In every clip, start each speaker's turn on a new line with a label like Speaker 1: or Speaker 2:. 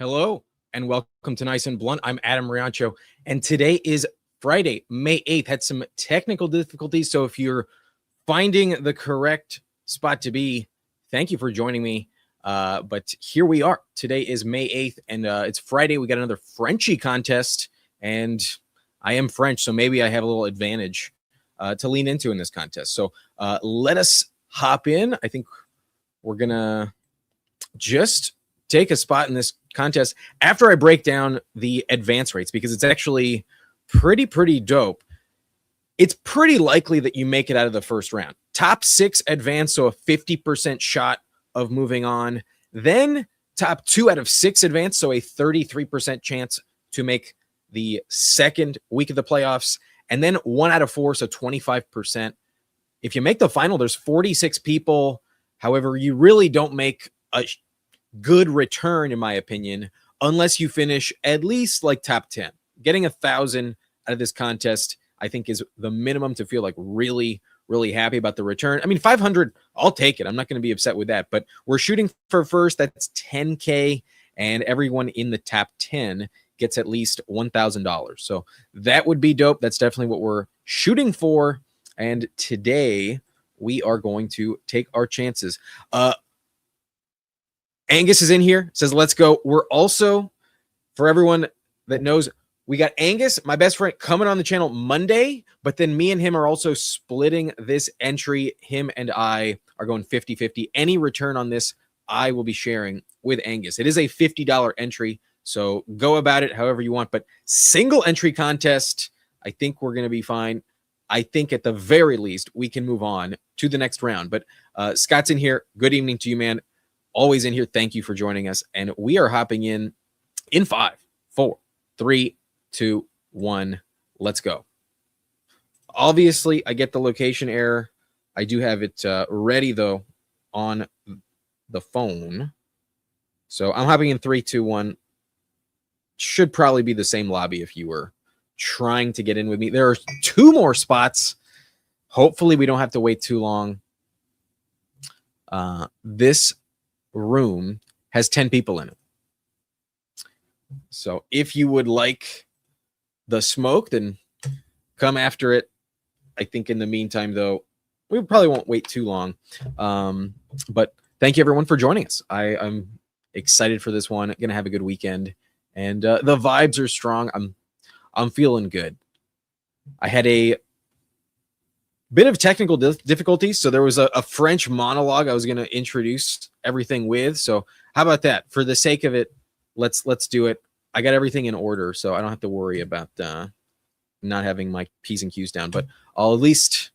Speaker 1: Hello and welcome to Nice and Blunt. I'm Adam Riancho, and today is Friday, May 8th. Had some technical difficulties, so if you're finding the correct spot to be, thank you for joining me. But here we are. Today is May 8th, and it's Friday. We got another Frenchie contest, and I am French, so maybe I have a little advantage to lean into in this contest. So let us hop in. I think we're going to just take a spot in this contest after I break down the advance rates, because it's actually pretty dope. It's pretty likely that you make it out of the first round. Top 6 advance, so a 50% shot of moving on. Then top 2 out of 6 advance, so a 33% chance to make the second week of the playoffs. And then 1 out of 4, so 25%. If you make the final, there's 46 people. However, you really don't make a good return, in my opinion, unless you finish at least like top 10. Getting 1,000 out of this contest, I think, is the minimum to feel like really happy about the return. I mean, 500, I'll take it. I'm not going to be upset with that, but we're shooting for first. That's 10K, and everyone in the top 10 gets at least $1,000. So that would be dope. That's definitely what we're shooting for. And today we are going to take our chances. Angus is in here, says, let's go. We're also, for everyone that knows, we got Angus, my best friend, coming on the channel Monday, but then me and him are also splitting this entry. Him and I are going 50-50. Any return on this, I will be sharing with Angus. It is a $50 entry, so go about it however you want, but single entry contest, I think we're going to be fine. I think at the very least, we can move on to the next round. But Scott's in here. Good evening to you, man. Always in here. Thank you for joining us. And we are hopping in 5, 4, 3, 2, 1. Let's go. Obviously, I get the location error. I do have it ready, though, on the phone. So I'm hopping in 3, 2, 1. Should probably be the same lobby if you were trying to get in with me. There are 2 more spots. Hopefully, we don't have to wait too long. This room has 10 people in it. So if you would like the smoke, then come after it. I think in the meantime, though, we probably won't wait too long. But thank you, everyone, for joining us. I'm excited for this one. Going to have a good weekend. And the vibes are strong. I'm feeling good. I had a bit of technical difficulties, so there was a French monologue I was going to introduce everything with. So how about that? For the sake of it, let's do it. I got everything in order, so I don't have to worry about not having my P's and Q's down. But I'll at least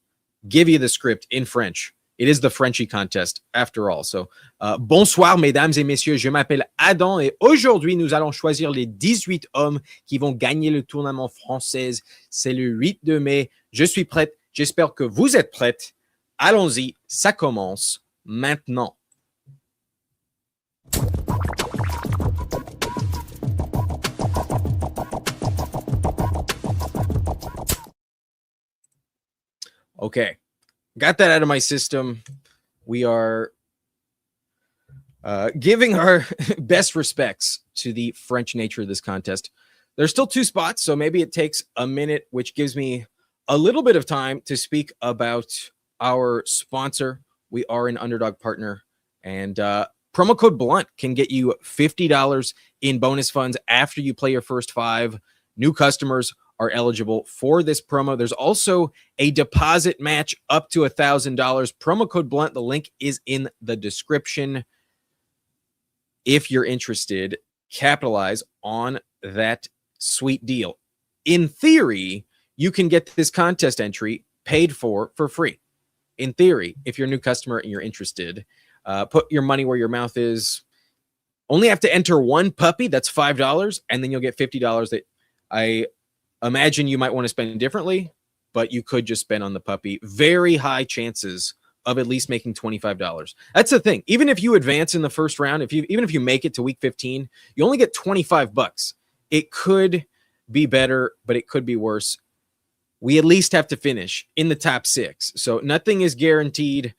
Speaker 1: give you the script in French. It is the Frenchie contest, after all. So, bonsoir, mesdames et messieurs. Je m'appelle Adam et aujourd'hui, nous allons choisir les 18 hommes qui vont gagner le tournament français. C'est le 8 de mai. Je suis prête. J'espère que vous êtes prêtes. Allons-y, ça commence maintenant. Okay, got that out of my system. We are giving our best respects to the French nature of this contest. There's still 2 spots, so maybe it takes a minute, which gives me a little bit of time to speak about our sponsor. We are an Underdog partner, and promo code BLUNT can get you $50 in bonus funds after you play your first 5. New customers are eligible for this promo. There's also a deposit match up to $1,000. Promo code BLUNT. The link is in the description. If you're interested, capitalize on that sweet deal. In theory, you can get this contest entry paid for free. In theory, if you're a new customer and you're interested, put your money where your mouth is. Only have to enter 1 puppy. That's $5, and then you'll get $50 that I imagine you might want to spend differently, but you could just spend on the puppy. Very high chances of at least making $25. That's the thing. Even if you advance in the first round, even if you make it to week 15, you only get $25. It could be better, but it could be worse. We at least have to finish in the top 6. So nothing is guaranteed.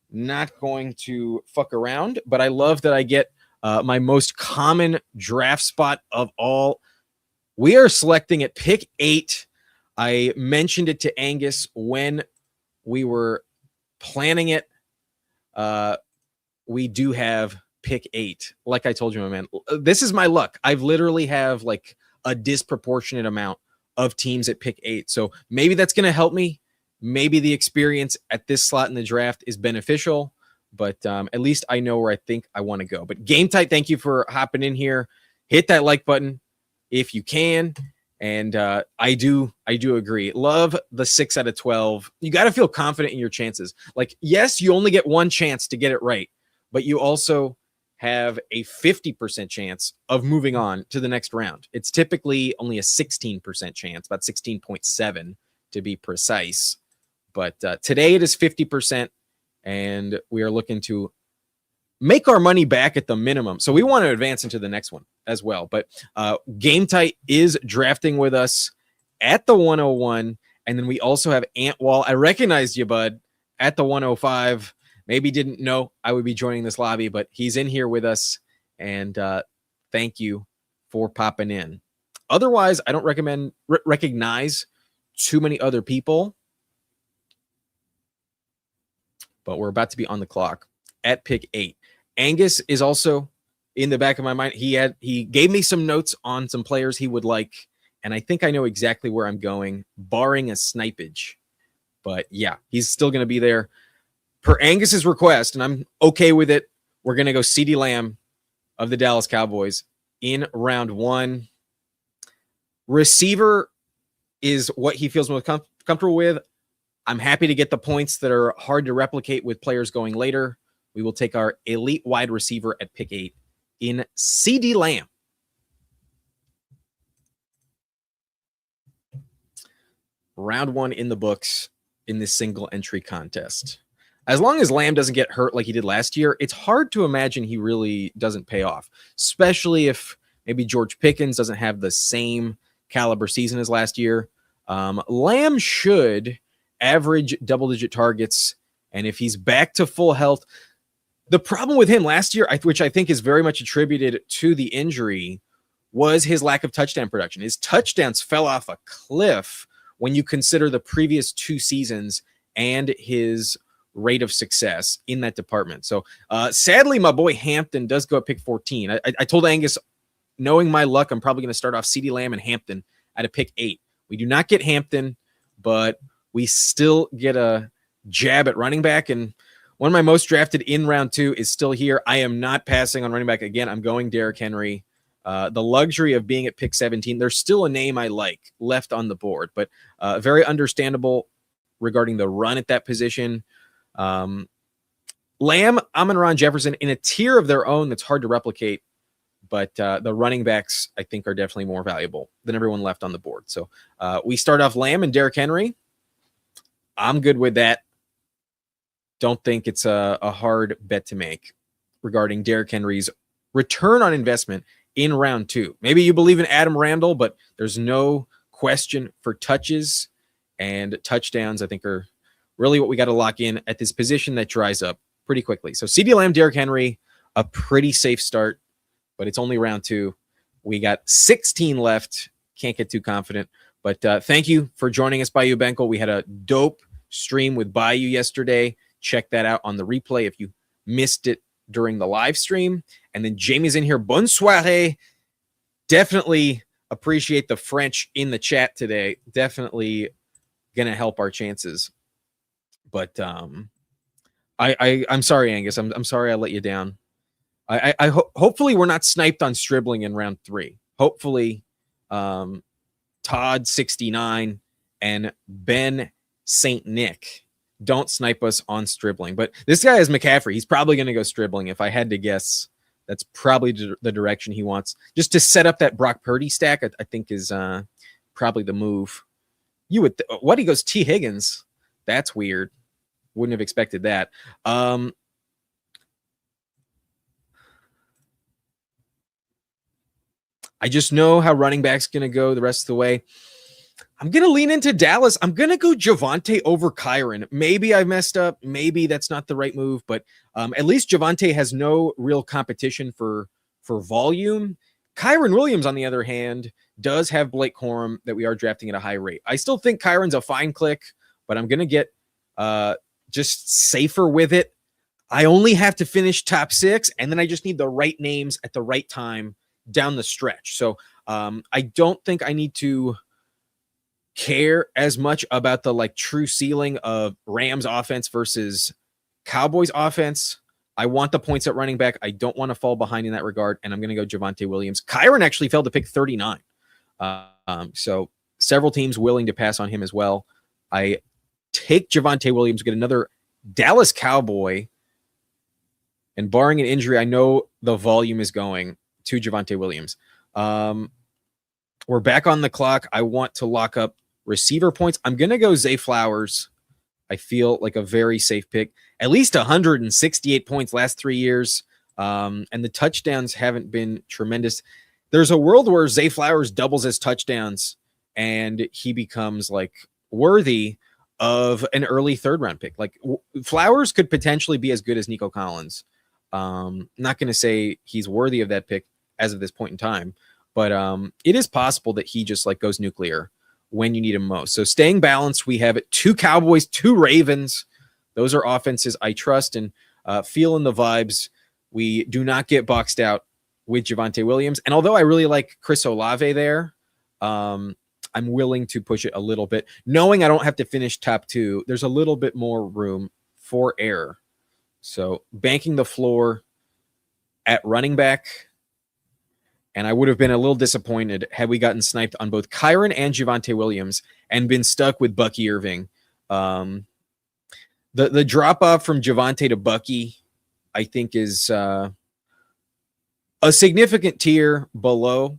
Speaker 1: Not going to fuck around, but I love that I get my most common draft spot of all. We are selecting at pick 8. I mentioned it to Angus when we were planning it. We do have pick 8. Like I told you, my man, this is my luck. I've literally have like a disproportionate amount of teams at pick 8. So maybe that's going to help me. Maybe the experience at this slot in the draft is beneficial, but at least I know where I think I want to go. But Game Tight, thank you for hopping in here. Hit that like button if you can. And I do agree. Love the 6 out of 12. You got to feel confident in your chances. Like, yes, you only get one chance to get it right, but you also have a 50% chance of moving on to the next round. It's typically only a 16% chance, about 16.7 to be precise. But today it is 50%, and we are looking to make our money back at the minimum. So we want to advance into the next one as well. But Game Tight is drafting with us at the 101. And then we also have Antwall. I recognized you, bud, at the 105. Maybe didn't know I would be joining this lobby, but he's in here with us. And thank you for popping in. Otherwise, I don't recognize too many other people. But we're about to be on the clock at pick 8. Angus is also in the back of my mind. He gave me some notes on some players he would like, and I think I know exactly where I'm going, barring a snipage. But yeah, he's still going to be there. Per Angus's request, and I'm okay with it, we're going to go CeeDee Lamb of the Dallas Cowboys in round 1. Receiver is what he feels most comfortable with. I'm happy to get the points that are hard to replicate with players going later. We will take our elite wide receiver at pick 8 in CeeDee Lamb. Round 1 in the books in this single entry contest. As long as Lamb doesn't get hurt like he did last year, it's hard to imagine he really doesn't pay off, especially if maybe George Pickens doesn't have the same caliber season as last year. Lamb should average double-digit targets, and if he's back to full health, the problem with him last year, which I think is very much attributed to the injury, was his lack of touchdown production. His touchdowns fell off a cliff when you consider the previous 2 seasons and his rate of success in that department. So sadly, my boy Hampton does go at pick 14. I told Angus, knowing my luck, I'm probably going to start off CeeDee Lamb and Hampton at a pick 8. We do not get Hampton, but we still get a jab at running back, and one of my most drafted in round 2 is still here. I am not passing on running back again. I'm going Derrick Henry. The luxury of being at pick 17, there's still a name I like left on the board, but very understandable regarding the run at that position. Lamb, Amon-Ra, Jefferson in a tier of their own that's hard to replicate, but the running backs, I think, are definitely more valuable than everyone left on the board. So we start off Lamb and Derrick Henry. I'm good with that. Don't think it's a hard bet to make regarding Derrick Henry's return on investment in round 2. Maybe you believe in Adam Randall, but there's no question for touches and touchdowns, I think, are really what we got to lock in at this position that dries up pretty quickly. So CeeDee Lamb, Derrick Henry, a pretty safe start, but it's only round 2. We got 16 left. Can't get too confident. But thank you for joining us, Bayou Benkel. We had a dope stream with Bayou yesterday. Check that out on the replay if you missed it during the live stream. And then Jamie's in here. Bonne soirée. Definitely appreciate the French in the chat today. Definitely going to help our chances. But I'm sorry, Angus. I'm sorry I let you down. Hopefully we're not sniped on Stribling in round 3. Hopefully Todd 69 and Ben St. Nick don't snipe us on Stribling. But this guy is McCaffrey. He's probably going to go Stribling. If I had to guess, that's probably the direction he wants. Just to set up that Brock Purdy stack, I think is probably the move. You would what? He goes T. Higgins. That's weird. Wouldn't have expected that. I just know how running back's going to go the rest of the way. I'm going to lean into Dallas. I'm going to go Javonte over Kyron. Maybe I messed up. Maybe that's not the right move, but at least Javonte has no real competition for for volume. Kyron Williams, on the other hand, does have Blake Corum that we are drafting at a high rate. I still think Kyron's a fine click, but I'm going to get just safer with it. I only have to finish top 6, and then I just need the right names at the right time down the stretch. So I don't think I need to care as much about the like true ceiling of Rams offense versus Cowboys offense. I want the points at running back. I don't want to fall behind in that regard, and I'm going to go Javonte Williams. Kyron actually fell to pick 39. So several teams willing to pass on him as well. I take Javonte Williams, get another Dallas Cowboy, and barring an injury, I know the volume is going to Javonte Williams. We're back on the clock. I want to lock up receiver points. I'm going to go Zay Flowers. I feel like a very safe pick. At least 168 points last 3 years. And the touchdowns haven't been tremendous. There's a world where Zay Flowers doubles his touchdowns and he becomes like worthy of an early 3rd round pick. Like Flowers could potentially be as good as Nico Collins. Not going to say he's worthy of that pick as of this point in time, but it is possible that he just like goes nuclear when you need him most. So staying balanced, we have 2 Cowboys, 2 Ravens. Those are offenses I trust and feeling the vibes. We do not get boxed out with Javonte Williams. And although I really like Chris Olave there, I'm willing to push it a little bit. Knowing I don't have to finish top 2, there's a little bit more room for error. So banking the floor at running back. And I would have been a little disappointed had we gotten sniped on both Kyron and Javonte Williams and been stuck with Bucky Irving. The drop-off from Javonte to Bucky, I think, is a significant tier below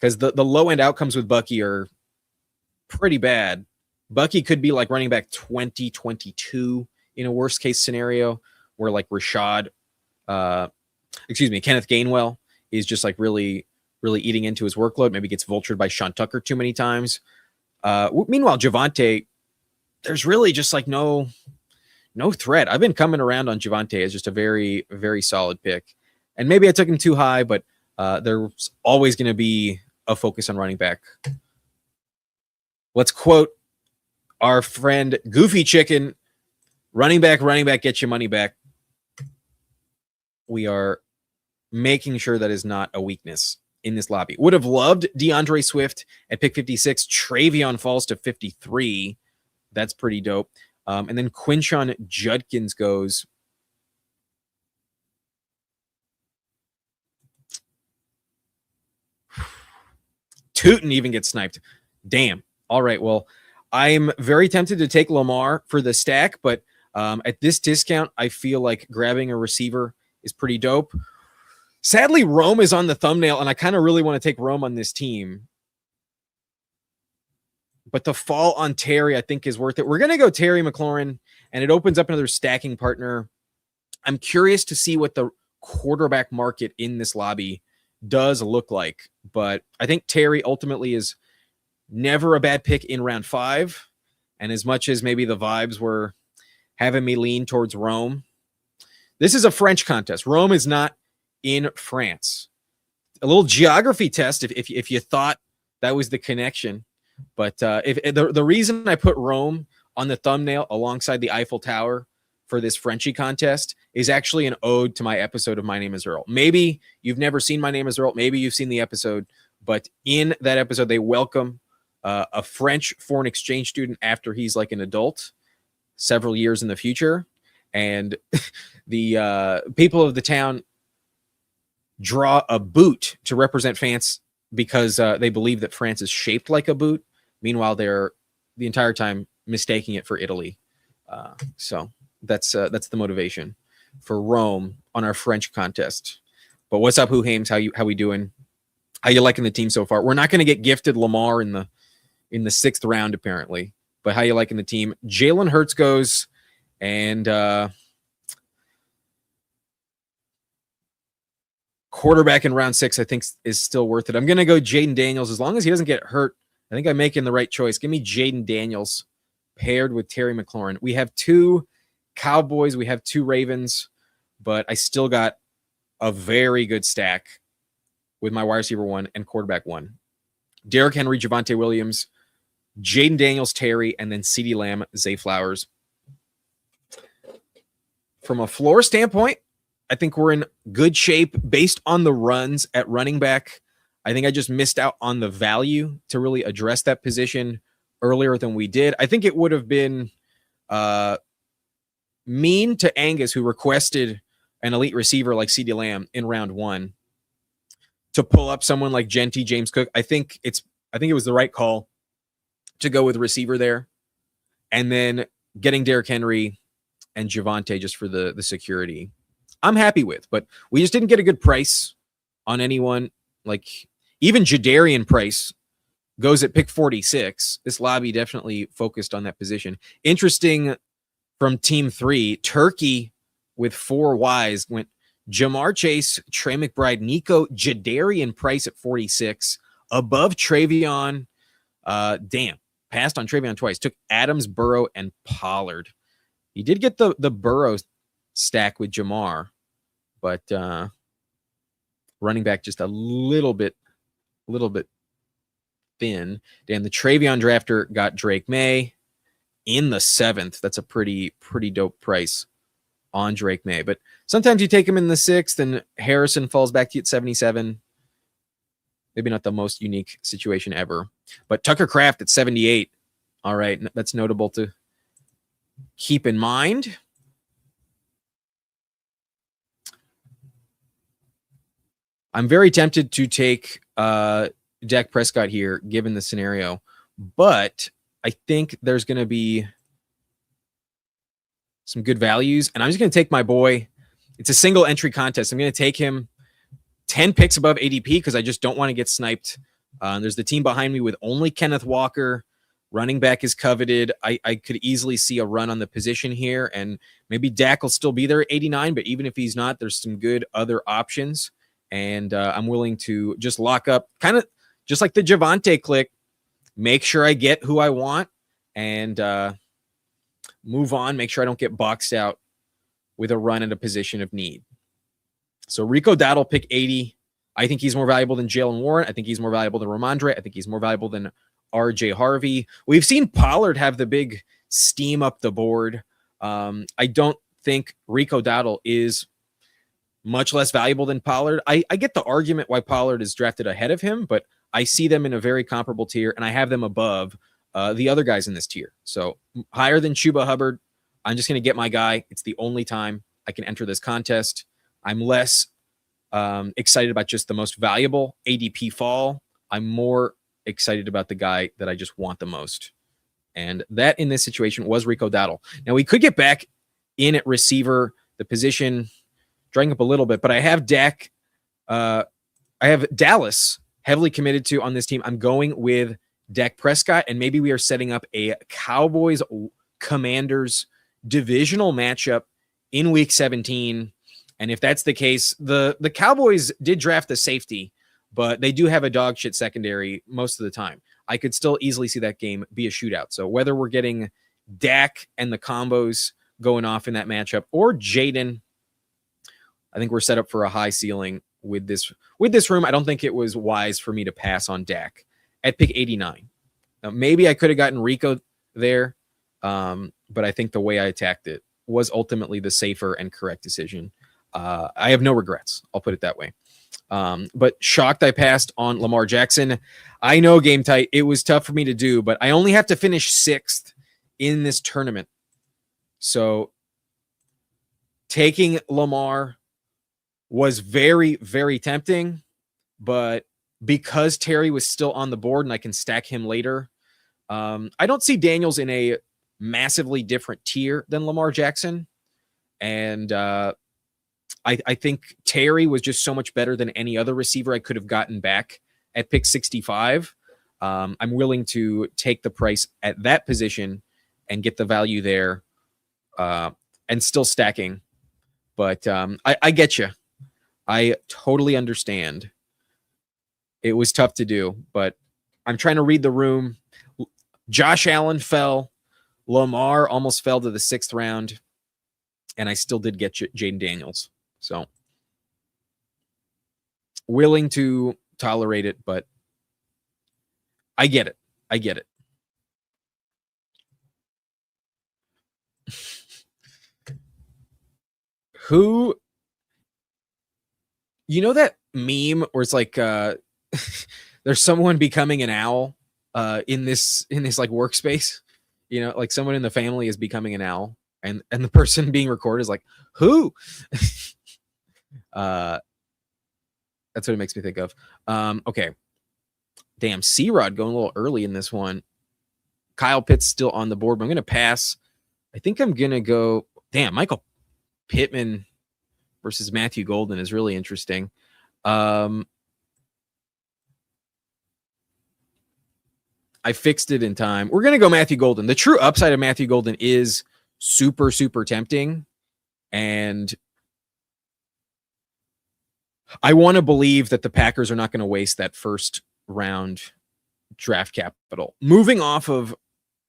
Speaker 1: because the low-end outcomes with Bucky are pretty bad. Bucky could be like running back 2022 in a worst-case scenario where like Kenneth Gainwell is just like really eating into his workload, maybe gets vultured by Sean Tucker too many times. Meanwhile, Javonte, there's really just like no threat. I've been coming around on Javonte as just a very, very solid pick. And maybe I took him too high, but there's always going to be a focus on running back. Let's quote our friend Goofy Chicken, running back, get your money back. We are making sure that is not a weakness in this lobby. Would have loved DeAndre Swift at pick 56. Travion falls to 53. That's pretty dope. And then Quinshon Judkins goes. Tootin even gets sniped. Damn. All right. Well, I'm very tempted to take Lamar for the stack, but at this discount, I feel like grabbing a receiver is pretty dope. Sadly, Rome is on the thumbnail, and I kind of really want to take Rome on this team. But the fall on Terry, I think, is worth it. We're going to go Terry McLaurin, and it opens up another stacking partner. I'm curious to see what the quarterback market in this lobby does look like. But I think Terry ultimately is never a bad pick in round 5. And as much as maybe the vibes were having me lean towards Rome, this is a French contest. Rome is not in France. A little geography test if you thought that was the connection. But if the reason I put Rome on the thumbnail alongside the Eiffel Tower for this Frenchie contest is actually an ode to my episode of My Name is Earl. Maybe you've never seen My Name is Earl. Maybe you've seen the episode. But in that episode, they welcome a French foreign exchange student after he's like an adult several years in the future. And the people of the town draw a boot to represent France because they believe that France is shaped like a boot. Meanwhile, they're the entire time mistaking it for Italy. So that's the motivation for Rome on our French contest. But what's up, Who Hames? How we doing? How you liking the team so far? We're not going to get gifted Lamar in the 6th round apparently. But how you liking the team? Jalen Hurts goes, and quarterback in round 6, I think, is still worth it. I'm going to go Jaden Daniels. As long as he doesn't get hurt, I think I'm making the right choice. Give me Jaden Daniels paired with Terry McLaurin. We have 2 Cowboys. We have 2 Ravens, but I still got a very good stack with my wide receiver 1 and quarterback 1. Derrick Henry, Javonte Williams, Jaden Daniels, Terry, and then CeeDee Lamb, Zay Flowers. From a floor standpoint, I think we're in good shape based on the runs at running back. I think I just missed out on the value to really address that position earlier than we did. I think it would have been mean to Angus, who requested an elite receiver like CeeDee Lamb in round 1, to pull up someone like Genty, James Cook. I think it was the right call to go with receiver there, and then getting Derrick Henry and Javonte just for the security. I'm happy with, but we just didn't get a good price on anyone. Like even Jadarian Price goes at pick 46. This lobby definitely focused on that position. Interesting from team 3, Turkey with 4 Ys went Jamar Chase, Trey McBride, Nico, Jadarian Price at 46, above Travion. Passed on Travion twice. Took Adams, Burrow, and Pollard. He did get the Burrow stack with Jamar, but running back just a little bit thin. Dan, the Travion drafter got Drake May in the 7th. That's a pretty dope price on Drake May. But sometimes you take him in the 6th, and Harrison falls back to you at 77. Maybe not the most unique situation ever. But Tucker Kraft at 78. All right, that's notable to keep in mind. I'm very tempted to take Dak Prescott here, given the scenario. But I think there's going to be some good values. And I'm just going to take my boy. It's a single entry contest. I'm going to take him 10 picks above ADP because I just don't want to get sniped. There's the team behind me with only Kenneth Walker. Running back is coveted. I could easily see a run on the position here, and maybe Dak will still be there at 89, but even if he's not, there's some good other options, and I'm willing to just lock up, kind of just like the Javonte click, make sure I get who I want, and move on, make sure I don't get boxed out with a run at a position of need. So Rico Dowdle, pick 80. I think he's more valuable than Jalen Warren. I think he's more valuable than Ramondre. I think he's more valuable than RJ Harvey. We've seen Pollard have the big steam up the board. I don't think Rico Dowdle is much less valuable than Pollard. I get the argument why Pollard is drafted ahead of him, but I see them in a very comparable tier, and I have them above the other guys in this tier. So higher than Chuba Hubbard. I'm just going to get my guy. It's the only time I can enter this contest. I'm less excited about just the most valuable ADP fall. I'm more excited about the guy that I just want the most. And that in this situation was Rico Dowdle. Now we could get back in at receiver, the position drying up a little bit, but I have Dak. I have Dallas heavily committed to on this team. I'm going with Dak Prescott, and maybe we are setting up a Cowboys Commanders divisional matchup in week 17. And if that's the case, the Cowboys did draft the safety, but they do have a dog shit secondary most of the time. I could still easily see that game be a shootout. So whether we're getting Dak and the combos going off in that matchup or Jaden, I think we're set up for a high ceiling with this room. I don't think it was wise for me to pass on Dak at pick 89. Now, maybe I could have gotten Rico there, but I think the way I attacked it was ultimately the safer and correct decision. I have no regrets. I'll put it that way. But shocked I passed on Lamar Jackson. I know, Game Tight, it was tough for me to do, but I only have to finish 6th in this tournament. So taking Lamar was very, very tempting, but because Terry was still on the board and I can stack him later, I don't see Daniels in a massively different tier than Lamar Jackson. And I think Terry was just so much better than any other receiver I could have gotten back at pick 65. I'm willing to take the price at that position and get the value there and still stacking. But I get you. I totally understand. It was tough to do, but I'm trying to read the room. Josh Allen fell. Lamar almost fell to the 6th round. And I still did get Jaden Daniels. So willing to tolerate it, but I get it. I get it. Who, you know that meme where it's like there's someone becoming an owl in this like workspace, you know, like someone in the family is becoming an owl, and the person being recorded is like, who? That's what it makes me think of. Okay. Damn, C-Rod going a little early in this one. Kyle Pitt's still on the board, but I'm going to pass. I think I'm going to go. Damn, Michael Pittman versus Matthew Golden is really interesting. I fixed it in time. We're going to go Matthew Golden. The true upside of Matthew Golden is super, super tempting. And I want to believe that the Packers are not going to waste that first round draft capital. Moving off of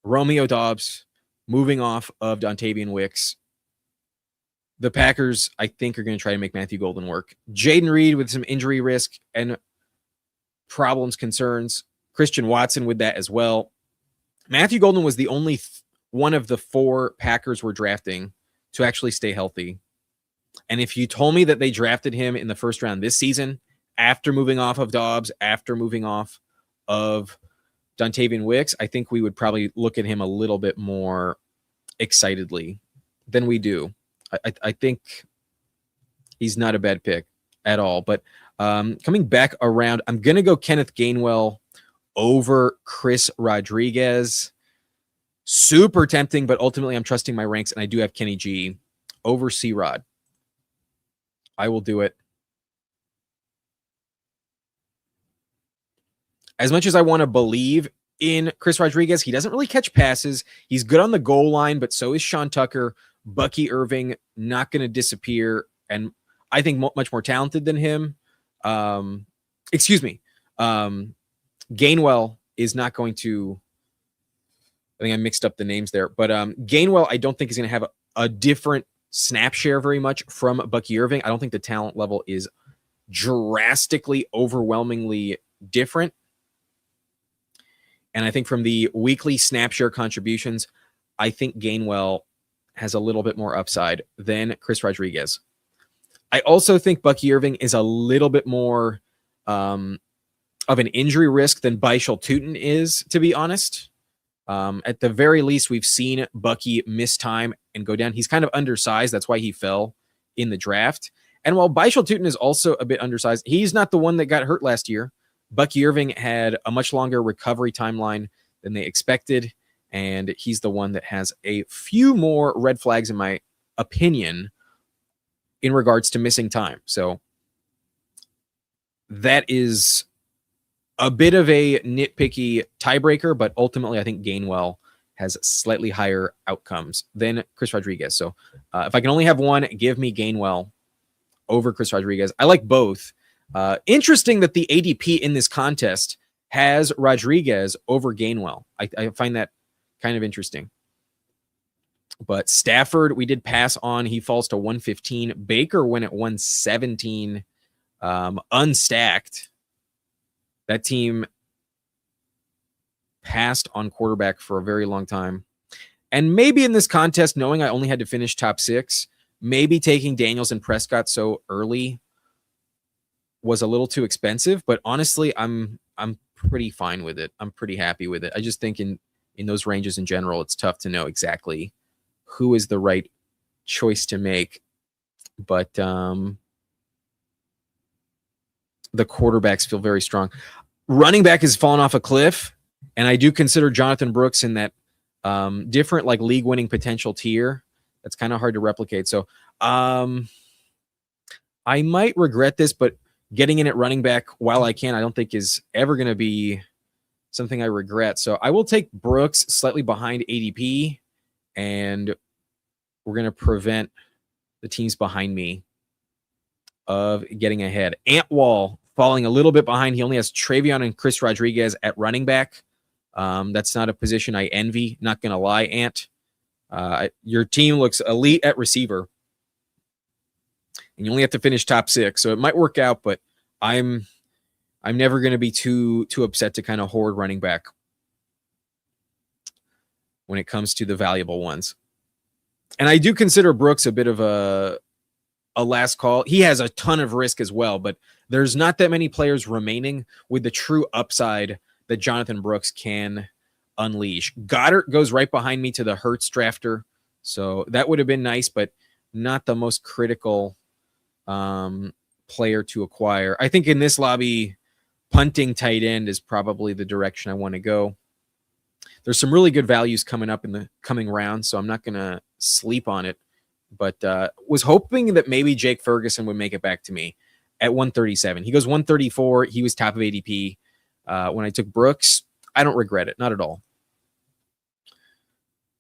Speaker 1: Romeo Doubs, moving off of Dontavian Wicks, the Packers, I think, are going to try to make Matthew Golden work. Jaden Reed with some injury risk and problems, concerns. Christian Watson with that as well. Matthew Golden was the only one of the 4 Packers were drafting to actually stay healthy. And if you told me that they drafted him in the first round this season, after moving off of Dobbs, after moving off of Dontavian Wicks, I think we would probably look at him a little bit more excitedly than we do. I think he's not a bad pick at all. But coming back around, I'm going to go Kenneth Gainwell over Chris Rodriguez. Super tempting, but ultimately I'm trusting my ranks, and I do have Kenny G over C-Rod. I will do it. As much as I want to believe in Chris Rodriguez, he doesn't really catch passes. He's good on the goal line, but so is Sean Tucker. Bucky Irving, not going to disappear, and I think much more talented than him. Gainwell is not going to, I think I mixed up the names there, but Gainwell, I don't think is going to have a different snap share very much from Bucky Irving. I don't think the talent level is drastically, overwhelmingly different. And I think from the weekly snap share contributions, I think Gainwell has a little bit more upside than Chris Rodriguez. I also think Bucky Irving is a little bit more of an injury risk than Baishal Tutin is, to be honest. At the very least, we've seen Bucky miss time and go down. He's kind of undersized. That's why he fell in the draft. And while Baishal Tutin is also a bit undersized, he's not the one that got hurt last year. Bucky Irving had a much longer recovery timeline than they expected, and he's the one that has a few more red flags, in my opinion, in regards to missing time. So that is a bit of a nitpicky tiebreaker, but ultimately I think Gainwell has slightly higher outcomes than Chris Rodriguez. So if I can only have one, give me Gainwell over Chris Rodriguez. I like both. Interesting that the ADP in this contest has Rodriguez over Gainwell. I find that kind of interesting. But Stafford, we did pass on. He falls to 115. Baker went at 117, unstacked. That team passed on quarterback for a very long time. And maybe in this contest, knowing I only had to finish top 6, maybe taking Daniels and Prescott so early was a little too expensive. But honestly, I'm pretty fine with it. I'm pretty happy with it. I just think in those ranges in general, it's tough to know exactly who is the right choice to make. But the quarterbacks feel very strong. Running back has fallen off a cliff, and I do consider Jonathan Brooks in that different like league-winning potential tier. That's kind of hard to replicate. So I might regret this, but getting in at running back while I can, I don't think is ever going to be something I regret. So I will take Brooks slightly behind ADP, and we're going to prevent the teams behind me of getting ahead. Antwall falling a little bit behind. He only has Travion and Chris Rodriguez at running back. That's not a position I envy. Not going to lie, Ant. Your team looks elite at receiver, and you only have to finish top 6, so it might work out, but I'm never going to be too upset to kind of hoard running back when it comes to the valuable ones. And I do consider Brooks a bit of a last call. He has a ton of risk as well, but there's not that many players remaining with the true upside that Jonathan Brooks can unleash. Goddard goes right behind me to the Hurts drafter, so that would have been nice, but not the most critical player to acquire. I think in this lobby, punting tight end is probably the direction I want to go. There's some really good values coming up in the coming round, so I'm not going to sleep on it. But was hoping that maybe Jake Ferguson would make it back to me at 137. He goes 134. He was top of ADP. When I took Brooks, I don't regret it. Not at all.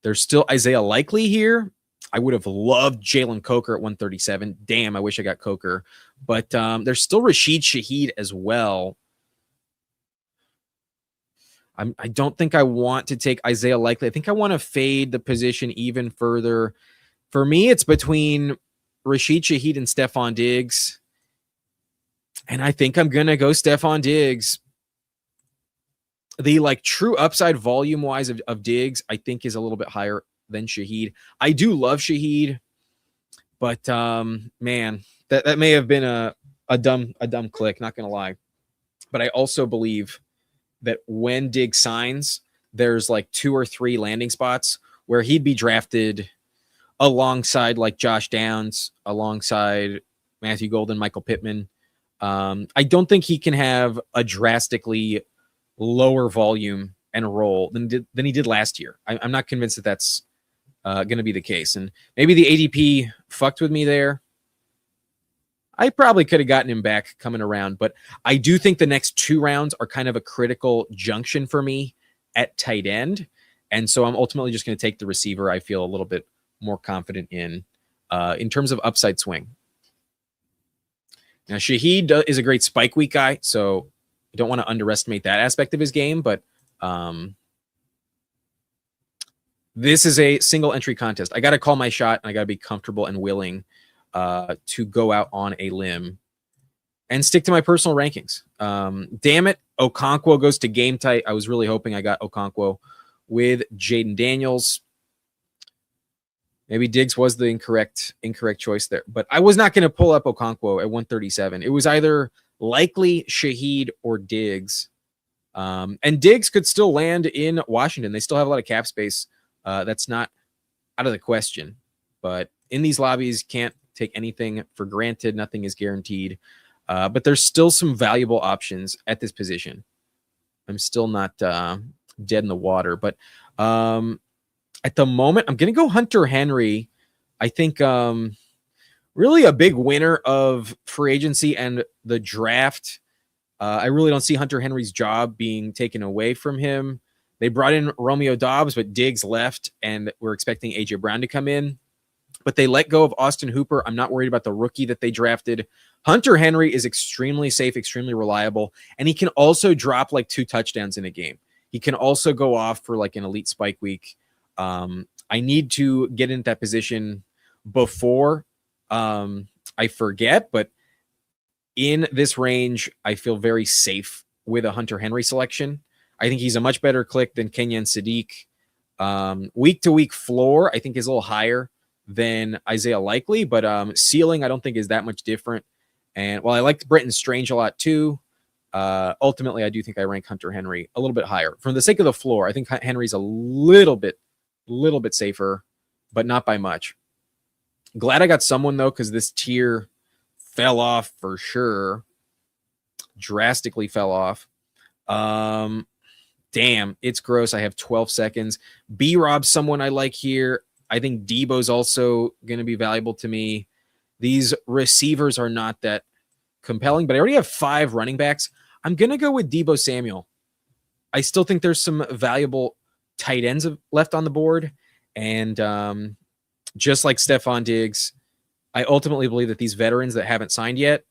Speaker 1: There's still Isaiah Likely here. I would have loved Jalen Coker at 137. Damn, I wish I got Coker. But there's still Rashid Shaheed as well. I don't think I want to take Isaiah Likely. I think I want to fade the position even further. For me, it's between Rashid Shaheed and Stephon Diggs. And I think I'm going to go Stephon Diggs. The true upside volume-wise of Diggs, I think, is a little bit higher than Shaheed. I do love Shaheed, but man, that may have been a dumb click, not going to lie. But I also believe that when Diggs signs, there's 2 or 3 landing spots where he'd be drafted alongside Josh Downs, alongside Matthew Golden, Michael Pittman. I don't think he can have a drastically lower volume and role than he did last year. I'm not convinced that that's going to be the case. And maybe the ADP fucked with me there. I probably could have gotten him back coming around, but I do think the next 2 rounds are kind of a critical junction for me at tight end. And so I'm ultimately just going to take the receiver I feel a little bit more confident in terms of upside swing. Now, Shaheed is a great spike week guy, so I don't want to underestimate that aspect of his game, but this is a single entry contest. I got to call my shot, and I got to be comfortable and willing to go out on a limb and stick to my personal rankings. Damn it, Okonkwo goes to game tight. I was really hoping I got Okonkwo with Jaden Daniels. Maybe Diggs was the incorrect choice there, but I was not going to pull up Okonkwo at 137. It was either Likely, Shaheed, or Diggs. And Diggs could still land in Washington. They still have a lot of cap space. That's not out of the question. But in these lobbies, can't take anything for granted. Nothing is guaranteed. But there's still some valuable options at this position. I'm still not dead in the water. But at the moment, I'm going to go Hunter Henry. I think really a big winner of free agency and the draft. I really don't see Hunter Henry's job being taken away from him. They brought in Romeo Doubs, but Diggs left, and we're expecting A.J. Brown to come in. But they let go of Austin Hooper. I'm not worried about the rookie that they drafted. Hunter Henry is extremely safe, extremely reliable, and he can also drop 2 touchdowns in a game. He can also go off for an elite spike week. I need to get into that position before I forget, but in this range, I feel very safe with a Hunter Henry selection. I think he's a much better click than Kenyon Sadiq. Week-to-week floor, I think, is a little higher than Isaiah Likely, but ceiling, I don't think is that much different. And while I liked Brenton Strange a lot too, ultimately, I do think I rank Hunter Henry a little bit higher. For the sake of the floor, I think Henry's a little bit safer, but not by much. Glad I got someone, though, because this tier fell off for sure. Drastically fell off. Damn, it's gross. I have 12 seconds. B-Rob's someone I like here. I think Debo's also going to be valuable to me. These receivers are not that compelling, but I already have 5 running backs. I'm going to go with Debo Samuel. I still think there's some valuable tight ends left on the board. And just like Stephon Diggs, I ultimately believe that these veterans that haven't signed yet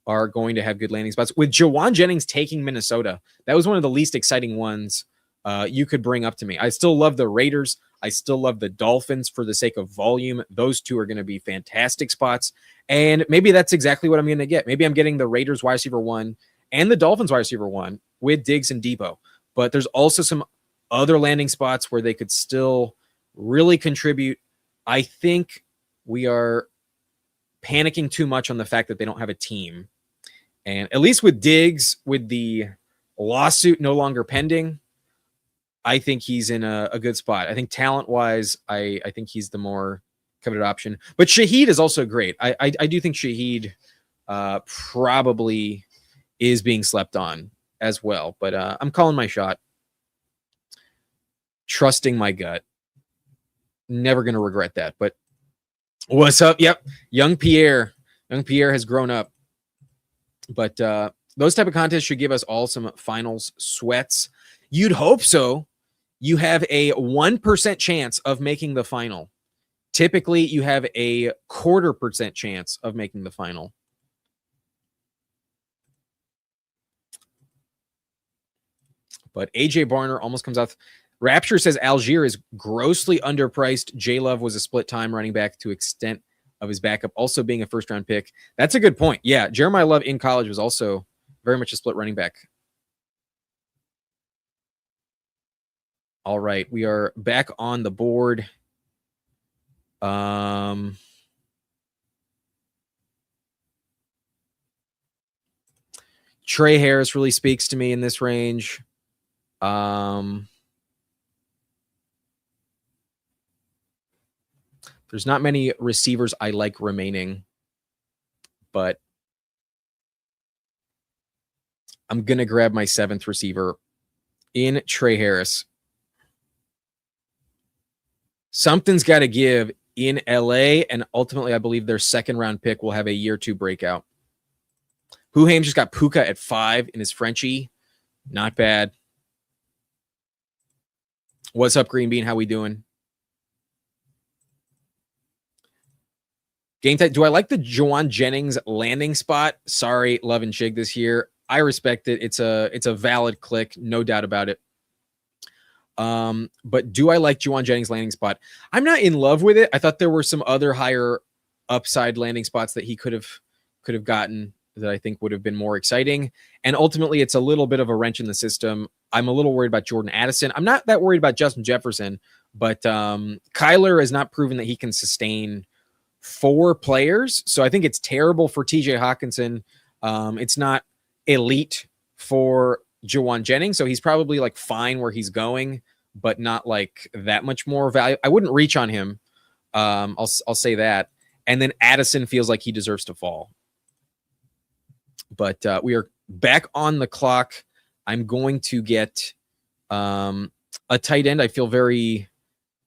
Speaker 1: are going to have good landing spots. With Jawan Jennings taking Minnesota, that was one of the least exciting ones you could bring up to me. I still love the Raiders. I still love the Dolphins for the sake of volume. Those two are going to be fantastic spots. And maybe that's exactly what I'm going to get. Maybe I'm getting the Raiders wide receiver 1 and the Dolphins wide receiver 1 with Diggs and Debo. But there's also some other landing spots where they could still really contribute. I think we are panicking too much on the fact that they don't have a team. And at least with Diggs, with the lawsuit no longer pending, I think he's in a good spot. I think talent-wise, I think he's the more coveted option. But Shaheed is also great. I do think Shaheed probably is being slept on as well. But I'm calling my shot. Trusting my gut. Never going to regret that. But what's up? Yep. Young Pierre. Young Pierre has grown up. But those type of contests should give us all some finals sweats. You'd hope so. You have a 1% chance of making the final. Typically, you have a 0.25% chance of making the final. But AJ Barner almost comes out. Rapture says Algier is grossly underpriced. J Love was a split time running back to extent of his backup, also being a first-round pick. That's a good point. Yeah, Jeremiah Love in college was also very much a split running back. All right, we are back on the board. Trey Harris really speaks to me in this range. There's not many receivers I like remaining, but I'm going to grab my 7th receiver in Trey Harris. Something's got to give in LA, and ultimately I believe their 2nd-round pick will have a year 2 breakout. Huham just got Puka at 5 in his Frenchie. Not bad. What's up, Green Bean? How we doing? Game time. Do I like the Juwan Jennings landing spot? Sorry, Love and Shig this year. I respect it. It's a valid click, no doubt about it. But do I like Juwan Jennings' landing spot? I'm not in love with it. I thought there were some other higher upside landing spots that he could have gotten that I think would have been more exciting. And ultimately, it's a little bit of a wrench in the system. I'm a little worried about Jordan Addison. I'm not that worried about Justin Jefferson, but Kyler has not proven that he can sustain 4 players. So I think it's terrible for TJ Hawkinson. It's not elite for Juwan Jennings. So he's probably like fine where he's going, but not like that much more value. I wouldn't reach on him. I'll say that. And then Addison feels like he deserves to fall. But we are back on the clock. I'm going to get a tight end I feel very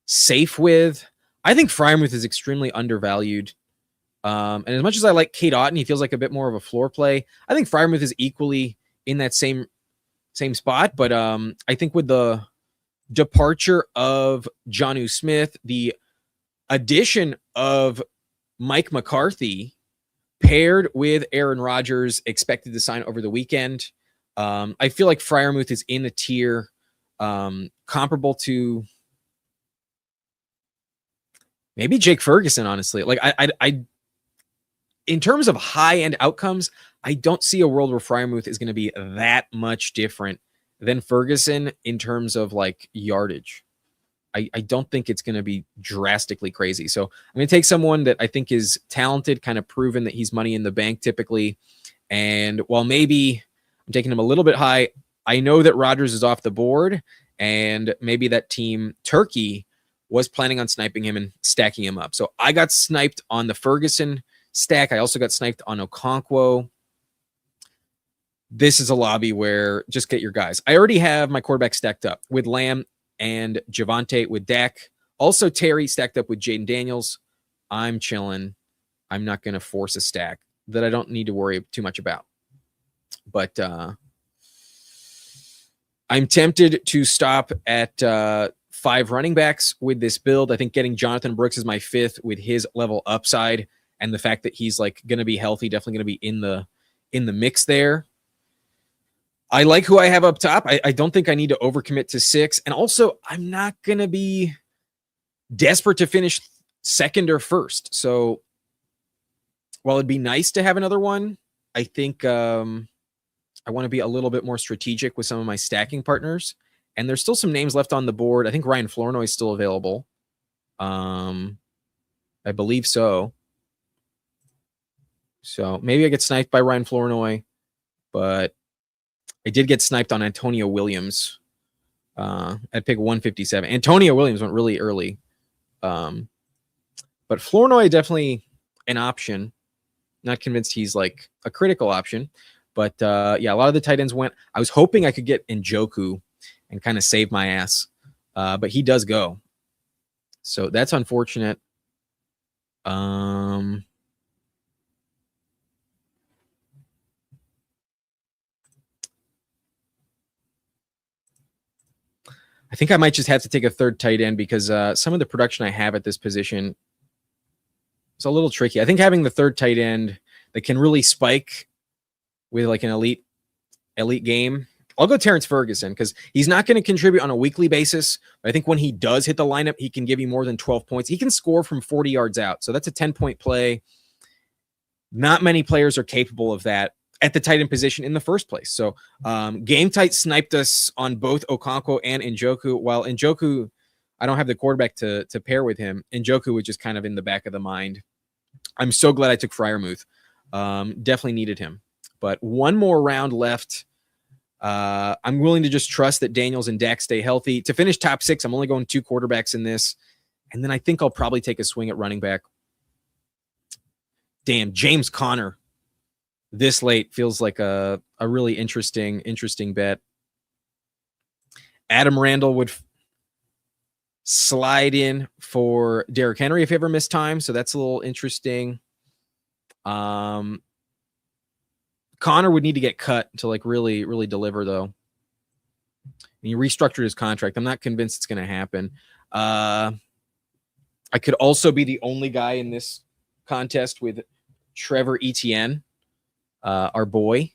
Speaker 1: safe with. I think Freiermuth is extremely undervalued. And as much as I like Kate Otten, he feels like a bit more of a floor play. I think Freiermuth is equally in that same spot. But I think with the departure of Jonnu Smith, the addition of Mike McCarthy paired with Aaron Rodgers expected to sign over the weekend, I feel like Freiermuth is in a tier comparable to maybe Jake Ferguson, honestly. Like I in terms of high-end outcomes, I don't see a world where Freiermuth is going to be that much different than Ferguson in terms of like yardage. I don't think it's going to be drastically crazy. So I'm going to take someone that I think is talented, kind of proven that he's money in the bank typically. And while maybe I'm taking him a little bit high, I know that Rodgers is off the board, and maybe that team, Turkey, was planning on sniping him and stacking him up. So I got sniped on the Ferguson stack. I also got sniped on Okonkwo. This is a lobby where just get your guys. I already have my quarterback stacked up with Lamb and Javonte with Dak. Also Terry stacked up with Jaden Daniels. I'm chilling. I'm not going to force a stack that I don't need to worry too much about. But I'm tempted to stop at 5 running backs with this build. I think getting Jonathan Brooks is my 5th with his level upside, and the fact that he's like going to be healthy, definitely going to be in the mix there. I like who I have up top. I don't think I need to overcommit to 6. And also, I'm not going to be desperate to finish second or first. So while it'd be nice to have another one, I think I want to be a little bit more strategic with some of my stacking partners. And there's still some names left on the board. I think Ryan Flournoy is still available. I believe so. So maybe I get sniped by Ryan Flournoy, but I did get sniped on Antonio Williams at pick 157. Antonio Williams went really early. But Flournoy definitely an option. Not convinced he's like a critical option. But yeah, a lot of the tight ends went. I was hoping I could get Njoku and kind of save my ass. But he does go. So that's unfortunate. I think I might just have to take a third tight end because some of the production I have at this position is a little tricky. I think having the third tight end that can really spike with like an elite game. I'll go Terrence Ferguson because he's not going to contribute on a weekly basis. But I think when he does hit the lineup, he can give you more than 12 points. He can score from 40 yards out. So that's a 10-point play. Not many players are capable of that at the tight end position in the first place. So Game Tight sniped us on both Okonkwo and Njoku. While Njoku, I don't have the quarterback to pair with him. Njoku was just kind of in the back of the mind. I'm so glad I took Freiermuth. Definitely needed him. But one more round left. I'm willing to just trust that Daniels and Dak stay healthy. To finish top 6, I'm only going 2 quarterbacks in this. And then I think I'll probably take a swing at running back. Damn, James Conner this late feels like a really interesting bet. Adam Randall would slide in for Derrick Henry if he ever missed time. So that's a little interesting. Connor would need to get cut to like really, really deliver though. And he restructured his contract. I'm not convinced it's going to happen. I could also be the only guy in this contest with Trevor Etienne, our boy.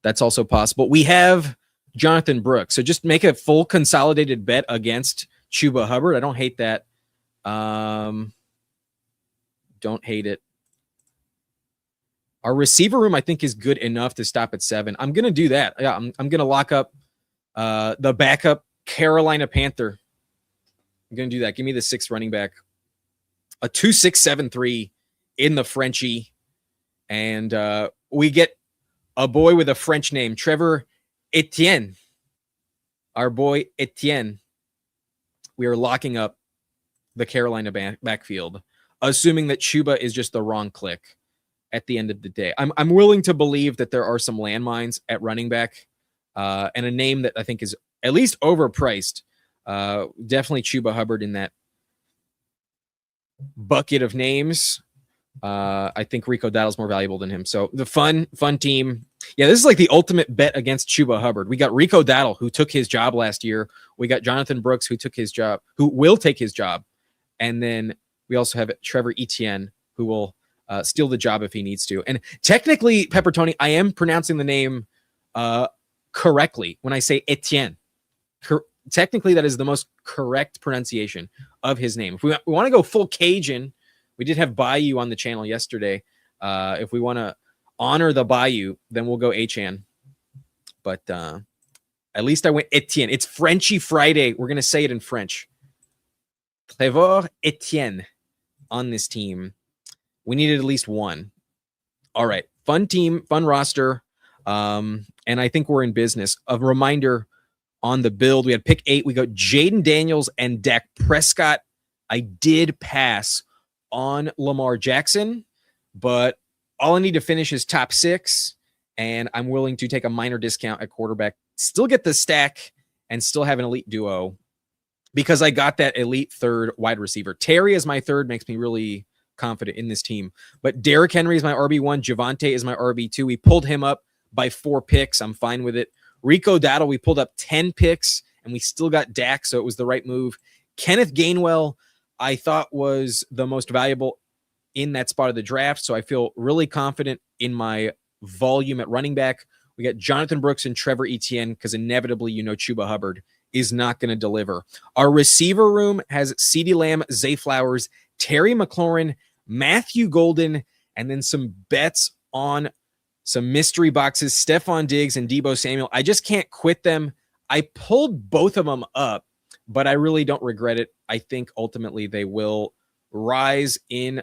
Speaker 1: That's also possible. We have Jonathan Brooks. So just make a full consolidated bet against Chuba Hubbard. I don't hate that. Don't hate it. Our receiver room, I think, is good enough to stop at 7. I'm going to do that. Yeah, I'm going to lock up the backup Carolina Panther. I'm going to do that. Give me the 6th running back. A 2.673 in the Frenchie. And we get a boy with a French name, Trevor Etienne. Our boy Etienne. We are locking up the Carolina backfield, assuming that Chuba is just the wrong click at the end of the day. I'm willing to believe that there are some landmines at running back and a name that I think is at least overpriced. Definitely Chuba Hubbard in that bucket of names. I think Rico Dowdle's more valuable than him. So the fun team. Yeah, this is like the ultimate bet against Chuba Hubbard. We got Rico Dowdle, who took his job last year. We got Jonathan Brooks, who will take his job. And then we also have Trevor Etienne, who will steal the job if he needs to. And technically, Pepper Tony, I am pronouncing the name correctly when I say Etienne. Technically, that is the most correct pronunciation of his name. If we want to go full Cajun, we did have Bayou on the channel yesterday. If we want to honor the Bayou, then we'll go Achan. But at least I went Etienne. It's Frenchie Friday. We're going to say it in French. Trevor Etienne on this team. We needed at least one. All right. Fun team, fun roster. And I think we're in business. A reminder on the build. We had pick 8. We got Jaden Daniels and Dak Prescott. I did pass on Lamar Jackson, but all I need to finish is top 6, and I'm willing to take a minor discount at quarterback, still get the stack, and still have an elite duo because I got that elite 3rd wide receiver. Terry as my 3rd makes me really confident in this team, but Derrick Henry is my RB1. Javonte is my RB2. We pulled him up by 4 picks. I'm fine with it. Rico Dowdle, we pulled up 10 picks, and we still got Dak, so it was the right move. Kenneth Gainwell, I thought was the most valuable in that spot of the draft. So I feel really confident in my volume at running back. We got Jonathan Brooks and Trevor Etienne because inevitably, Chuba Hubbard is not going to deliver. Our receiver room has CeeDee Lamb, Zay Flowers, Terry McLaurin, Matthew Golden, and then some bets on some mystery boxes, Stephon Diggs and Deebo Samuel. I just can't quit them. I pulled both of them up, but I really don't regret it. I think ultimately they will rise in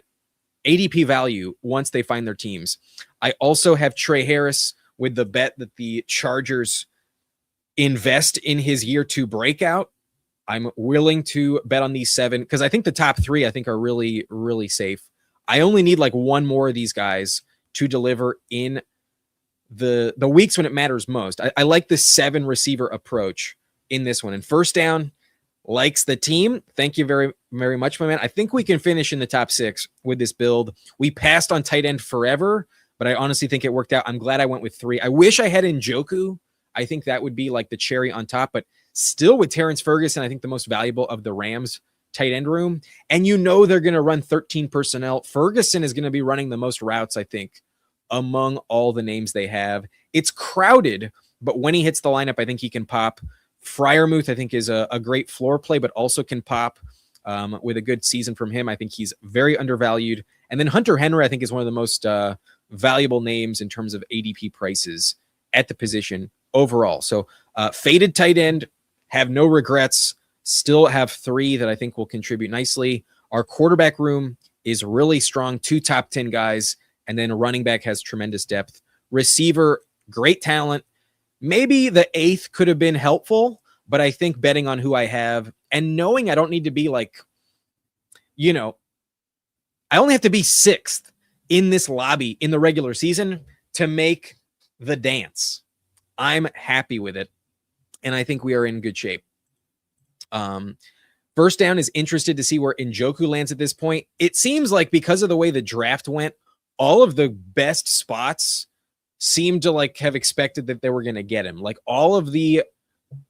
Speaker 1: ADP value once they find their teams. I also have Trey Harris with the bet that the Chargers invest in his year 2 breakout. I'm willing to bet on these 7 because I think the top 3 I think are really, really safe. I only need like one more of these guys to deliver in the weeks when it matters most. I like the 7 receiver approach in this one. And first down likes the team. Thank you very, very much, my man. I think we can finish in the top 6 with this build. We passed on tight end forever, but I honestly think it worked out. I'm glad I went with 3. I wish I had Njoku. I think that would be like the cherry on top, but still with Terrence Ferguson, I think the most valuable of the Rams tight end room. And they're going to run 13 personnel. Ferguson is going to be running the most routes, I think, among all the names they have. It's crowded, but when he hits the lineup, I think he can pop. Freiermuth, I think, is a great floor play, but also can pop with a good season from him. I think he's very undervalued. And then Hunter Henry, I think, is one of the most valuable names in terms of ADP prices at the position overall. So faded tight end, have no regrets, still have 3 that I think will contribute nicely. Our quarterback room is really strong, 2 top 10 guys, and then running back has tremendous depth. Receiver, great talent. Maybe the 8th could have been helpful, but I think betting on who I have and knowing I don't need to be like, I only have to be 6th in this lobby in the regular season to make the dance. I'm happy with it, and I think we are in good shape. First down is interested to see where Njoku lands at this point. It seems like because of the way the draft went, all of the best spots seem to like have expected that they were going to get him. Like all of the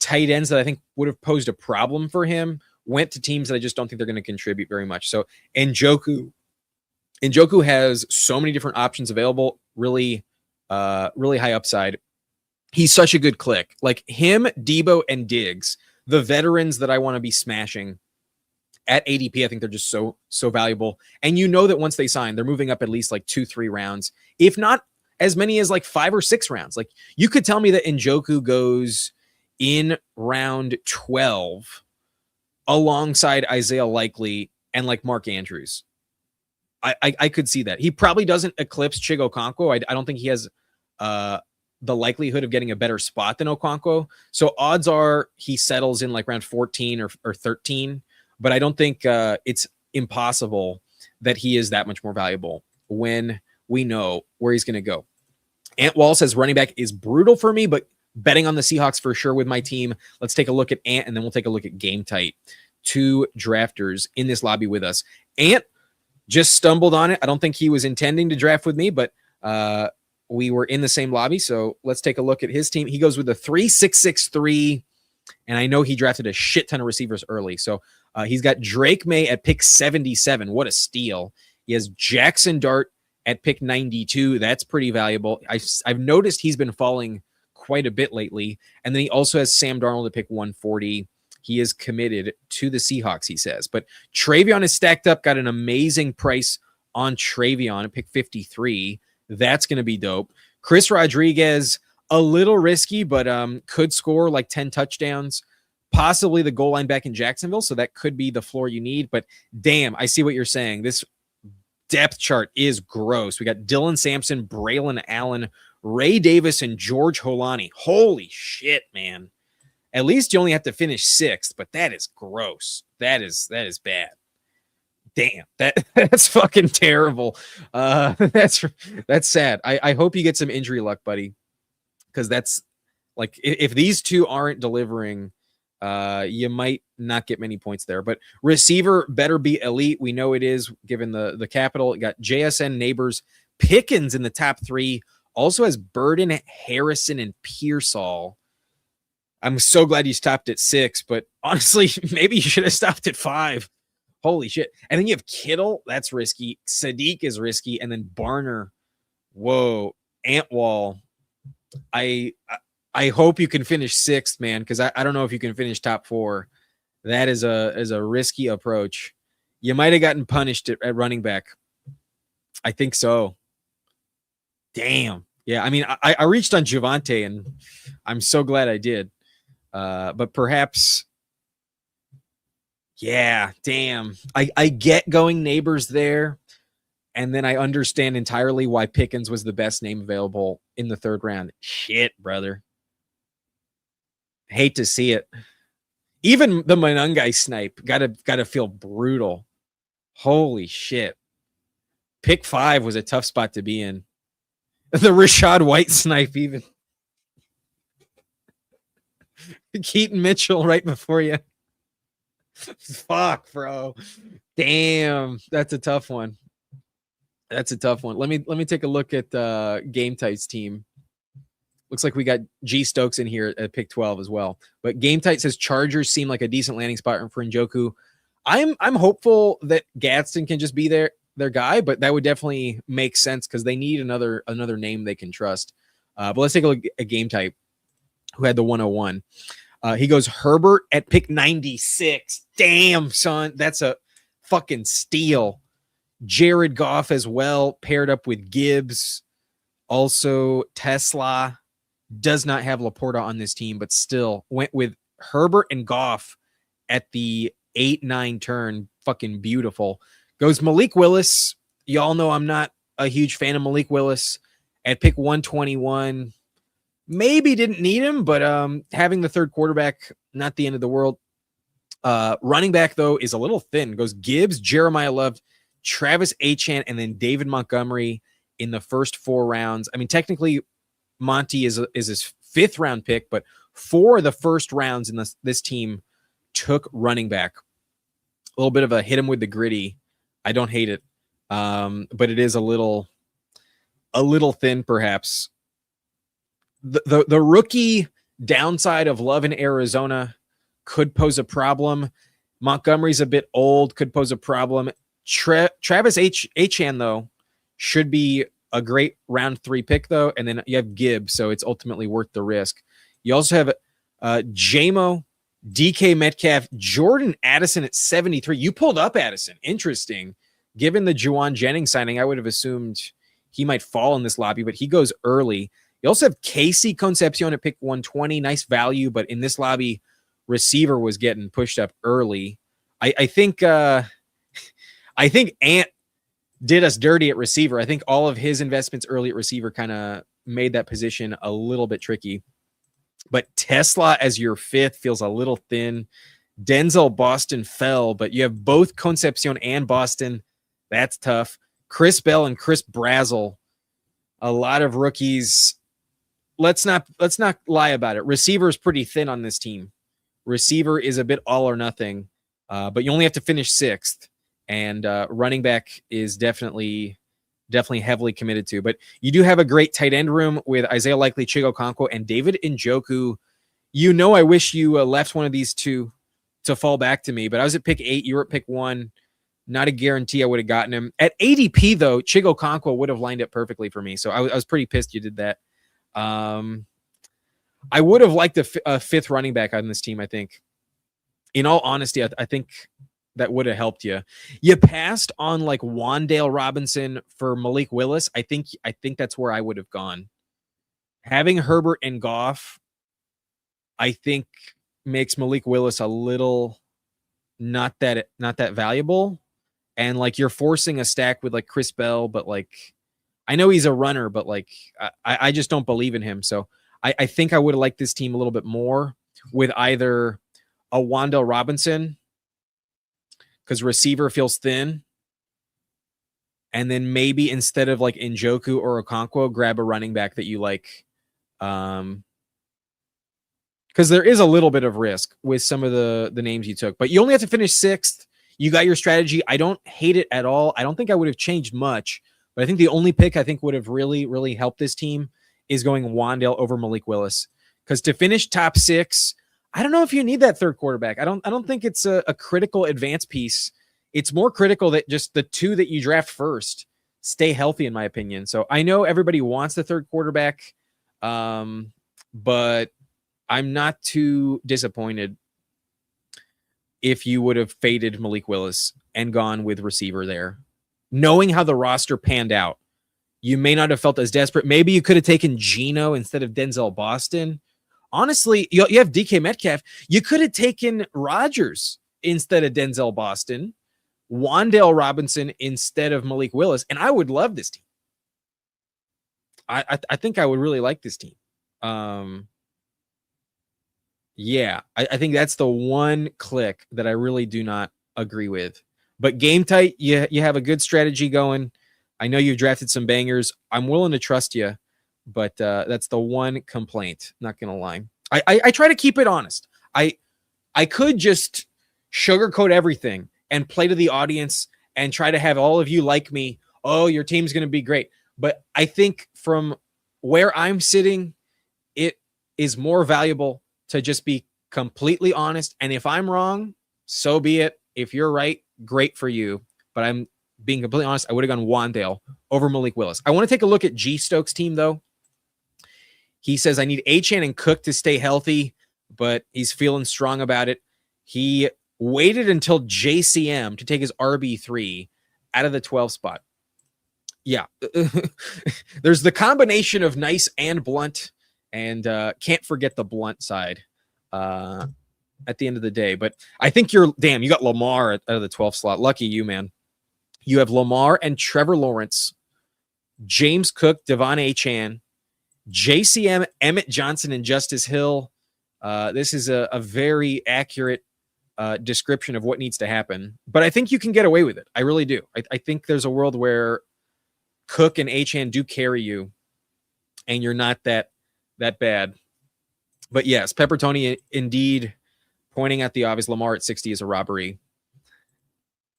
Speaker 1: tight ends that I think would have posed a problem for him went to teams that I just don't think they're going to contribute very much. So Njoku has so many different options available, really high upside. He's such a good click. Like him, Deebo, and Diggs, the veterans that I want to be smashing at ADP, I think they're just so valuable. And that once they sign, they're moving up at least like 2-3 rounds, if not as many as like 5 or 6 rounds. Like you could tell me that Njoku goes in round 12 alongside Isaiah Likely and like Mark Andrews. I could see that. He probably doesn't eclipse Chig Okonkwo. I don't think he has the likelihood of getting a better spot than Okonkwo. So odds are he settles in like round 14 or 13. But I don't think it's impossible that he is that much more valuable when we know where he's going to go. Ant Wall says running back is brutal for me, but betting on the Seahawks for sure with my team. Let's take a look at Ant, and then we'll take a look at Game Tight. 2 drafters in this lobby with us. Ant just stumbled on it. I don't think he was intending to draft with me, but we were in the same lobby. So let's take a look at his team. He goes with a 3-6-6-3, and I know he drafted a shit ton of receivers early. So he's got Drake May at pick 77. What a steal. He has Jackson Dart at pick 92. That's pretty valuable. I've noticed he's been falling quite a bit lately. And then he also has Sam Darnold at pick 140. He is committed to the Seahawks, he says. But Travion is stacked up, got an amazing price on Travion at pick 53. That's going to be dope. Chris Rodriguez, a little risky, but could score like 10 touchdowns. Possibly the goal line back in Jacksonville, so that could be the floor you need. But damn, I see what you're saying. This depth chart is gross. We got Dylan Sampson, Braylon Allen, Ray Davis, and George Holani. Holy shit, man. At least you only have to finish 6th, but that is gross. That is bad. Damn, that's fucking terrible. That's sad. I hope you get some injury luck, buddy, because that's like if these 2 aren't delivering, you might not get many points there. But receiver better be elite. We know it is given the capital. It got JSN, Neighbors, Pickens in the top 3. Also has Burden, Harrison, and Pearsall. I'm so glad you stopped at 6, but honestly, maybe you should have stopped at 5. Holy shit. And then you have Kittle. That's risky. Sadiq is risky. And then Barner. Whoa. Antwall. I I hope you can finish sixth, man, because I don't know if you can finish top four. That is a risky approach. You might have gotten punished at running back. I think so. Damn. Yeah, I mean, I reached on Javante, and I'm so glad I did. But perhaps, yeah, damn. I get going neighbors there, and then I understand entirely why Pickens was the best name available in the third round. Shit, brother. Hate to see it. Even the Monungai snipe gotta feel brutal. Holy shit. Pick 5 was a tough spot to be in. The Rashad White snipe, even. Keaton Mitchell right before you. Fuck, bro. Damn, that's a tough one. That's a tough one. Let me take a look at Game Tight's team. Looks like we got G Stokes in here at pick 12 as well. But Game Tight says Chargers seem like a decent landing spot for Njoku. I'm hopeful that Gadsden can just be their guy, but that would definitely make sense because they need another name they can trust. But let's take a look at Game Type, who had the 101. He goes Herbert at pick 96. Damn, son, that's a fucking steal. Jared Goff as well, paired up with Gibbs. Also, Tesla does not have Laporta on this team, but still went with Herbert and Goff at the 8-9 turn. Fucking beautiful. Goes Malik Willis. Y'all know I'm not a huge fan of Malik Willis at pick 121. Maybe didn't need him, but having the third quarterback, not the end of the world. Running back, though, is a little thin. Goes Gibbs, Jeremiah Love, Travis Achane, and then David Montgomery in the first 4 rounds. I mean, technically, Monty is his 5th round pick, but 4 of the first rounds in this team took running back. A little bit of a hit him with the gritty. I don't hate it, but it is a little thin, perhaps. The rookie downside of Love in Arizona could pose a problem. Montgomery's a bit old, could pose a problem. Travis Achane, though, should be a great round 3 pick, though. And then you have Gibbs, so it's ultimately worth the risk. You also have JMO, DK Metcalf, Jordan Addison at 73. You pulled up Addison. Interesting. Given the Juwan Jennings signing, I would have assumed he might fall in this lobby, but he goes early. You also have Casey Concepcion at pick 120. Nice value, but in this lobby, receiver was getting pushed up early. I think Ant did us dirty at receiver. I think all of his investments early at receiver kind of made that position a little bit tricky. But Tesla as your 5th feels a little thin. Denzel Boston fell, but you have both Concepcion and Boston. That's tough. Chris Bell and Chris Brazzell, a lot of rookies. Let's not lie about it. Receiver is pretty thin on this team. Receiver is a bit all or nothing, but you only have to finish 6th. And running back is definitely heavily committed to. But you do have a great tight end room with Isaiah Likely, Chigo Okonkwo, and David Njoku. You know, I wish you left one of these two to fall back to me, but I was at pick 8. You were at pick 1. Not a guarantee I would have gotten him. At ADP, though, Chigo Okonkwo would have lined up perfectly for me. So I was pretty pissed you did that. I would have liked a 5th running back on this team, I think. In all honesty, I think that would have helped you. You passed on like Wan'Dale Robinson for Malik Willis. I think that's where I would have gone. Having Herbert and Goff, I think, makes Malik Willis a little not that valuable. And like you're forcing a stack with like Chris Bell, but like I know he's a runner, but like I just don't believe in him. So I think I would have liked this team a little bit more with either a Wan'Dale Robinson, because receiver feels thin, and then maybe instead of like Njoku or Okonkwo, grab a running back that you like. Because there is a little bit of risk with some of the names you took, but you only have to finish 6th. You got your strategy. I don't hate it at all. I don't think I would have changed much, but I think the only pick I think would have really, really helped this team is going Wan'Dale over Malik Willis. Because to finish top 6, I don't know if you need that third quarterback. I don't think it's a critical advance piece. It's more critical that just the 2 that you draft first stay healthy, in my opinion. So I know everybody wants the third quarterback. But I'm not too disappointed if you would have faded Malik Willis and gone with receiver there. Knowing how the roster panned out, you may not have felt as desperate. Maybe you could have taken Geno instead of Denzel Boston. Honestly, you have DK Metcalf. You could have taken Rodgers instead of Denzel Boston, Wan'Dale Robinson instead of Malik Willis, and I would love this team. I think I would really like this team. Yeah, I think that's the one click that I really do not agree with. But game tight, you have a good strategy going. I know you've drafted some bangers. I'm willing to trust you, but that's the one complaint. Not gonna lie. I try to keep it honest. I could just sugarcoat everything and play to the audience and try to have all of you like me. Oh, your team's gonna be great. But I think from where I'm sitting, it is more valuable to just be completely honest. And if I'm wrong, so be it. If you're right, great for you. But I'm being completely honest, I would have gone Wan'Dale over Malik Willis. I want to take a look at G Stokes' team, though. He says, I need Achane and Cook to stay healthy, but he's feeling strong about it. He waited until JCM to take his RB3 out of the 12 spot. Yeah. There's the combination of nice and blunt, and can't forget the blunt side at the end of the day. But I think you got Lamar out of the 12th slot. Lucky you, man. You have Lamar and Trevor Lawrence, James Cook, Devon Achane, JCM, Emmett Johnson, and Justice Hill. This is a very accurate description of what needs to happen. But I think you can get away with it. I really do. I think there's a world where Cook and Achane do carry you, and you're not that bad. But yes, Pepper Tony indeed pointing at the obvious. Lamar at 60 is a robbery.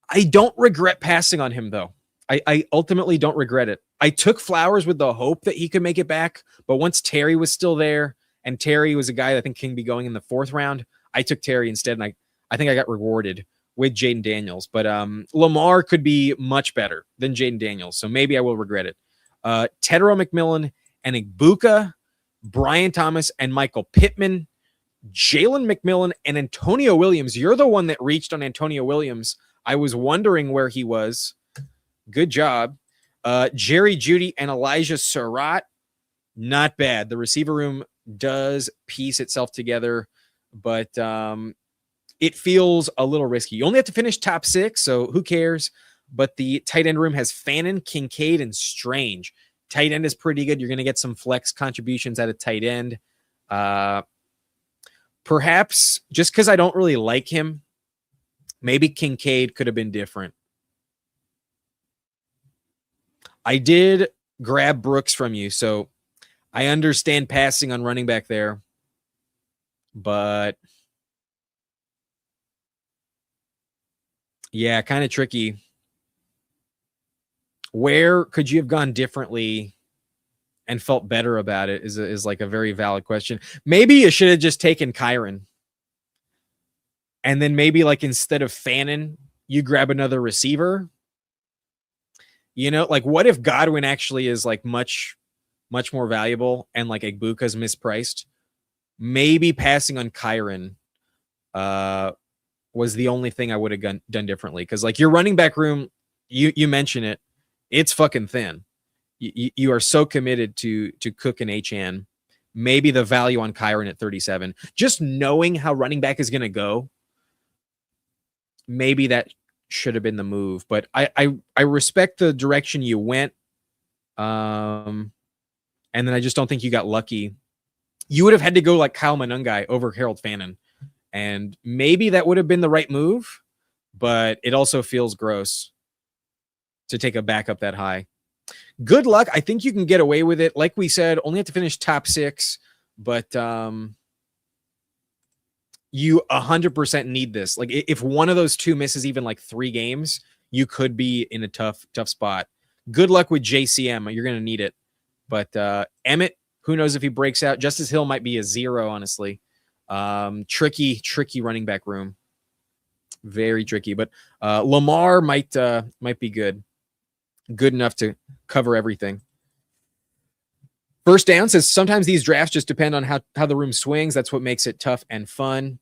Speaker 1: I don't regret passing on him, though. I ultimately don't regret it. I took Flowers with the hope that he could make it back, but once Terry was still there, and Terry was a guy that I think can be going in the 4th round, I took Terry instead, and I think I got rewarded with Jaden Daniels. But Lamar could be much better than Jaden Daniels, so maybe I will regret it. Tedero McMillan and Igbuka, Brian Thomas and Michael Pittman, Jalen McMillan and Antonio Williams. You're the one that reached on Antonio Williams. I was wondering where he was. Good job. Jerry Jeudy and Elijah Surratt. Not bad. The receiver room does piece itself together, but it feels a little risky. You only have to finish top 6, so who cares? But the tight end room has Fannin, Kincaid, and Strange. Tight end is pretty good. You're going to get some flex contributions at a tight end. Perhaps just because I don't really like him, maybe Kincaid could have been different. I did grab Brooks from you, so I understand passing on running back there. But yeah, kind of tricky. Where could you have gone differently and felt better about it is like a very valid question. Maybe you should have just taken Kyron. And then maybe like instead of Fannin, you grab another receiver. You know, like what if Godwin actually is like much more valuable and like Igbuka's mispriced? Maybe passing on Kyron was the only thing I would have done differently. Because like your running back room, you mention it, it's fucking thin. You are so committed to Cook and Achane. Maybe the value on Kyron at 37, just knowing how running back is going to go, maybe that should have been the move. But I respect the direction you went. And then I just don't think you got lucky. You would have had to go like Kyle Monangai over Harold Fannin. And maybe that would have been the right move, but it also feels gross to take a backup that high. Good luck. I think you can get away with it. Like we said, only have to finish top 6, but you 100% need this. Like if one of those 2 misses even like 3 games, you could be in a tough spot. Good luck with JCM. You're going to need it. But Emmett, who knows if he breaks out? Justice Hill might be a 0, honestly. Tricky running back room. Very tricky. But Lamar might be good. Good enough to cover everything. First down says sometimes these drafts just depend on how the room swings. That's what makes it tough and fun.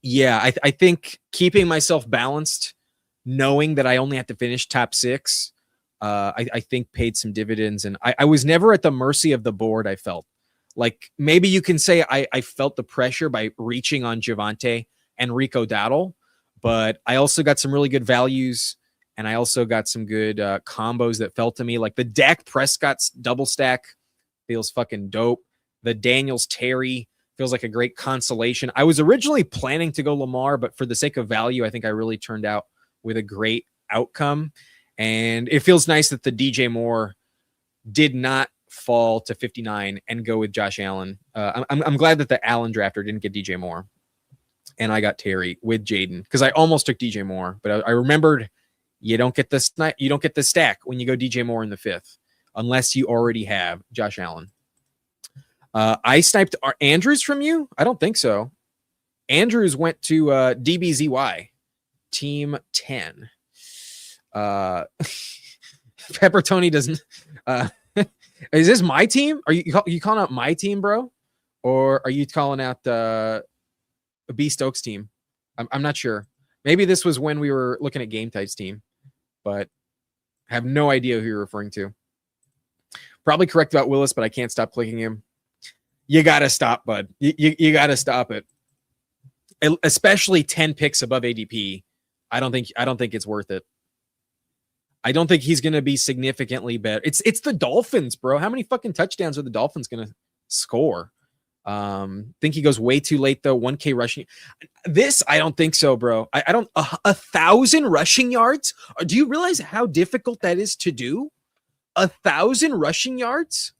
Speaker 1: Yeah, I think keeping myself balanced, knowing that I only have to finish top 6, I think paid some dividends. And I was never at the mercy of the board, I felt. Like maybe you can say I felt the pressure by reaching on Javonte and Rico Dowdle, but I also got some really good values, and I also got some good combos that fell to me. Like the Dak Prescott's double stack feels fucking dope. The Daniels Terry feels like a great consolation. I was originally planning to go Lamar, but for the sake of value, I think I really turned out with a great outcome. And it feels nice that the DJ Moore did not fall to 59 and go with Josh Allen. I'm glad that the Allen drafter didn't get DJ Moore, and I got Terry with Jaden, because I almost took DJ Moore, but I remembered you don't get the stack when you go DJ Moore in the 5th, unless you already have Josh Allen. I sniped Andrews from you? I don't think so. Andrews went to DBZY, team 10. Peppertoni doesn't. Is this my team? Are you calling out my team, bro? Or are you calling out the B Stokes team? I'm not sure. Maybe this was when we were looking at Game Type's team, but I have no idea who you're referring to. Probably correct about Willis, but I can't stop clicking him. You got to stop, bud. You got to stop it. Especially 10 picks above ADP. I don't think it's worth it. I don't think he's going to be significantly better. It's the Dolphins, bro. How many fucking touchdowns are the Dolphins going to score? Think he goes way too late though. 1K rushing. This, I don't think so, bro. I don't, 1,000 rushing yards. Do you realize how difficult that is to do? 1,000 rushing yards?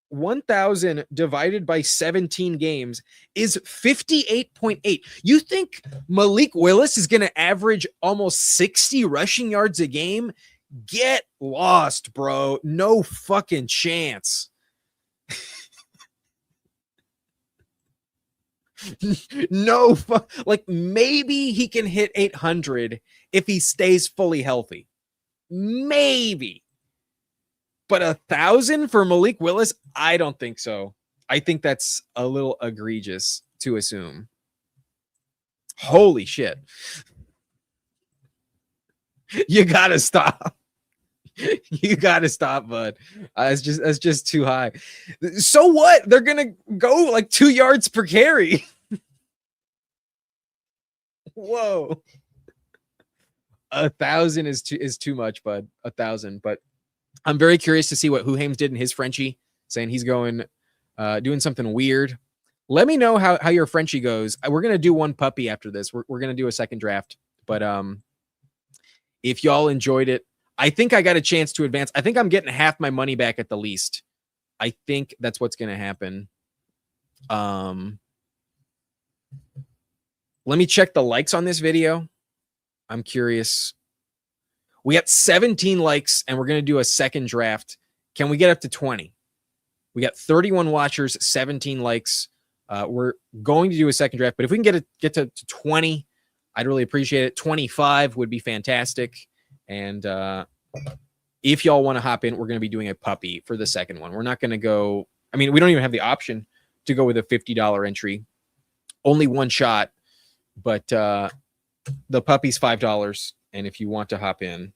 Speaker 1: 1,000 divided by 17 games is 58.8. You think Malik Willis is going to average almost 60 rushing yards a game? Get lost, bro. No fucking chance. No, like maybe he can hit 800 if he stays fully healthy. Maybe. But 1,000 for Malik Willis? I don't think so. I think that's a little egregious to assume. Holy shit. You gotta stop. You gotta stop, bud. It's just too high. So what? They're gonna go like 2 yards per carry. Whoa. 1,000 is too much, bud. 1,000, but I'm very curious to see what Huhames did in his Frenchie, saying he's going, doing something weird. Let me know how your Frenchie goes. We're going to do one puppy after this. We're going to do a second draft. But if y'all enjoyed it, I think I got a chance to advance. I think I'm getting half my money back at the least. I think that's what's going to happen. Let me check the likes on this video. I'm curious. We got 17 likes, and we're going to do a second draft. Can we get up to 20? We got 31 watchers, 17 likes. We're going to do a second draft, but if we can get to 20, I'd really appreciate it. 25 would be fantastic. And if y'all want to hop in, we're going to be doing a puppy for the second one. We're not going to go. I mean, we don't even have the option to go with a $50 entry. Only one shot, but the puppy's $5. And if you want to hop in,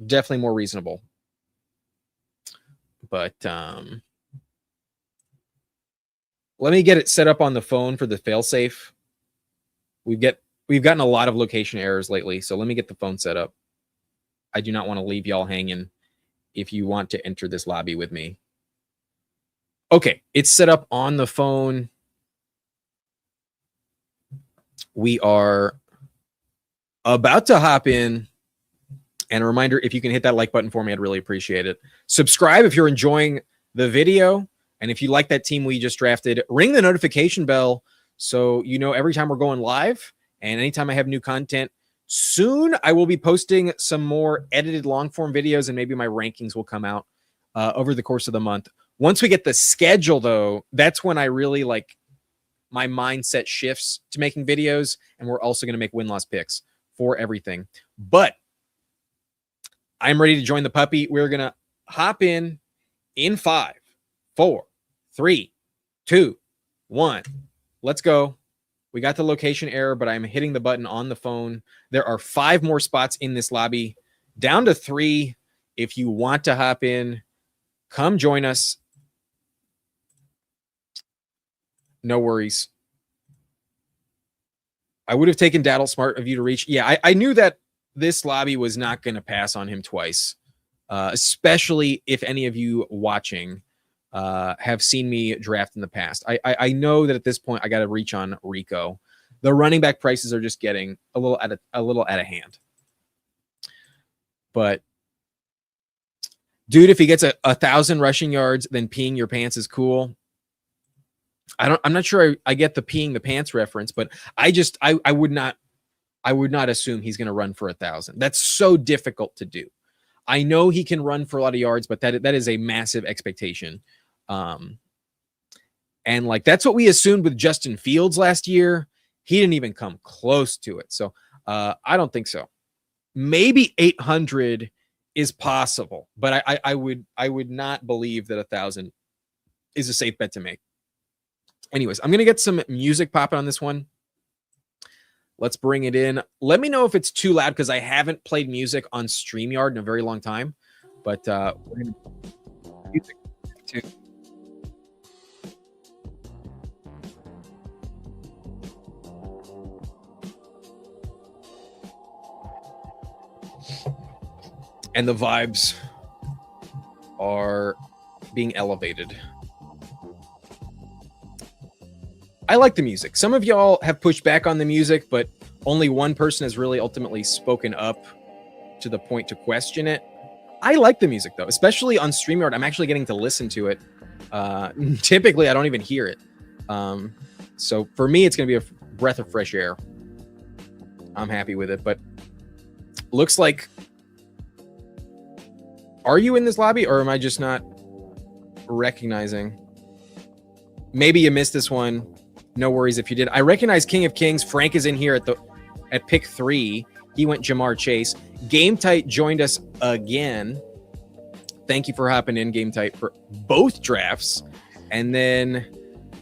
Speaker 1: definitely more reasonable. But let me get it set up on the phone for the failsafe. We've gotten a lot of location errors lately, so let me get the phone set up. I do not want to leave y'all hanging if you want to enter this lobby with me. Okay, it's set up on the phone. We are about to hop in. And a reminder, if you can hit that like button for me, I'd really appreciate it. Subscribe if you're enjoying the video. And if you like that team we just drafted, ring the notification bell so you know every time we're going live and anytime I have new content. Soon, I will be posting some more edited long-form videos, and maybe my rankings will come out over the course of the month. Once we get the schedule, though, that's when I really like my mindset shifts to making videos, and we're also going to make win-loss picks for everything. But I'm ready to join the puppy. We're going to hop in 5, 4, 3, 2, 1. Let's go. We got the location error, but I'm hitting the button on the phone. There are 5 more spots in this lobby, down to 3. If you want to hop in, come join us. No worries. I would have taken Daddle, smart of you to reach. Yeah, I knew that this lobby was not going to pass on him twice, especially if any of you watching have seen me draft in the past. I know that at this point I got to reach on Rico. The running back prices are just getting a little out of hand. But dude, if he gets 1,000 rushing yards, then peeing your pants is cool. I'm not sure I get the peeing the pants reference, but I would not assume he's going to run for 1,000. That's so difficult to do. I know he can run for a lot of yards, but that is a massive expectation. And like, that's what we assumed with Justin Fields last year. He didn't even come close to it. So I don't think so. Maybe 800 is possible, but I would not believe that 1,000 is a safe bet to make. Anyways, I'm going to get some music popping on this one. Let's bring it in. Let me know if it's too loud because I haven't played music on StreamYard in a very long time. But we're going to music too. And the vibes are being elevated. I like the music. Some of y'all have pushed back on the music, but only one person has really ultimately spoken up to the point to question it. I like the music, though, especially on StreamYard. I'm actually getting to listen to it. Typically, I don't even hear it. So for me, it's going to be a breath of fresh air. I'm happy with it, but looks like... Are you in this lobby, or am I just not recognizing? Maybe you missed this one. No worries if you did. I recognize King of Kings. Frank is in here at pick 3. He went Jamar Chase. Game Tight joined us again. Thank you for hopping in, Game Tight, for both drafts. And then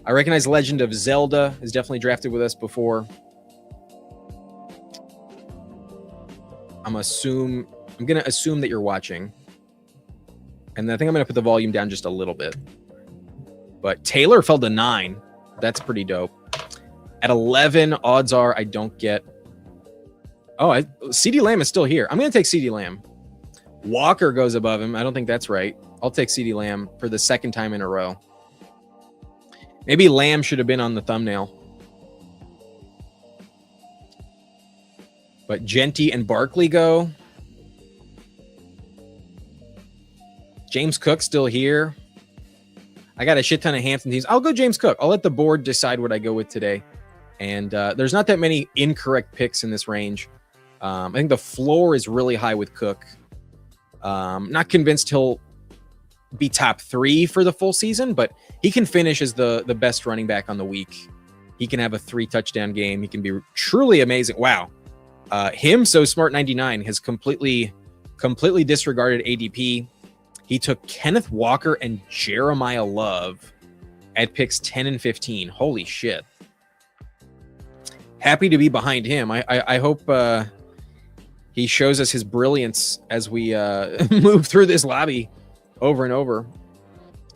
Speaker 1: I recognize Legend of Zelda is definitely drafted with us before. I'm going to assume that you're watching. And I think I'm going to put the volume down just a little bit. But Taylor fell to 9. That's pretty dope. At 11, odds are I don't get... Oh, CeeDee Lamb is still here. I'm going to take CeeDee Lamb. Walker goes above him. I don't think that's right. I'll take CeeDee Lamb for the second time in a row. Maybe Lamb should have been on the thumbnail. But Genty and Barkley go. James Cook still here. I got a shit ton of Hampton teams. I'll go James Cook. I'll let the board decide what I go with today. And there's not that many incorrect picks in this range. I think the floor is really high with Cook. Not convinced he'll be top 3 for the full season, but he can finish as the best running back on the week. He can have a 3-touchdown game. He can be truly amazing. Wow. Him, So Smart 99, has completely disregarded ADP. He took Kenneth Walker and Jeremiah Love at picks 10 and 15. Holy shit. Happy to be behind him. I hope he shows us his brilliance as we move through this lobby over and over.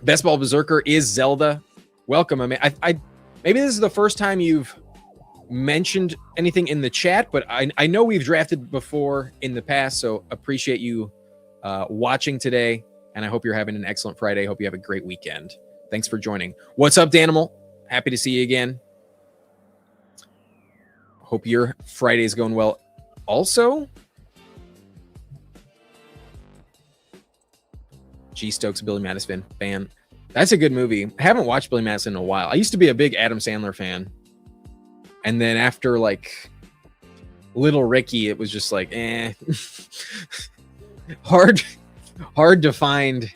Speaker 1: Best Ball Berserker is Zelda. Welcome. I mean, maybe this is the first time you've mentioned anything in the chat, but I know we've drafted before in the past, so appreciate you watching today. And I hope you're having an excellent Friday. Hope you have a great weekend. Thanks for joining. What's up, Danimal? Happy to see you again. Hope your Friday is going well. Also, G. Stokes, Billy Madison fan. That's a good movie. I haven't watched Billy Madison in a while. I used to be a big Adam Sandler fan. And then after, like, Little Ricky, it was just like, hard to find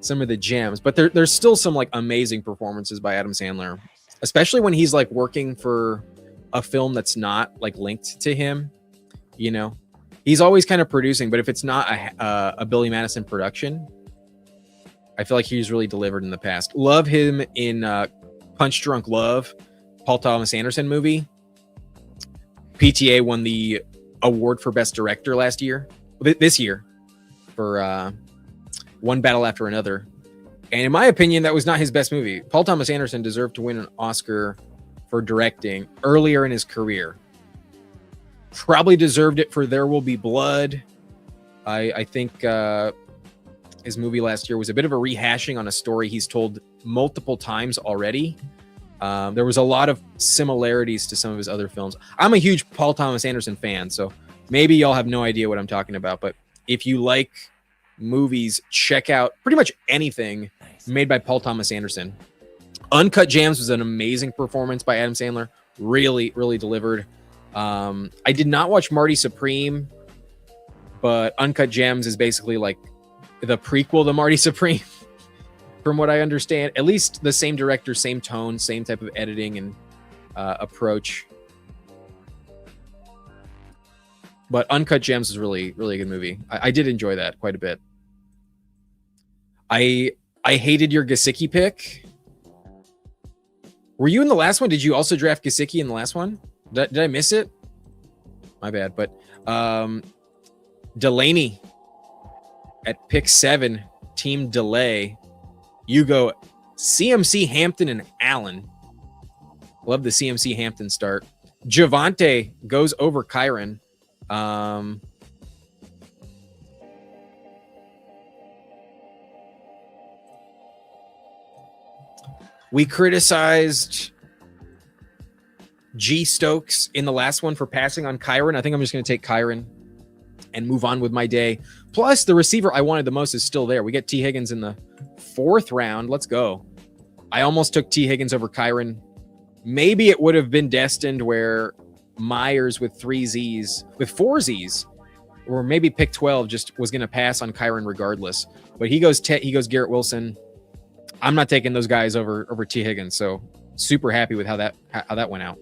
Speaker 1: some of the gems, but there's still some like amazing performances by Adam Sandler, especially when he's like working for a film that's not like linked to him, you know. He's always kind of producing, but if it's not a Billy Madison production, I feel like he's really delivered in the past. Love him in Punch Drunk Love, Paul Thomas Anderson movie. PTA won the award for Best Director this year, for One Battle After Another. And in my opinion, that was not his best movie. Paul Thomas Anderson deserved to win an Oscar for directing earlier in his career. Probably deserved it for There Will Be Blood. I think his movie last year was a bit of a rehashing on a story he's told multiple times already. There was a lot of similarities to some of his other films. I'm a huge Paul Thomas Anderson fan, so maybe y'all have no idea what I'm talking about. But if you like movies, check out pretty much anything made by Paul Thomas Anderson. Uncut Gems was an amazing performance by Adam Sandler. Really, really delivered. I did not watch Marty Supreme, but Uncut Gems is basically like the prequel to Marty Supreme, from what I understand. At least the same director, same tone, same type of editing and approach. But Uncut Gems is really, really a good movie. I did enjoy that quite a bit. I hated your Gesicki pick. Were you in the last one? Did you also draft Gesicki in the last one? Did I miss it? My bad. But Delaney at pick 7, team delay. You go CMC, Hampton, and Allen. Love the CMC Hampton start. Javonte goes over Kyron. We criticized G Stokes in the last one for passing on Kyron. I think I'm just going to take Kyron and move on with my day. Plus, the receiver I wanted the most is still there. We get T. Higgins in the 4th round. Let's go. I almost took T. Higgins over Kyron. Maybe it would have been destined where Myers with 4 Z's, or maybe pick 12 just was going to pass on Kyron regardless. But he goes Garrett Wilson. I'm not taking those guys over T. Higgins, so super happy with how that went out.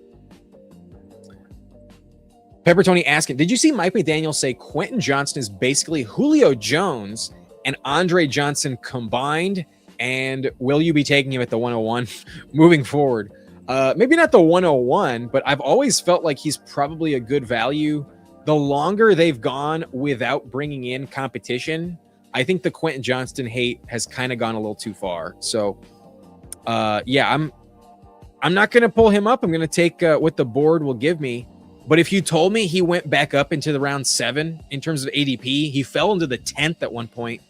Speaker 1: Pepper Tony asking, did you see Mike McDaniel say Quentin Johnston is basically Julio Jones and Andre Johnson combined? And will you be taking him at the 101 moving forward? Maybe not the 101, but I've always felt like he's probably a good value. The longer they've gone without bringing in competition, I think the Quentin Johnston hate has kind of gone a little too far. So, yeah, I'm not going to pull him up. I'm going to take what the board will give me. But if you told me he went back up into the round 7 in terms of ADP, he fell into the 10th at one point,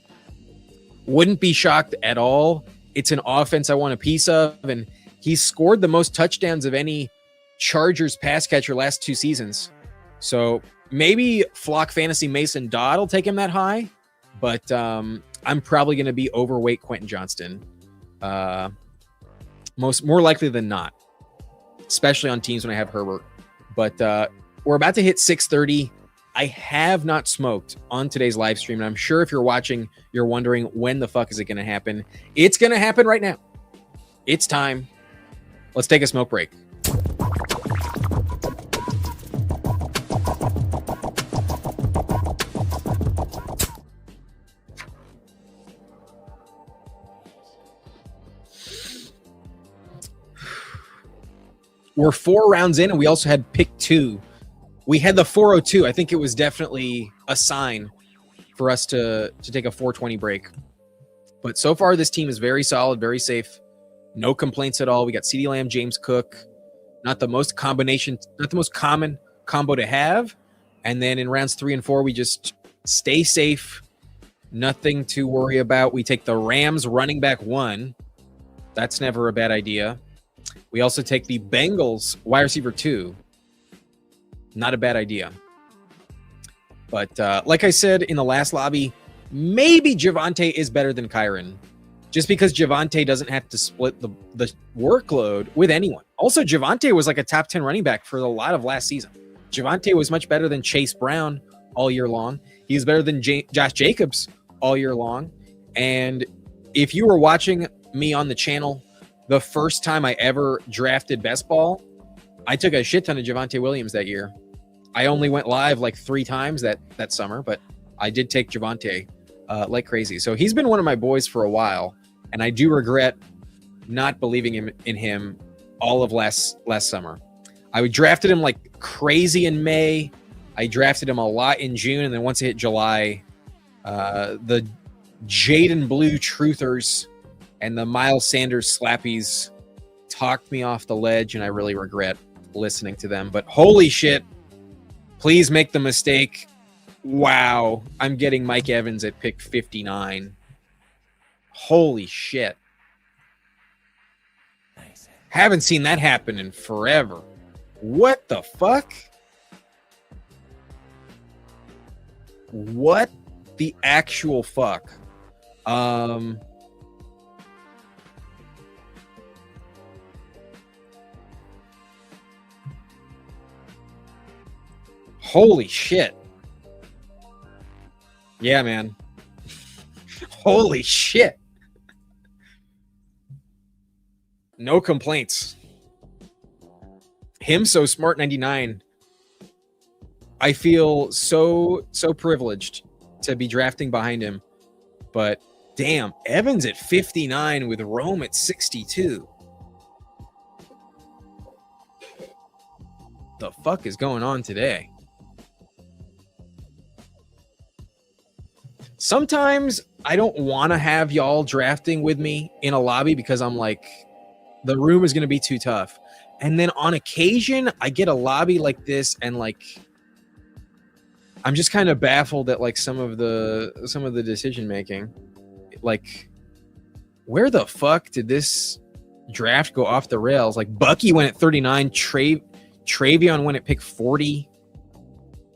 Speaker 1: wouldn't be shocked at all. It's an offense I want a piece of, and he's scored the most touchdowns of any Chargers pass catcher last 2 seasons. So maybe Flock Fantasy Mason Dodd will take him that high, but I'm probably going to be overweight Quentin Johnston, more likely than not, especially on teams when I have Herbert. But we're about to hit 6:30. I have not smoked on today's live stream, and I'm sure if you're watching, you're wondering when the fuck is it going to happen. It's going to happen right now. It's time. Let's take a smoke break. We're 4 rounds in, and we also had pick 2. We had the 402. I think it was definitely a sign for us to take a 420 break. But so far, this team is very solid, very safe. No complaints at all. We got CeeDee Lamb, James Cook. Not the most common combo to have. And then in rounds 3 and 4, we just stay safe. Nothing to worry about. We take the Rams running back 1. That's never a bad idea. We also take the Bengals wide receiver 2. Not a bad idea. But like I said in the last lobby, maybe Javonte is better than Kyron. Just because Javonte doesn't have to split the workload with anyone. Also, Javonte was like a top 10 running back for a lot of last season. Javonte was much better than Chase Brown all year long. He was better than Josh Jacobs all year long. And if you were watching me on the channel, the first time I ever drafted best ball, I took a shit ton of Javonte Williams that year. I only went live like 3 times that summer, but I did take Javonte like crazy. So he's been one of my boys for a while, and I do regret not believing in him all of last summer. I drafted him like crazy in May. I drafted him a lot in June, and then once it hit July, the Jaden Blue truthers and the Miles Sanders slappies talked me off the ledge, and I really regret listening to them. But holy shit, please make the mistake. Wow, I'm getting Mike Evans at pick 59. Holy shit. Nice. Haven't seen that happen in forever. What the fuck? What the actual fuck? Holy shit. Yeah, man. Holy shit. No complaints. Him so smart 99. I feel so privileged to be drafting behind him. But damn, Evans at 59 with Rome at 62. The fuck is going on today? Sometimes I don't want to have y'all drafting with me in a lobby because I'm like, the room is going to be too tough. And then on occasion, I get a lobby like this, and like, I'm just kind of baffled at like some of the decision making. Like, where the fuck did this draft go off the rails? Like, Bucky went at 39, Travion went at pick 40,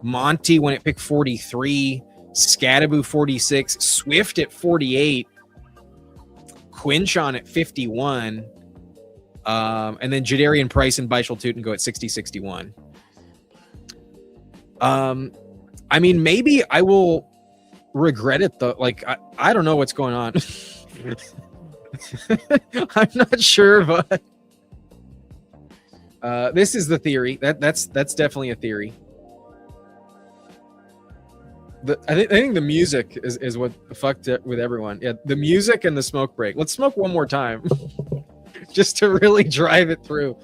Speaker 1: Monty went at pick 43, Scadaboo 46, Swift at 48, Quinshon at 51, and then Jadarian Price and Bishal Tootin go at 60-61. I mean, maybe I will regret it though. Like, I don't know what's going on. I'm not sure, but this is the theory. That's definitely a theory. I think the music is what fucked it with everyone. Yeah, the music and the smoke break. Let's smoke one more time, just to really drive it through.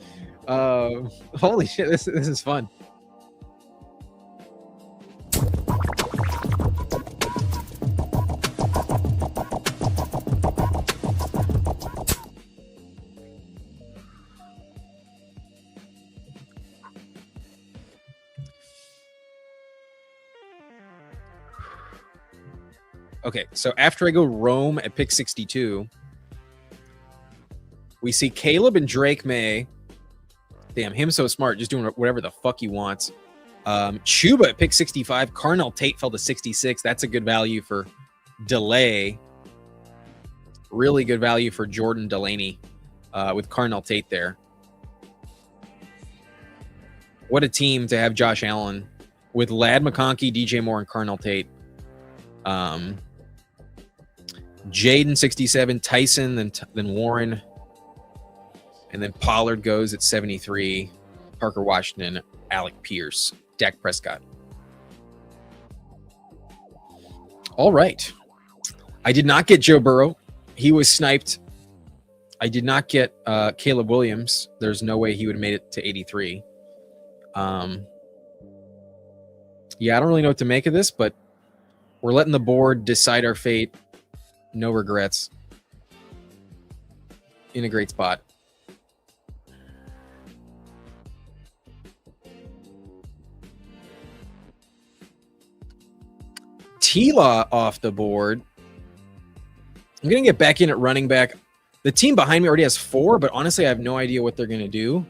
Speaker 1: Holy shit, this is fun. Okay, so after I go Rome at pick 62, we see Caleb and Drake May. Damn, him so smart, just doing whatever the fuck he wants. Chuba at pick 65. Carnell Tate fell to 66. That's a good value for Delay. Really good value for Jordan Delaney with Carnell Tate there. What a team to have Josh Allen with Ladd McConkey, DJ Moore, and Carnell Tate. Jaden 67, Tyson, then Warren, and then Pollard goes at 73. Parker Washington, Alec Pierce, Dak Prescott. All right. I did not get Joe Burrow. He was sniped. I did not get Caleb Williams. There's no way he would have made it to 83. Yeah, I don't really know what to make of this, but we're letting the board decide our fate. No regrets. In a great spot. T-Law off the board. I'm going to get back in at running back. The team behind me already has 4, but honestly, I have no idea what they're going to do.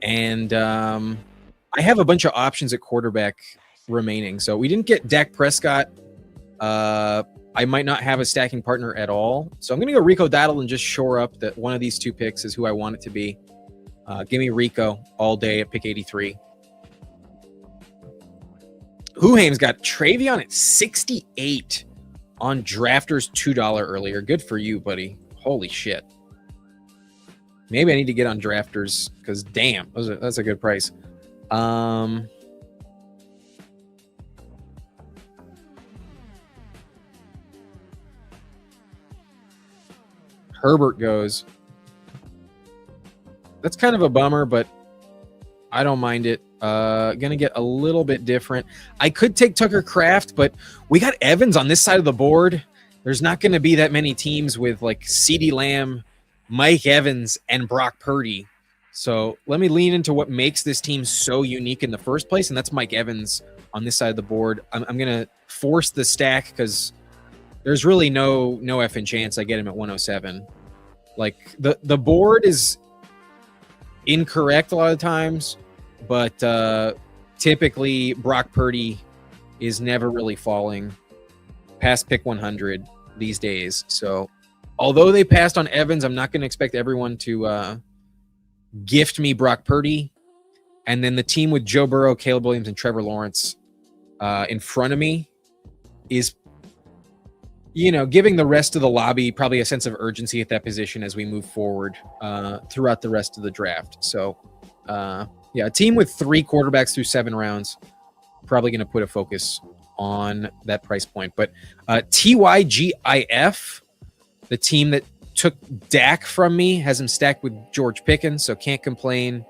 Speaker 1: And I have a bunch of options at quarterback remaining. So we didn't get Dak Prescott. I might not have a stacking partner at all. So I'm going to go Rico Dowdle and just shore up that one of these 2 picks is who I want it to be. Give me Rico all day at pick 83. Huhaim's got Travion at 68 on Drafters $2 earlier. Good for you, buddy. Holy shit. Maybe I need to get on Drafters because damn, that's a good price. Herbert goes. That's kind of a bummer, but I don't mind it. Gonna get a little bit different. I could take Tucker Kraft, but we got Evans on this side of the board. There's not going to be that many teams with like CeeDee Lamb, Mike Evans, and Brock Purdy. So let me lean into what makes this team so unique in the first place, and that's Mike Evans on this side of the board. I'm going to force the stack because there's really no effing chance I get him at 107. Like the board is incorrect a lot of times, but typically Brock Purdy is never really falling past pick 100 these days. So although they passed on Evans, I'm not going to expect everyone to gift me Brock Purdy. And then the team with Joe Burrow, Caleb Williams, and Trevor Lawrence in front of me is, giving the rest of the lobby probably a sense of urgency at that position as we move forward throughout the rest of the draft. So, a team with 3 quarterbacks through 7 rounds, probably going to put a focus on that price point. But TYGIF, the team that took Dak from me, has him stacked with George Pickens, so can't complain.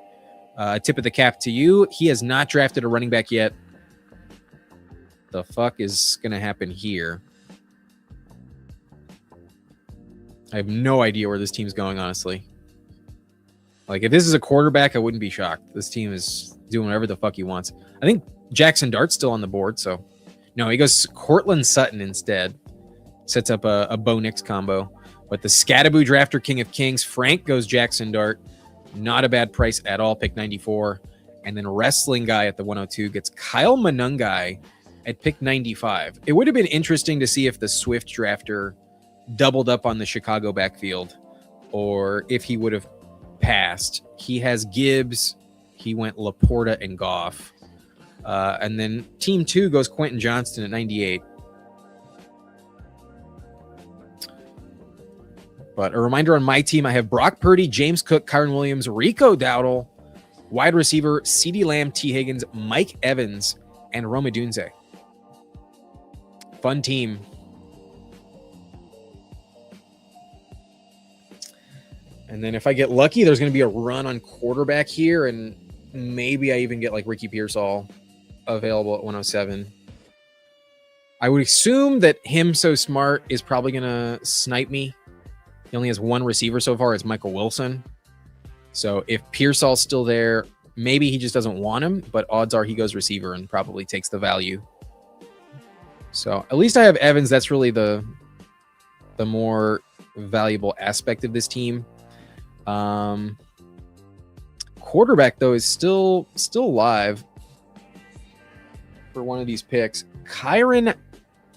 Speaker 1: Tip of the cap to you. He has not drafted a running back yet. The fuck is going to happen here? I have no idea where this team's going, honestly. Like, if this is a quarterback, I wouldn't be shocked. This team is doing whatever the fuck he wants. I think Jackson Dart's still on the board, so... No, he goes Cortland Sutton instead. Sets up a Bo Nix combo. But the Scattaboo drafter, King of Kings, Frank goes Jackson Dart. Not a bad price at all, pick 94. And then Wrestling Guy at the 102 gets Kyle Monangai at pick 95. It would have been interesting to see if the Swift drafter doubled up on the Chicago backfield or if he would have passed. He has Gibbs. He went Laporta and Goff. And then team 2 goes Quentin Johnston at 98. But a reminder on my team, I have Brock Purdy, James Cook, Kyron Williams, Rico Dowdle, wide receiver, CeeDee Lamb, T. Higgins, Mike Evans, and Rome Odunze. Fun team. And then if I get lucky, there's going to be a run on quarterback here, and maybe I even get like Ricky Pearsall available at 107. I would assume that him so smart is probably going to snipe me. He only has 1 receiver so far. It's Michael Wilson. So if Pearsall's still there, maybe he just doesn't want him, but odds are he goes receiver and probably takes the value. So at least I have Evans. That's really the more valuable aspect of this team. Quarterback, though, is still live for one of these picks. Kyron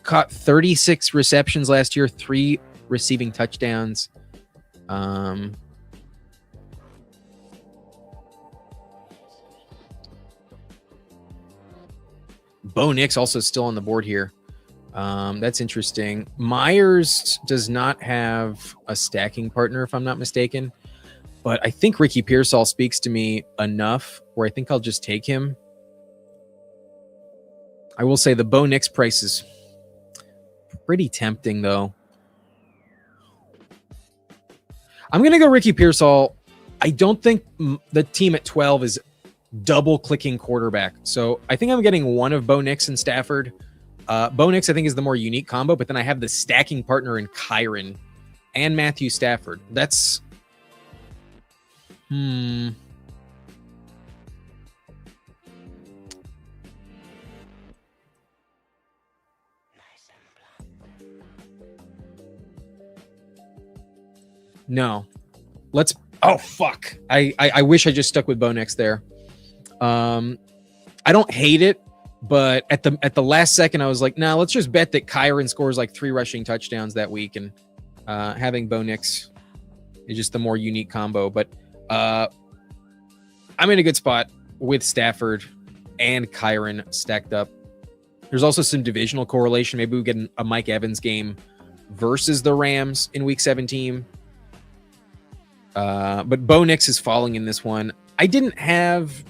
Speaker 1: caught 36 receptions last year, 3 receiving touchdowns. Bo Nix also still on the board here. That's interesting. Myers does not have a stacking partner, if I'm not mistaken. But I think Ricky Pearsall speaks to me enough where I think I'll just take him. I will say the Bo Nix price is pretty tempting, though. I'm going to go Ricky Pearsall. I don't think the team at 12 is double-clicking quarterback. So I think I'm getting one of Bo Nix and Stafford. Bo Nix, I think, is the more unique combo, but then I have the stacking partner in Kyron and Matthew Stafford. That's... No. Let's... Oh, fuck. I wish I just stuck with Bo Nix there. I don't hate it, but at the last second, I was like, nah, let's just bet that Kyron scores like 3 rushing touchdowns that week, and having Bo Nix is just the more unique combo. But I'm in a good spot with Stafford and Kyron stacked up. There's also some divisional correlation. Maybe we get a Mike Evans game versus the Rams in week 17. But Bo Nix is falling in this one. I didn't have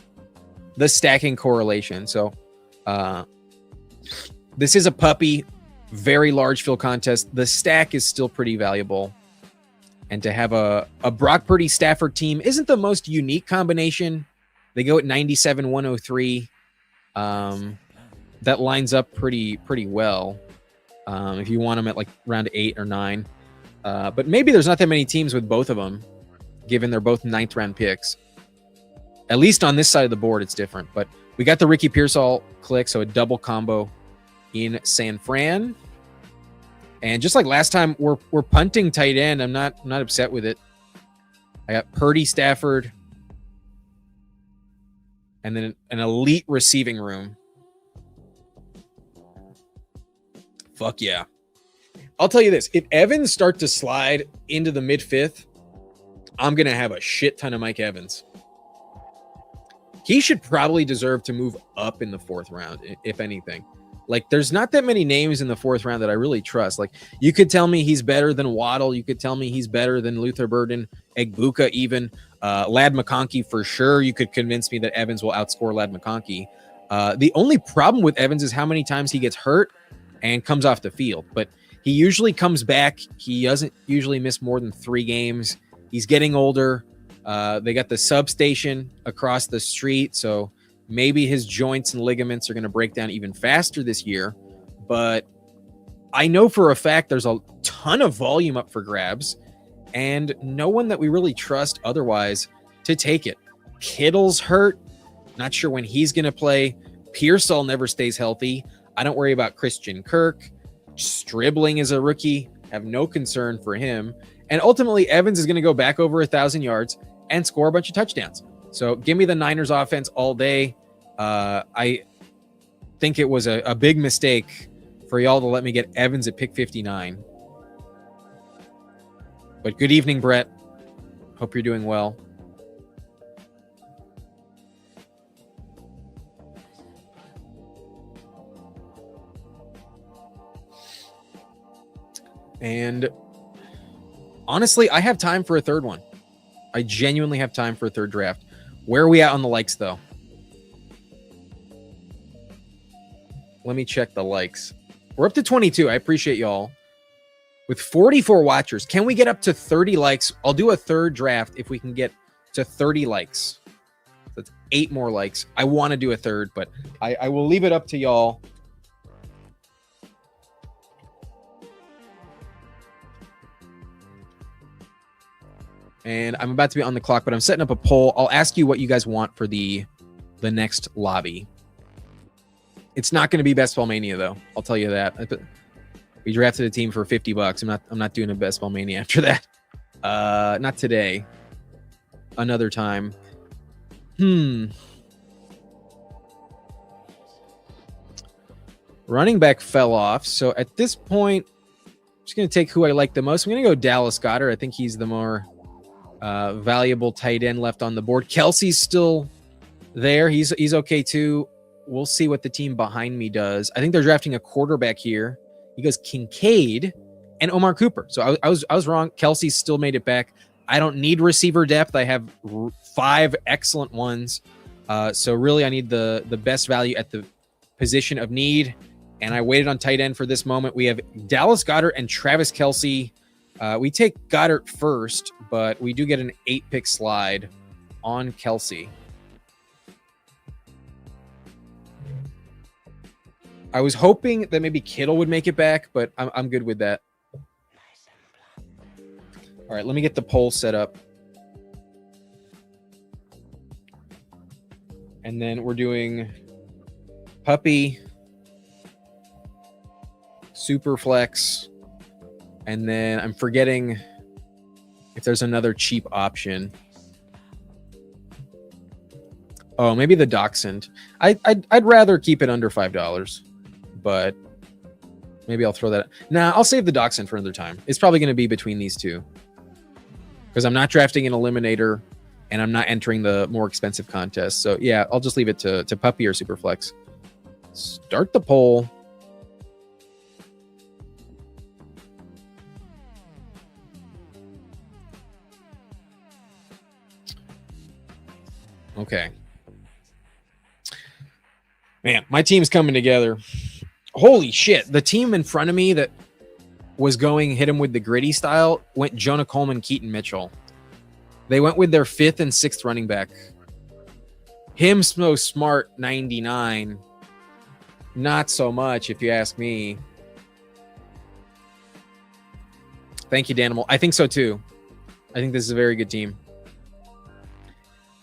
Speaker 1: the stacking correlation. So this is a puppy, very large field contest. The stack is still pretty valuable. And to have a Brock Purdy Stafford team isn't the most unique combination. They go at 97, 103. That lines up pretty well if you want them at like round 8 or 9. But maybe there's not that many teams with both of them, given they're both 9th round picks. At least on this side of the board, it's different. But we got the Ricky Pearsall click, so a double combo in San Fran. And just like last time, we're punting tight end. I'm not upset with it. I got Purdy, Stafford, and then an elite receiving room. Fuck yeah. I'll tell you this. If Evans start to slide into the mid-5th, I'm going to have a shit ton of Mike Evans. He should probably deserve to move up in the 4th round, if anything. Like, there's not that many names in the 4th round that I really trust. Like, you could tell me he's better than Waddle. You could tell me he's better than Luther Burden, Egbuka even. Ladd McConkey for sure. You could convince me that Evans will outscore Ladd McConkey. The only problem with Evans is how many times he gets hurt and comes off the field. But he usually comes back. He doesn't usually miss more than 3 games. He's getting older. They got the substation across the street, so maybe his joints and ligaments are going to break down even faster this year. But I know for a fact there's a ton of volume up for grabs and no one that we really trust otherwise to take it. Kittle's hurt. Not sure when he's going to play. Pearsall never stays healthy. I don't worry about Christian Kirk. Stribling is a rookie. Have no concern for him. And ultimately, Evans is going to go back over 1,000 yards and score a bunch of touchdowns. So give me the Niners offense all day. I think it was a big mistake for y'all to let me get Evans at pick 59. But good evening, Brett. Hope you're doing well. And honestly, I have time for a third one. I genuinely have time for a third draft. Where are we at on the likes, though? Let me check the likes. We're up to 22. I appreciate y'all. With 44 watchers, can we get up to 30 likes? I'll do a third draft if we can get to 30 likes. That's 8 more likes. I want to do a third, but I will leave it up to y'all. And I'm about to be on the clock, but I'm setting up a poll. I'll ask you what you guys want for the next lobby. It's not going to be Best Ball Mania, though. I'll tell you that. We drafted a team for $50. I'm not doing a Best Ball Mania after that. Not today. Another time. Running back fell off. So at this point, I'm just going to take who I like the most. I'm going to go Dallas Goedert. I think he's the more valuable tight end left on the board. Kelsey's still there. He's okay too. We'll see what the team behind me does. I think they're drafting a quarterback here. He goes Kincaid and Omar Cooper. So I was wrong. Kelsey still made it back. I don't need receiver depth. I have 5 excellent ones. So really I need the best value at the position of need. And I waited on tight end for this moment. We have Dallas Goedert and Travis Kelce. We take Goddard first, but we do get an 8-pick slide on Kelce. I was hoping that maybe Kittle would make it back, but I'm good with that. All right, let me get the poll set up. And then we're doing Puppy, Superflex, and then I'm forgetting if there's another cheap option. Oh, maybe the Dachshund. I'd rather keep it under $5, but maybe I'll throw that. Nah, I'll save the Dachshund for another time. It's probably going to be between these two because I'm not drafting an eliminator and I'm not entering the more expensive contest. So yeah, I'll just leave it to Puppy or Superflex. Start the poll. Okay. Man, my team's coming together. Holy shit. The team in front of me that was going hit him with the gritty style, went Jonah Coleman, Keaton Mitchell. They went with their 5th and 6th running back. Him so smart, 99. Not so much, if you ask me. Thank you, Danimal. I think so, too. I think this is a very good team.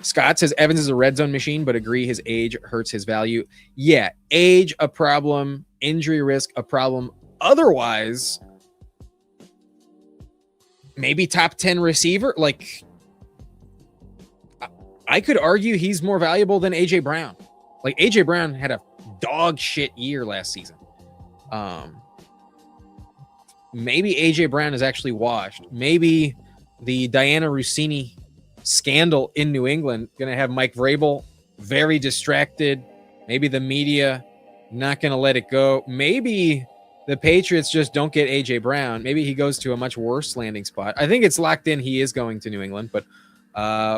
Speaker 1: Scott says Evans is a red zone machine, but agree his age hurts his value. Yeah, age, a problem. Injury risk, a problem. Otherwise, maybe top 10 receiver. Like, I could argue he's more valuable than A.J. Brown. Like, A.J. Brown had a dog shit year last season. Maybe A.J. Brown is actually washed. Maybe the Diana Rossini scandal in New England going to have Mike Vrabel very distracted. Maybe the media not going to let it go. Maybe the Patriots just don't get A.J. Brown. Maybe he goes to a much worse landing spot. I think it's locked in. He is going to New England, but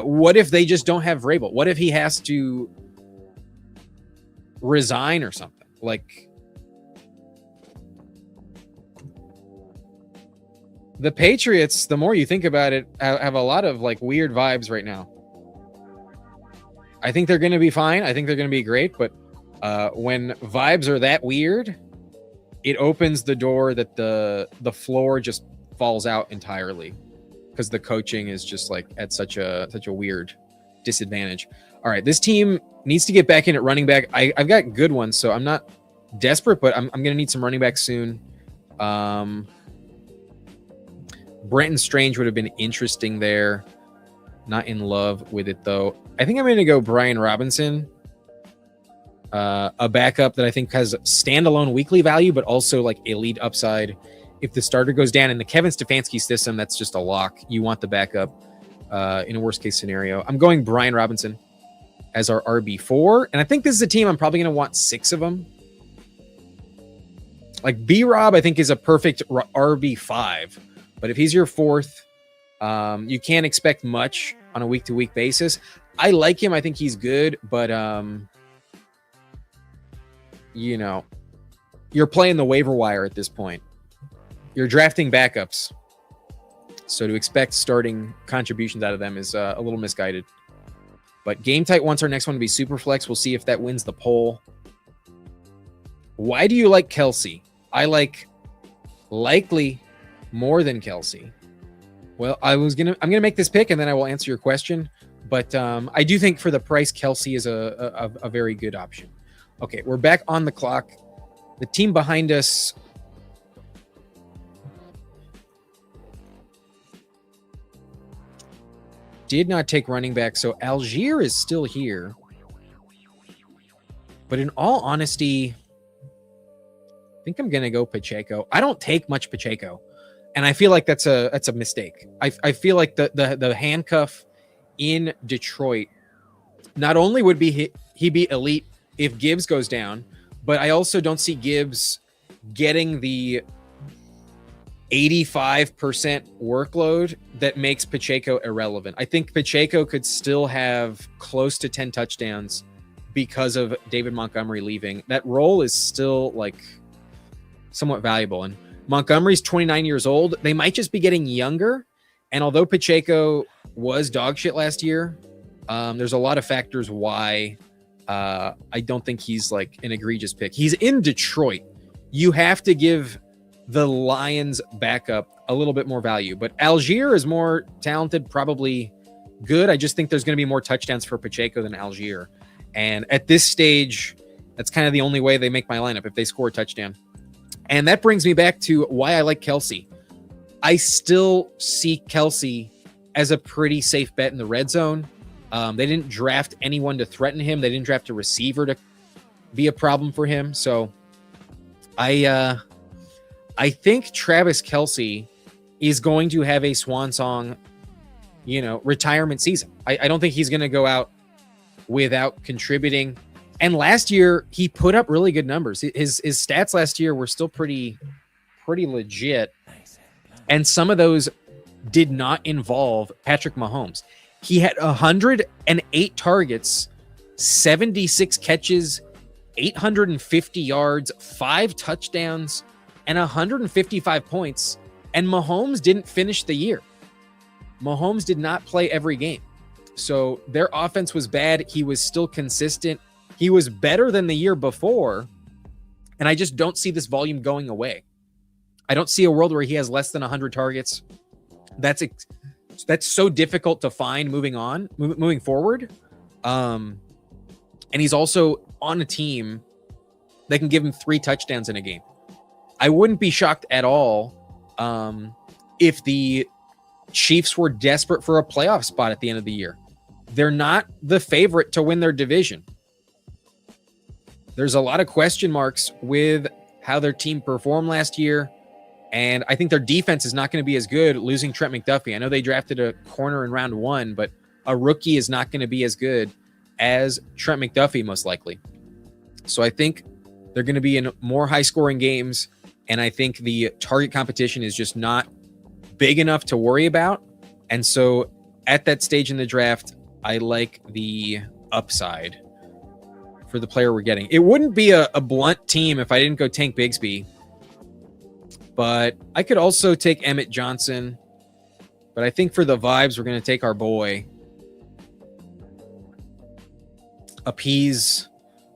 Speaker 1: what if they just don't have Vrabel? What if he has to resign or something? Like, the Patriots, the more you think about it, have a lot of like weird vibes right now. I think they're going to be fine. I think they're going to be great. But when vibes are that weird, it opens the door that the floor just falls out entirely because the coaching is just like at such a weird disadvantage. All right, this team needs to get back in at running back. I've got good ones, so I'm not desperate, but I'm going to need some running back soon. Brenton Strange would have been interesting there. Not in love with it, though. I think I'm going to go Brian Robinson, a backup that I think has standalone weekly value, but also like elite upside. If the starter goes down in the Kevin Stefanski system, that's just a lock. You want the backup in a worst-case scenario. I'm going Brian Robinson as our RB4, and I think this is a team I'm probably going to want 6 of them. Like B-Rob, I think, is a perfect RB5. But if he's your 4th, you can't expect much on a week-to-week basis. I like him. I think he's good. But, you know, you're playing the waiver wire at this point. You're drafting backups. So to expect starting contributions out of them is a little misguided. But Game Tight wants our next one to be Superflex. We'll see if that wins the poll. Why do you like Kelsey? I like likely more than Kelsey. Well, I'm gonna make this pick and then I will answer your question. But I do think for the price, Kelsey is a very good option. Okay, we're back on the clock. The team behind us did not take running back, so Algier is still here. But in all honesty, I think I'm gonna go Pacheco. I don't take much Pacheco. And I feel like that's a mistake. I feel like the handcuff in Detroit, not only would he be elite if Gibbs goes down, but I also don't see Gibbs getting the 85% workload that makes Pacheco irrelevant. I think Pacheco could still have close to 10 touchdowns because of David Montgomery leaving. That role is still like somewhat valuable. And Montgomery's 29 years old. They might just be getting younger. And although Pacheco was dog shit last year, there's a lot of factors why I don't think he's like an egregious pick. He's in Detroit. You have to give the Lions backup a little bit more value. But Algier is more talented, probably good. I just think there's going to be more touchdowns for Pacheco than Algier. And at this stage, that's kind of the only way they make my lineup, if they score a touchdown. And that brings me back to why I like Kelsey. I still see Kelsey as a pretty safe bet in the red zone. They didn't draft anyone to threaten him. They didn't draft a receiver to be a problem for him. So I think Travis Kelsey is going to have a swan song, retirement season. I don't think he's going to go out without contributing. And last year, he put up really good numbers. His stats last year were still pretty legit. And some of those did not involve Patrick Mahomes. He had 108 targets, 76 catches, 850 yards, 5 touchdowns, and 155 points. And Mahomes didn't finish the year. Mahomes did not play every game. So their offense was bad. He was still consistent. He was better than the year before. And I just don't see this volume going away. I don't see a world where he has less than 100 targets. That's so difficult to find moving forward. And he's also on a team that can give him 3 touchdowns in a game. I wouldn't be shocked at all if the Chiefs were desperate for a playoff spot at the end of the year. They're not the favorite to win their division. There's a lot of question marks with how their team performed last year. And I think their defense is not going to be as good losing Trent McDuffie. I know they drafted a corner in round 1, but a rookie is not going to be as good as Trent McDuffie, most likely. So I think they're going to be in more high-scoring games, and I think the target competition is just not big enough to worry about. And so at that stage in the draft, I like the upside for the player we're getting. It wouldn't be a blunt team if I didn't go Tank Bigsby, but I could also take Emmett Johnson. But I think for the vibes, we're going to take our boy. Appease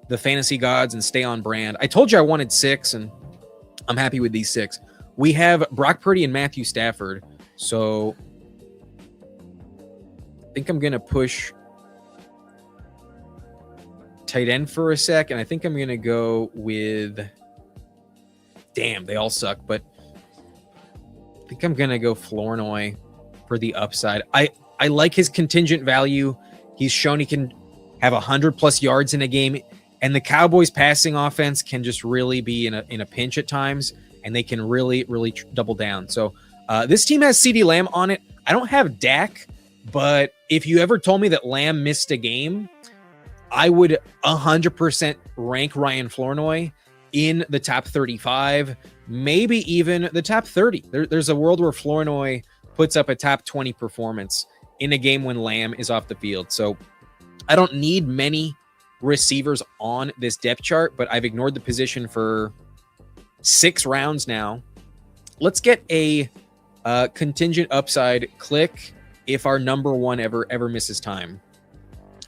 Speaker 1: the fantasy gods and stay on brand. I told you I wanted 6, and I'm happy with these 6. We have Brock Purdy and Matthew Stafford. So I think I'm going to push tight end for a sec, and I think I'm going to go with... Damn, they all suck, but I think I'm going to go Flournoy for the upside. I like his contingent value. He's shown he can have 100+ yards in a game, and the Cowboys passing offense can just really be in a pinch at times, and they can really double down. So this team has CeeDee Lamb on it. I don't have Dak, but if you ever told me that Lamb missed a game, I would 100% rank Ryan Flournoy in the top 35, maybe even the top 30. There's a world where Flournoy puts up a top 20 performance in a game when Lamb is off the field. So I don't need many receivers on this depth chart, but I've ignored the position for 6 rounds now. Let's get a contingent upside click if our number 1 ever misses time.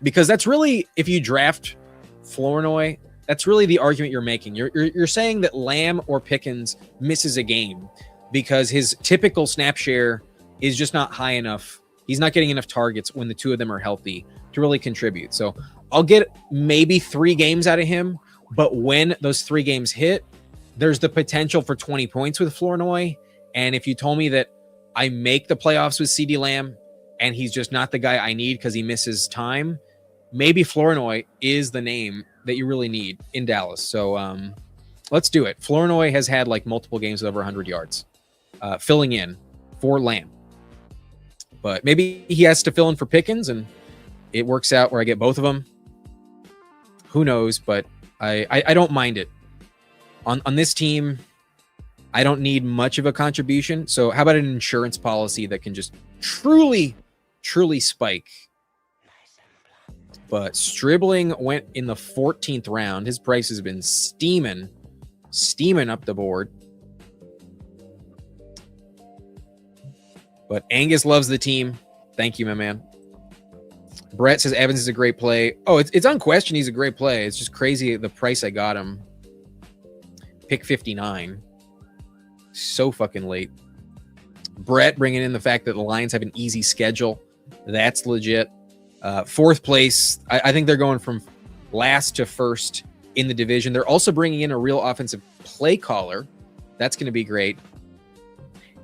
Speaker 1: Because that's really, if you draft Flournoy, that's really the argument you're making. You're saying that Lamb or Pickens misses a game because his typical snap share is just not high enough. He's not getting enough targets when the 2 of them are healthy to really contribute. So I'll get maybe 3 games out of him, but when those 3 games hit, there's the potential for 20 points with Flournoy. And if you told me that I make the playoffs with CeeDee Lamb and he's just not the guy I need because he misses time, maybe Flournoy is the name that you really need in Dallas. So let's do it. Flournoy has had like multiple games with over 100 yards, filling in for Lamb. But maybe he has to fill in for Pickens, and it works out where I get both of them. Who knows? But I don't mind it. On this team, I don't need much of a contribution. So how about an insurance policy that can just truly spike? But Stribling went in the 14th round. His price has been steaming up the board. But Angus loves the team. Thank you, my man. Brett says Evans is a great play. Oh, it's unquestioned he's a great play. It's just crazy the price I got him. Pick 59. So fucking late. Brett bringing in the fact that the Lions have an easy schedule. That's legit. 4th place. I think they're going from last to first in the division. They're also bringing in a real offensive play caller. That's going to be great.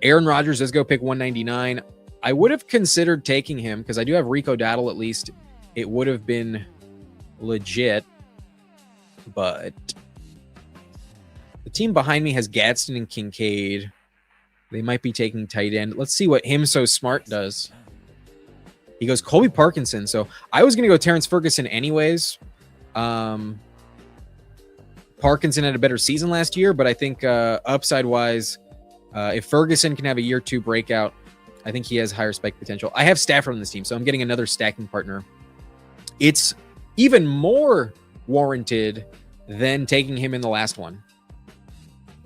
Speaker 1: Aaron Rodgers does go pick 199. I would have considered taking him because I do have Rico Dowdle at least. It would have been legit. But the team behind me has Gadsden and Kincaid. They might be taking tight end. Let's see what Him So Smart does. He goes Colby Parkinson. So I was going to go Terrence Ferguson anyways. Parkinson had a better season last year, but I think upside-wise, if Ferguson can have a year 2 breakout, I think he has higher spike potential. I have Stafford on this team, so I'm getting another stacking partner. It's even more warranted than taking him in the last one.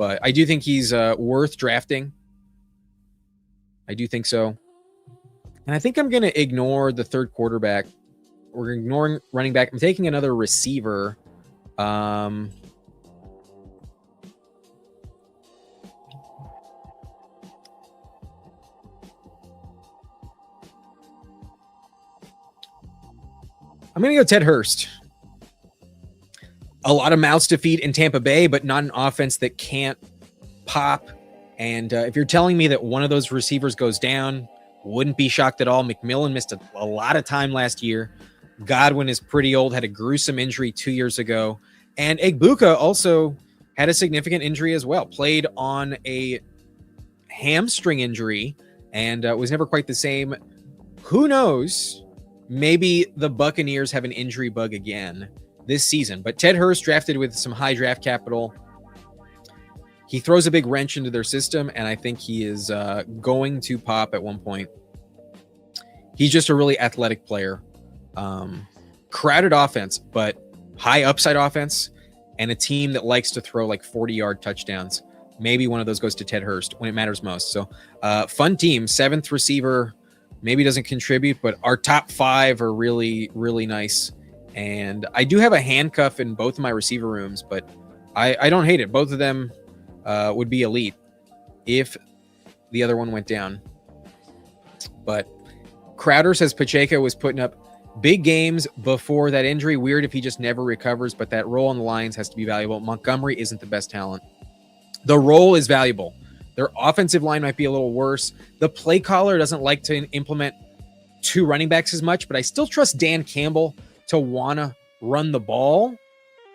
Speaker 1: but I do think he's worth drafting. I do think so. And I think I'm going to ignore the third quarterback. We're ignoring running back. I'm taking another receiver. I'm going to go Ted Hurst. A lot of mouths to feed in Tampa Bay, but not an offense that can't pop. And if you're telling me that one of those receivers goes down, wouldn't be shocked at all. McMillan missed a lot of time last year. Godwin is pretty old, had a gruesome injury 2 years ago. And Egbuka also had a significant injury as well. Played on a hamstring injury and was never quite the same. Who knows? Maybe the Buccaneers have an injury bug again this season. But Ted Hurst, drafted with some high draft capital, he throws a big wrench into their system, and I think he is going to pop at one point. He's just a really athletic player. Crowded offense, but high upside offense, and a team that likes to throw like 40-yard touchdowns. Maybe one of those goes to Ted Hurst when it matters most. So fun team, 7th receiver, maybe doesn't contribute, but our top 5 are really, really nice. And I do have a handcuff in both of my receiver rooms, but I don't hate it. Both of them would be elite if the other one went down. But Crowder says Pacheco was putting up big games before that injury. Weird if he just never recovers, but that role on the Lions has to be valuable. Montgomery isn't the best talent. The role is valuable. Their offensive line might be a little worse. The play caller doesn't like to implement 2 running backs as much, but I still trust Dan Campbell to want to run the ball.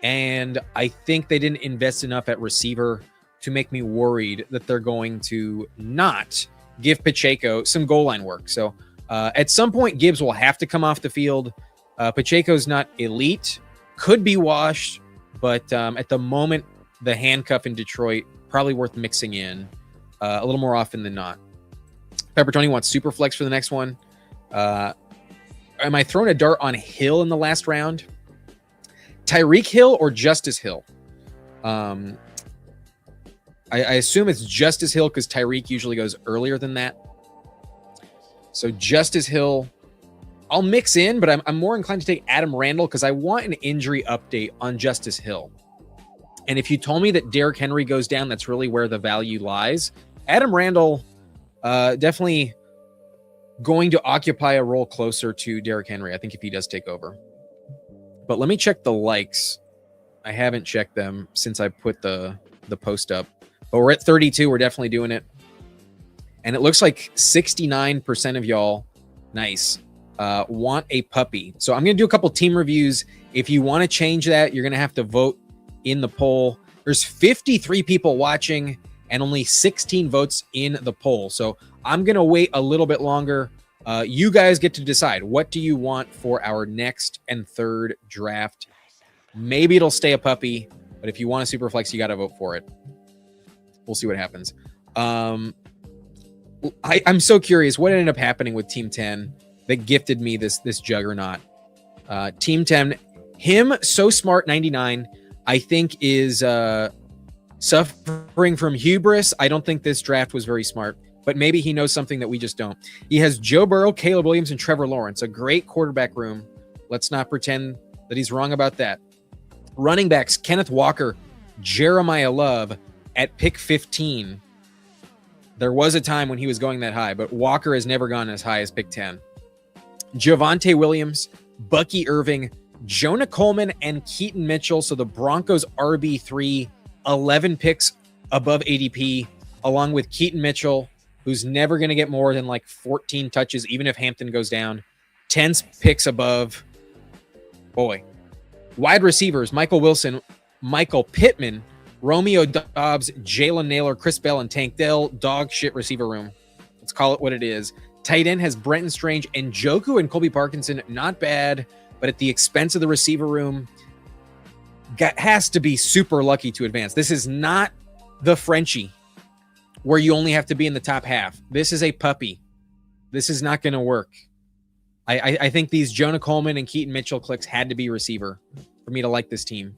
Speaker 1: And I think they didn't invest enough at receiver to make me worried that they're going to not give Pacheco some goal line work. So at some point, Gibbs will have to come off the field. Pacheco's not elite, could be washed, but at the moment, the handcuff in Detroit, probably worth mixing in a little more often than not. Pepper Tony wants super flex for the next one. Am I throwing a dart on Hill in the last round? Tyreek Hill or Justice Hill? I assume it's Justice Hill because Tyreek usually goes earlier than that. So Justice Hill, I'll mix in, but I'm more inclined to take Adam Randall because I want an injury update on Justice Hill. And if you told me that Derrick Henry goes down, that's really where the value lies. Adam Randall definitely going to occupy a role closer to Derrick Henry, I think, if he does take over. But let me check the likes. I haven't checked them since I put the post up. But we're at 32. We're definitely doing it. And it looks like 69% of y'all, nice, want a puppy. So I'm going to do a couple team reviews. If you want to change that, you're going to have to vote in the poll. There's 53 people watching and only 16 votes in the poll. So I'm going to wait a little bit longer. You guys get to decide. What do you want for our next and third draft? Maybe it'll stay a puppy, but if you want a super flex, you got to vote for it. We'll see what happens. I'm so curious what ended up happening with Team 10 that gifted me this juggernaut. Team 10, him, so smart 99, I think is suffering from hubris. I don't think this draft was very smart, but maybe he knows something that we just don't. He has Joe Burrow, Caleb Williams, and Trevor Lawrence, a great quarterback room. Let's not pretend that he's wrong about that. Running backs, Kenneth Walker, Jeremiah Love at pick 15. There was a time when he was going that high, but Walker has never gone as high as pick 10. Javonte Williams, Bucky Irving, Jonah Coleman, and Keaton Mitchell. So the Broncos RB3, 11 picks above ADP, along with Keaton Mitchell, who's never going to get more than like 14 touches, even if Hampton goes down. 10 picks above. Boy. Wide receivers, Michael Wilson, Michael Pittman, Romeo Dobbs, Jalen Naylor, Chris Bell, and Tank Dell. Dog shit receiver room. Let's call it what it is. Tight end has Brenton Strange and Njoku and Colby Parkinson. Not bad, but at the expense of the receiver room. Has to be super lucky to advance. This is not the Frenchie where you only have to be in the top half. This is a puppy. This is not going to work. I think these Jonah Coleman and Keaton Mitchell clicks had to be receiver for me to like this team.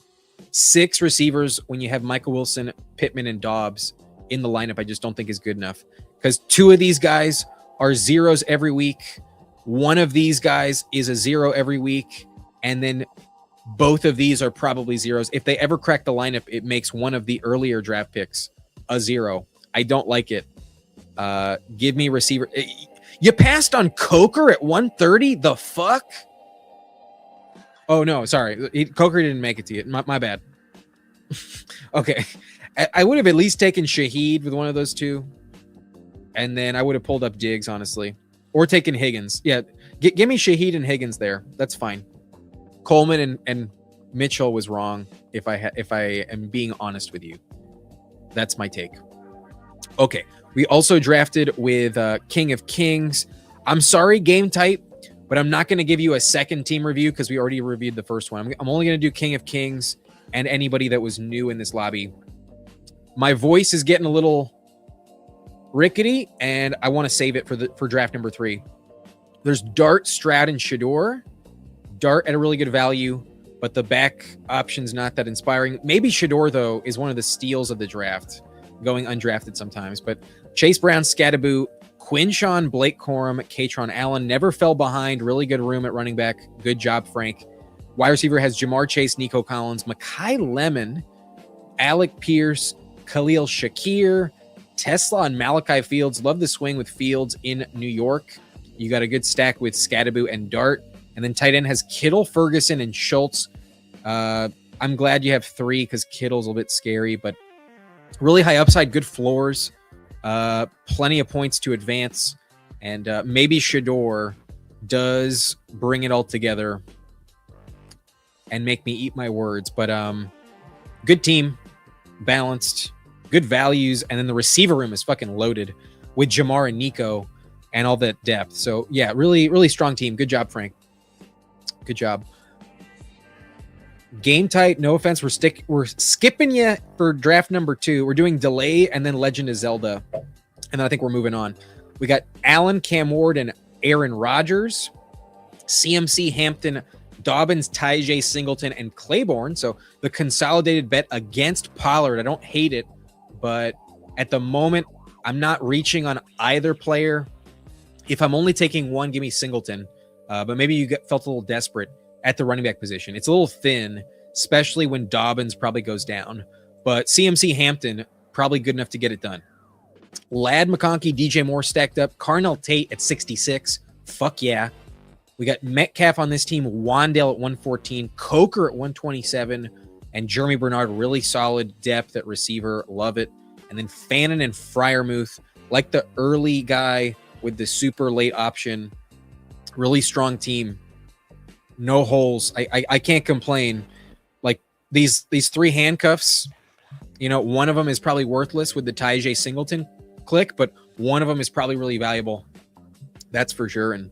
Speaker 1: 6 receivers when you have Michael Wilson, Pittman, and Dobbs in the lineup, I just don't think is good enough, because 2 of these guys are zeros every week. 1 of these guys is a 0 every week. And then both of these are probably zeros. If they ever crack the lineup, it makes one of the earlier draft picks a 0. I don't like it. Give me receiver. You passed on Coker at 130? The fuck? Oh, no, sorry. Coker didn't make it to you. My bad. Okay. I would have at least taken Shaheed with one of those 2. And then I would have pulled up Diggs, honestly. Or taken Higgins. Yeah, give me Shaheed and Higgins there. That's fine. Coleman and Mitchell was wrong, if I am being honest with you. That's my take. Okay. We also drafted with King of Kings. I'm sorry, game type, but I'm not going to give you a second team review because we already reviewed the first one. I'm only going to do King of Kings and anybody that was new in this lobby. My voice is getting a little rickety, and I want to save it for draft number 3. There's Dart, Stroud, and Shador. Dart at a really good value, but the back option's not that inspiring. Maybe Shador, though, is one of the steals of the draft, going undrafted sometimes. But Chase Brown, Scattaboo, Quinshawn, Blake Corum, Katron Allen never fell behind. Really good room at running back. Good job, Frank. Wide receiver has Jamar Chase, Nico Collins, Mekhi Lemon, Alec Pierce, Khalil Shakir, Tesla, and Malachi Fields. Love the swing with Fields in New York. You got a good stack with Scattaboo and Dart. And then tight end has Kittle, Ferguson, and Schultz. I'm glad you have 3 because Kittle's a little bit scary, but really high upside, good floors, plenty of points to advance, and maybe Shador does bring it all together and make me eat my words. But good team, balanced, good values, and then the receiver room is fucking loaded with Jamar and Nico and all that depth. So yeah, really, really strong team. Good job, Frank. Good job. Game tight. No offense. We're skipping you for draft number 2. We're doing delay and then Legend of Zelda. And then I think we're moving on. We got Allen, Cam Ward, and Aaron Rodgers. CMC, Hampton, Dobbins, Tyjae Singleton, and Claiborne. So the consolidated bet against Pollard. I don't hate it, but at the moment, I'm not reaching on either player. If I'm only taking one, give me Singleton. But maybe you felt a little desperate at the running back position. It's a little thin, especially when Dobbins probably goes down. But CMC Hampton, probably good enough to get it done. Ladd McConkey, DJ Moore stacked up. Carnell Tate at 66. Fuck yeah. We got Metcalf on this team. Wandale at 114. Coker at 127. And Jeremy Bernard, really solid depth at receiver. Love it. And then Fannin and Freiermuth, like the early guy with the super late option. Really strong team. No holes. I can't complain. Like these 3 handcuffs, one of them is probably worthless with the Tyjae Singleton click, but one of them is probably really valuable. That's for sure. And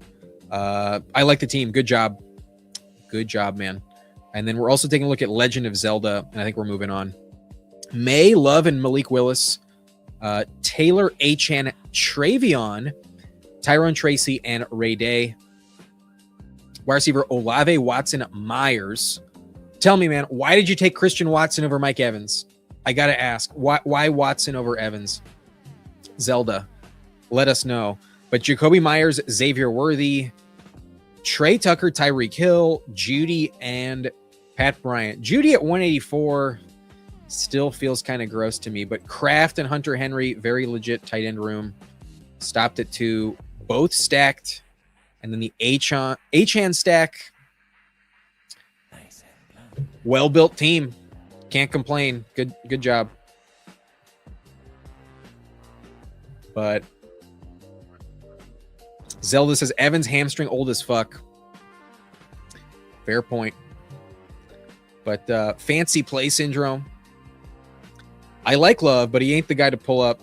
Speaker 1: I like the team. Good job. Good job, man. And then we're also taking a look at Legend of Zelda, and I think we're moving on. May, Love, and Malik Willis. Taylor, Achan, Travion, Tyrone Tracy, and Ray Day. Wide receiver Olave, Watson, Myers. Tell me, man, why did you take Christian Watson over Mike Evans? I got to ask, why Watson over Evans? Zelda, let us know. But Jacoby Myers, Xavier Worthy, Trey Tucker, Tyreek Hill, Judy, and Pat Bryant. Judy at 184 still feels kind of gross to me, but Kraft and Hunter Henry, very legit tight end room. Stopped at 2, both stacked. And then the Achan stack. Nice. Well-built team. Can't complain. Good job. But Zelda says Evans hamstring old as fuck. Fair point. But fancy play syndrome. I like Love, but he ain't the guy to pull up.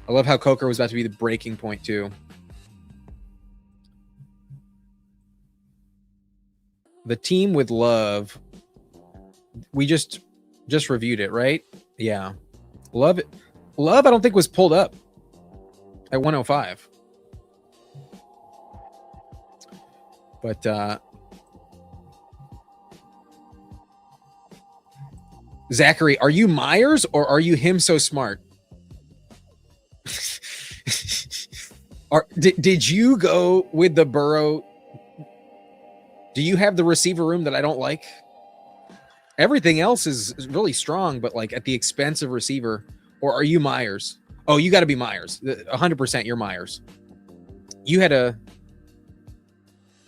Speaker 1: I love how Coker was about to be the breaking point too. The team with Love, we just reviewed it, right? Yeah. Love, I don't think was pulled up at 105. But Zachary, are you Myers or are you him so smart? Did you go with the Burrow? Do you have the receiver room that I don't like? Everything else is really strong, but like at the expense of receiver. Or are you Myers? Oh, you got to be Myers. 100% you're Myers. You had a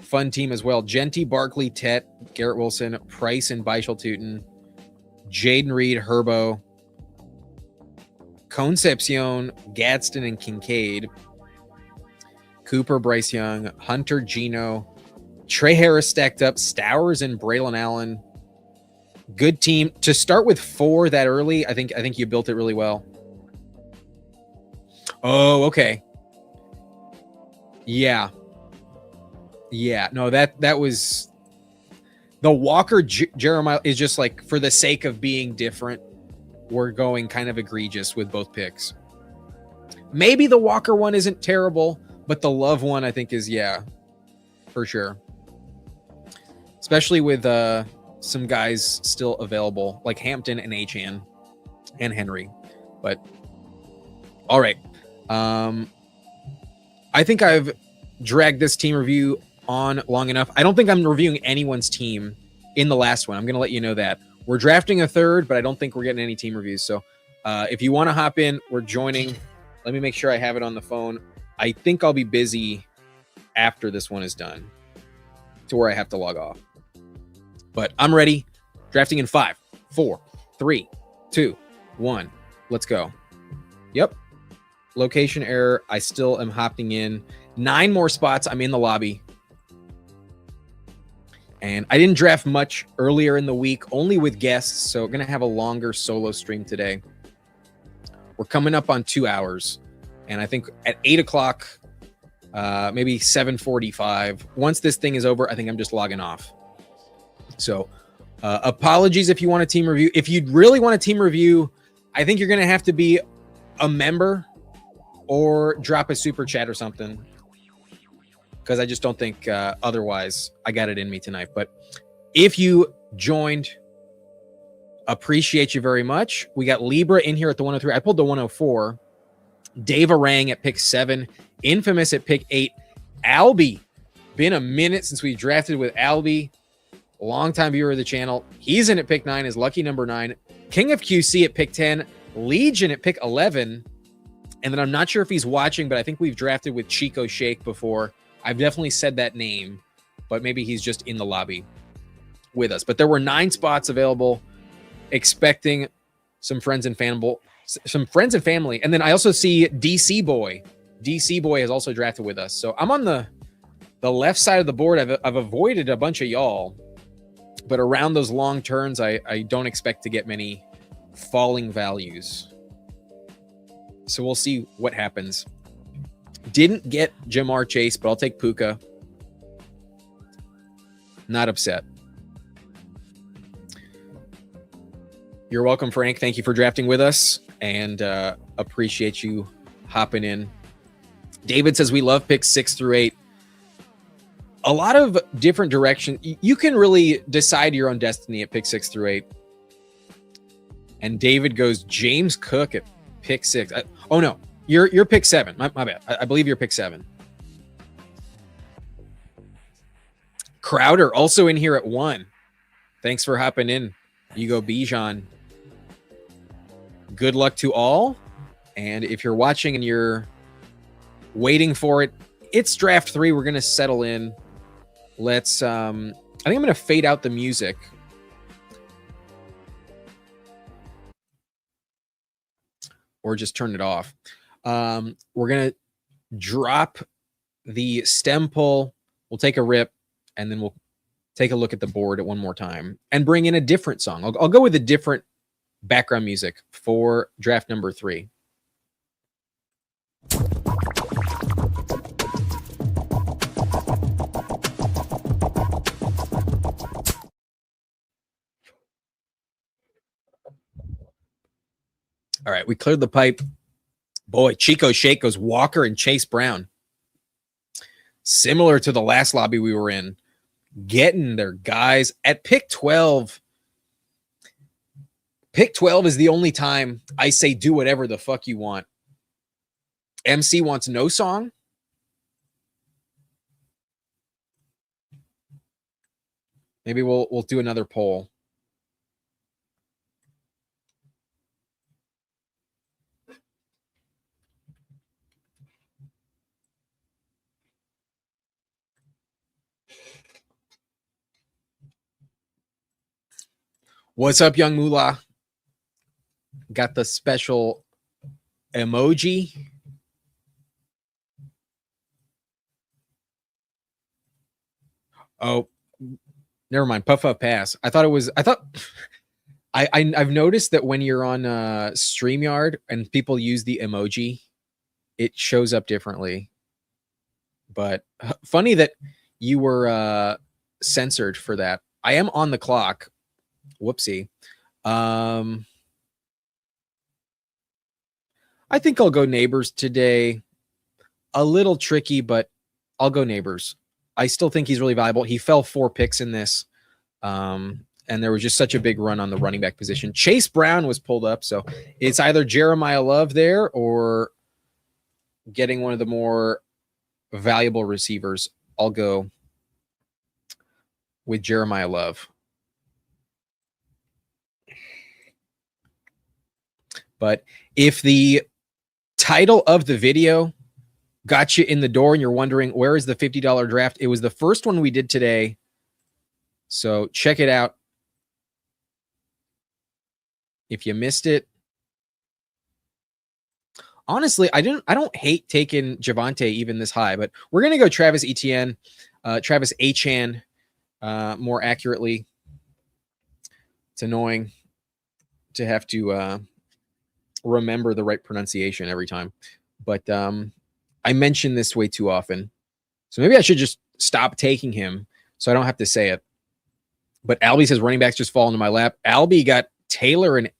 Speaker 1: fun team as well. Genty, Barkley, Tet, Garrett Wilson, Price, and Beischel Tootin, Jaden Reed, Herbo, Concepcion, Gadsden, and Kincaid, Cooper, Bryce Young, Hunter, Gino, Trey Harris stacked up, Stowers and Braylon Allen. Good team. To start with 4 that early, I think you built it really well. Oh, okay. Yeah. No, that was the Walker Jeremiah is just like for the sake of being different. We're going kind of egregious with both picks. Maybe the Walker one isn't terrible, but the Love one I think is for sure. Especially with some guys still available like Hampton and Achan and Henry. But all right. I think I've dragged this team review on long enough. I don't think I'm reviewing anyone's team in the last one. I'm going to let you know that. We're drafting a third, but I don't think we're getting any team reviews. So if you want to hop in, we're joining. Let me make sure I have it on the phone. I think I'll be busy after this one is done to where I have to log off. But I'm ready. Drafting in 5, 4, 3, 2, 1. Let's go. Yep. Location error. I still am hopping in. 9 more spots. I'm in the lobby. And I didn't draft much earlier in the week, only with guests. So I'm going to have a longer solo stream today. We're coming up on 2 hours. And I think at 8 o'clock, maybe 7:45. Once this thing is over, I think I'm just logging off. So apologies if you want a team review. If you really want a team review, I think you're going to have to be a member or drop a super chat or something. Because I just don't think otherwise I got it in me tonight. But if you joined, appreciate you very much. We got Libra in here at the 103. I pulled the 104. Dave Arang at pick 7. Infamous at pick 8. Albie. Been a minute since we drafted with Albie. Longtime viewer of the channel. He's in at pick 9. Is lucky number 9. King of QC at pick 10. Legion at pick 11. And then I'm not sure if he's watching, but I think we've drafted with Chico Shake before. I've definitely said that name, but maybe he's just in the lobby with us. But there were 9 spots available, expecting some friends and family. And then I also see DC Boy. DC Boy has also drafted with us. So I'm on the left side of the board. I've avoided a bunch of y'all, but around those long turns, I don't expect to get many falling values. So we'll see what happens. Didn't get Jamar Chase, but I'll take Puka. Not upset. You're welcome, Frank. Thank you for drafting with us, and appreciate you hopping in. David says we love picks 6 through 8. A lot of different directions. You can really decide your own destiny at pick 6 through 8. And David goes James Cook at pick 6. Oh no, you're pick 7. My bad. I believe you're pick 7. Crowder also in here at 1. Thanks for hopping in. You go Bijan. Good luck to all. And if you're watching and you're waiting for it, it's draft 3. We're going to settle in. Let's, I think I'm going to fade out the music. Or just turn it off. We're going to drop the stem pull. We'll take a rip, and then we'll take a look at the board at one more time and bring in a different song. I'll go with a different background music for draft number 3. All right, we cleared the pipe. Boy, Chico Shake goes Walker and Chase Brown. Similar to the last lobby we were in. Getting their guys at pick 12. Pick 12 is the only time I say do whatever the fuck you want. MC wants no song. Maybe we'll do another poll. What's up, young moolah? Got the special emoji. Oh, never mind. Puff up pass. I've noticed that when you're on StreamYard and people use the emoji, it shows up differently. But funny that you were censored for that. I am on the clock. Whoopsie. I think I'll go Neighbors today. A little tricky, but I'll go Neighbors. I still think he's really valuable. He fell 4 picks in this. And there was just such a big run on the running back position. Chase Brown was pulled up, so it's either Jeremiah Love there or getting one of the more valuable receivers. I'll go with Jeremiah Love. But if the title of the video got you in the door and you're wondering where is the $50 draft, it was the first one we did today. So check it out. If you missed it, honestly, I don't hate taking Javonte even this high, but we're gonna go Travis Etienne, Travis Achan, more accurately. It's annoying to have to remember the right pronunciation every time, but I mention this way too often, so maybe I should just stop taking him so I don't have to say it. But Albie says running backs just fall into my lap. Albie got Taylor and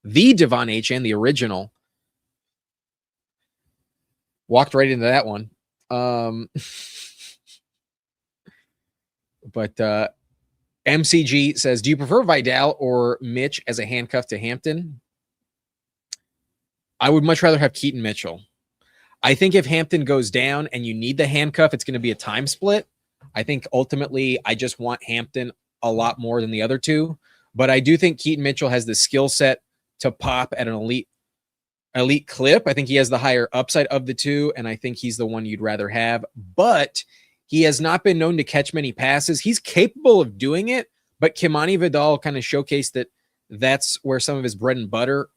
Speaker 1: the Devon Achan, the original. Walked right into that one. But MCG says, do you prefer Vidal or Mitch as a handcuff to Hampton? I would much rather have Keaton Mitchell. I think if Hampton goes down and you need the handcuff, it's going to be a time split. I think ultimately I just want Hampton a lot more than the other two. But I do think Keaton Mitchell has the skill set to pop at an elite clip. I think he has the higher upside of the two, and I think he's the one you'd rather have. But he has not been known to catch many passes. He's capable of doing it, but Kimani Vidal kind of showcased that that's where some of his bread and butter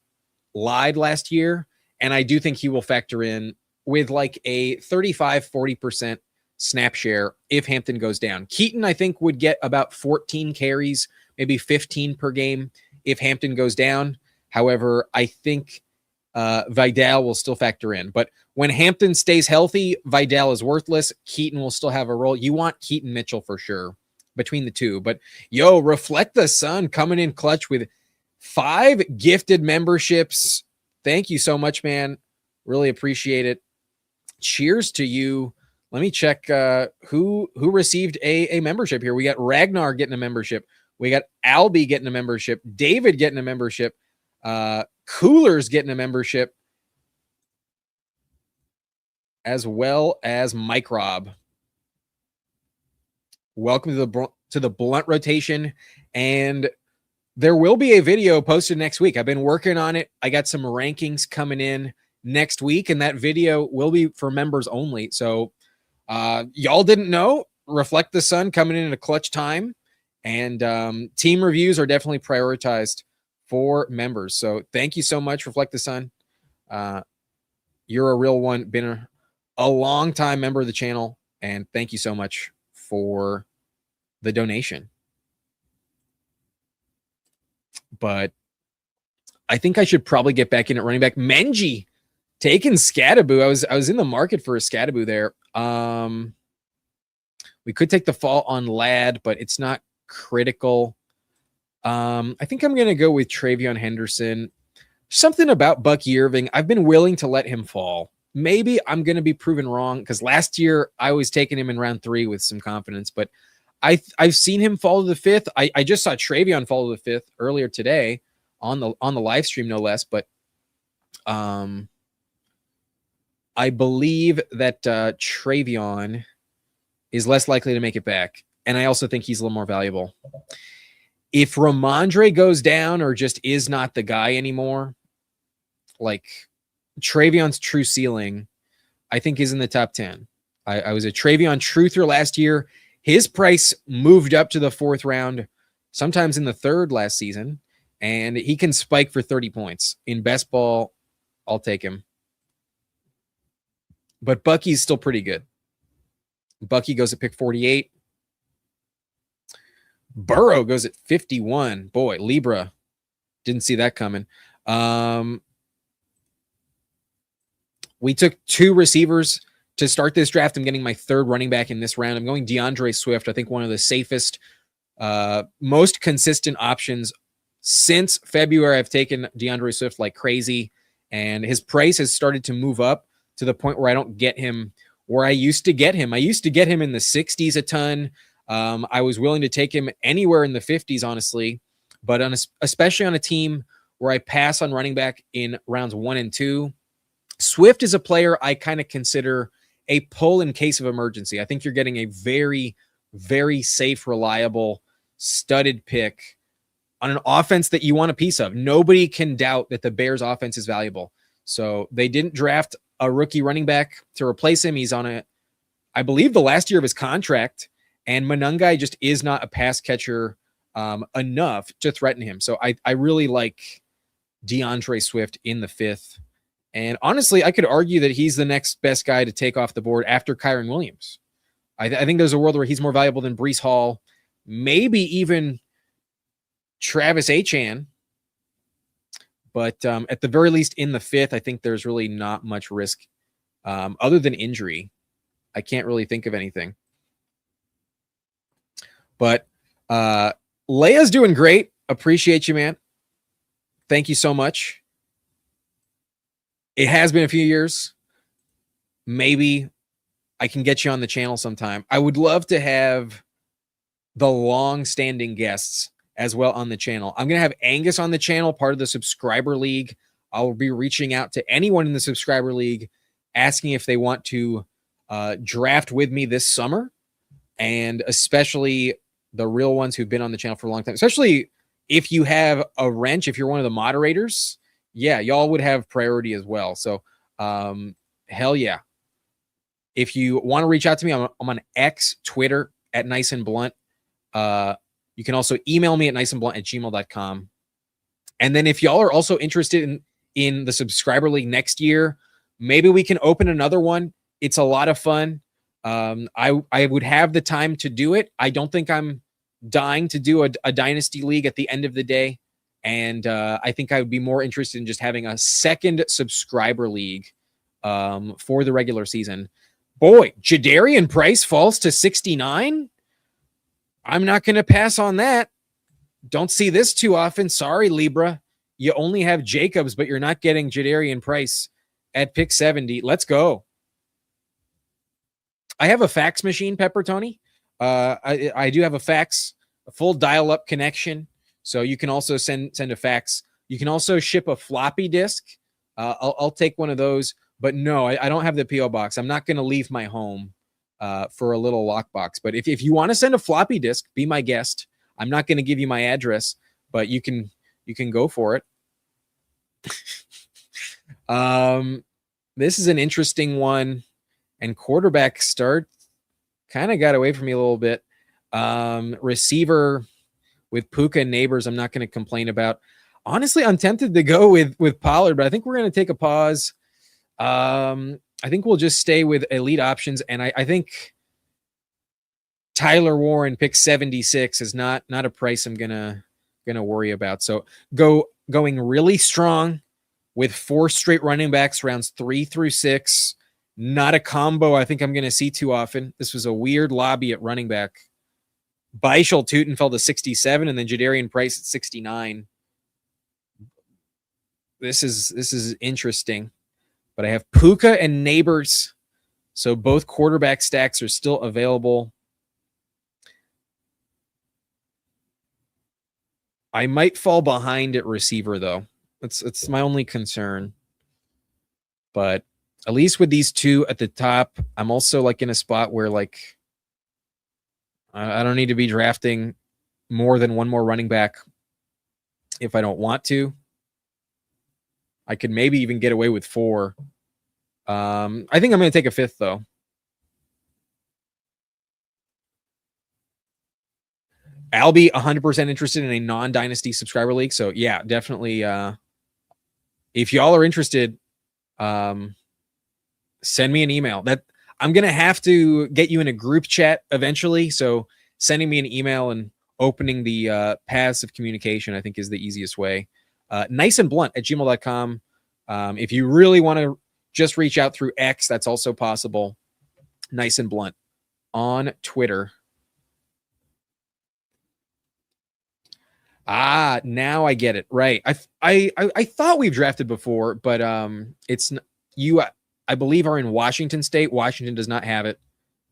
Speaker 1: lied last year. And I do think he will factor in with like a 35-40% snap share if Hampton goes down. Keaton, I think, would get about 14 carries, maybe 15 per game if Hampton goes down. However, I think Vidal will still factor in. But when Hampton stays healthy, Vidal is worthless. Keaton will still have a role. You want Keaton Mitchell for sure between the two. But yo, Reflect the Sun coming in clutch with 5 gifted memberships. Thank you so much, man. Really appreciate it. Cheers to you. Let me check who received a membership here. We got Ragnar getting a membership. We got Albie getting a membership. David getting a membership. Cooler's getting a membership, as well as Mike Robb. Welcome to the Blunt Rotation, and there will be a video posted next week. I've been working on it. I got some rankings coming in next week, and that video will be for members only. So y'all didn't know, Reflect the Sun coming in at a clutch time, and team reviews are definitely prioritized for members. So thank you so much, Reflect the Sun. You're a real one. Been a long time member of the channel, and thank you so much for the donation. But I think I should probably get back in at running back. Menji taking Scadaboo. I was in the market for a Scadaboo there. We could take the fall on Ladd, but it's not critical. I think I'm going to go with Travion Henderson. Something about Bucky Irving. I've been willing to let him fall. Maybe I'm going to be proven wrong, because last year I was taking him in round 3 with some confidence, but I've seen him fall to the 5th. I just saw Travion fall to the 5th earlier today.
Speaker 2: on the live stream, no less. But I believe that Travion is less likely to make it back, and I also think he's a little more valuable. If Ramondre goes down or just is not the guy anymore, like Travion's true ceiling, I think is in the top 10. I was a Travion truther last year. His price moved up to the 4th round, sometimes in the 3rd last season, and he can spike for 30 points. In best ball, I'll take him. But Bucky's still pretty good. Bucky goes at pick 48. Burrow goes at 51. Boy, Libra. Didn't see that coming. We took 2 receivers to start this draft. I'm getting my 3rd running back in this round. I'm going DeAndre Swift. I think one of the safest, most consistent options since February. I've taken DeAndre Swift like crazy, and his price has started to move up to the point where I don't get him where I used to get him. I used to get him in the 60s a ton. I was willing to take him anywhere in the 50s, honestly, but especially on a team where I pass on running back in rounds 1 and 2. Swift is a player I kind of consider a pull in case of emergency. I think you're getting a very, very safe, reliable, studded pick on an offense that you want a piece of. Nobody can doubt that the Bears offense is valuable. So they didn't draft a rookie running back to replace him. He's on I believe, the last year of his contract, and Monangai just is not a pass catcher enough to threaten him. So I really like DeAndre Swift in the 5th. And honestly, I could argue that he's the next best guy to take off the board after Kyren Williams. I think there's a world where he's more valuable than Breece Hall, maybe even Travis Etienne. But at the very least, in the 5th, I think there's really not much risk other than injury. I can't really think of anything. But Leia's doing great. Appreciate you, man. Thank you so much. It has been a few years. Maybe I can get you on the channel sometime. I would love to have the long-standing guests as well on the channel. I'm going to have Angus on the channel, part of the subscriber league. I'll be reaching out to anyone in the subscriber league, asking if they want to draft with me this summer, and especially the real ones who've been on the channel for a long time, especially if you have a wrench, if you're one of the moderators. Yeah, y'all would have priority as well. So, hell yeah. If you want to reach out to me, I'm on X, Twitter, at Nice and Blunt. You can also email me at niceandblunt@gmail.com. And then if y'all are also interested in the subscriber league next year, maybe we can open another one. It's a lot of fun. I would have the time to do it. I don't think I'm dying to do a dynasty league at the end of the day. And I think I would be more interested in just having a second subscriber league for the regular season. Boy, Jadarian Price falls to 69. I'm not going to pass on that. Don't see this too often. Sorry, Libra. You only have Jacobs, but you're not getting Jadarian Price at pick 70. Let's go. I have a fax machine, Pepper Tony. I do have a fax, a full dial-up connection. So you can also send a fax. You can also ship a floppy disk. I'll take one of those. But no, I don't have the P.O. box. I'm not going to leave my home for a little lockbox. But if you want to send a floppy disk, be my guest. I'm not going to give you my address, but you can go for it. This is an interesting one. And quarterback start kind of got away from me a little bit. Receiver with Puka and Neighbors, I'm not going to complain about. Honestly, I'm tempted to go with Pollard, but I think we're going to take a pause. I think we'll just stay with elite options, and I think Tyler Warren pick 76 is not a price I'm gonna worry about. So going really strong with 4 straight running backs rounds 3 through 6. Not a combo I think I'm gonna see too often. This was a weird lobby at running back. Beischel Tootin fell to 67, and then Jadarian Price at 69. This is interesting. But I have Puka and Neighbors, so both quarterback stacks are still available. I might fall behind at receiver though. It's my only concern. But at least with these two at the top, I'm also like in a spot where like I don't need to be drafting more than one more running back if I don't want to. I could maybe even get away with 4. I think I'm going to take a 5th though. I'll be 100% interested in a non-dynasty subscriber league. So yeah, definitely. If y'all are interested, send me an email. That I'm going to have to get you in a group chat eventually. So sending me an email and opening the paths of communication, I think is the easiest way. niceandblunt@gmail.com. If you really want to just reach out through X, that's also possible. Nice and Blunt on Twitter. Now I get it. Right. I thought we've drafted before, but it's you. I believe are in Washington State. Washington does not have it,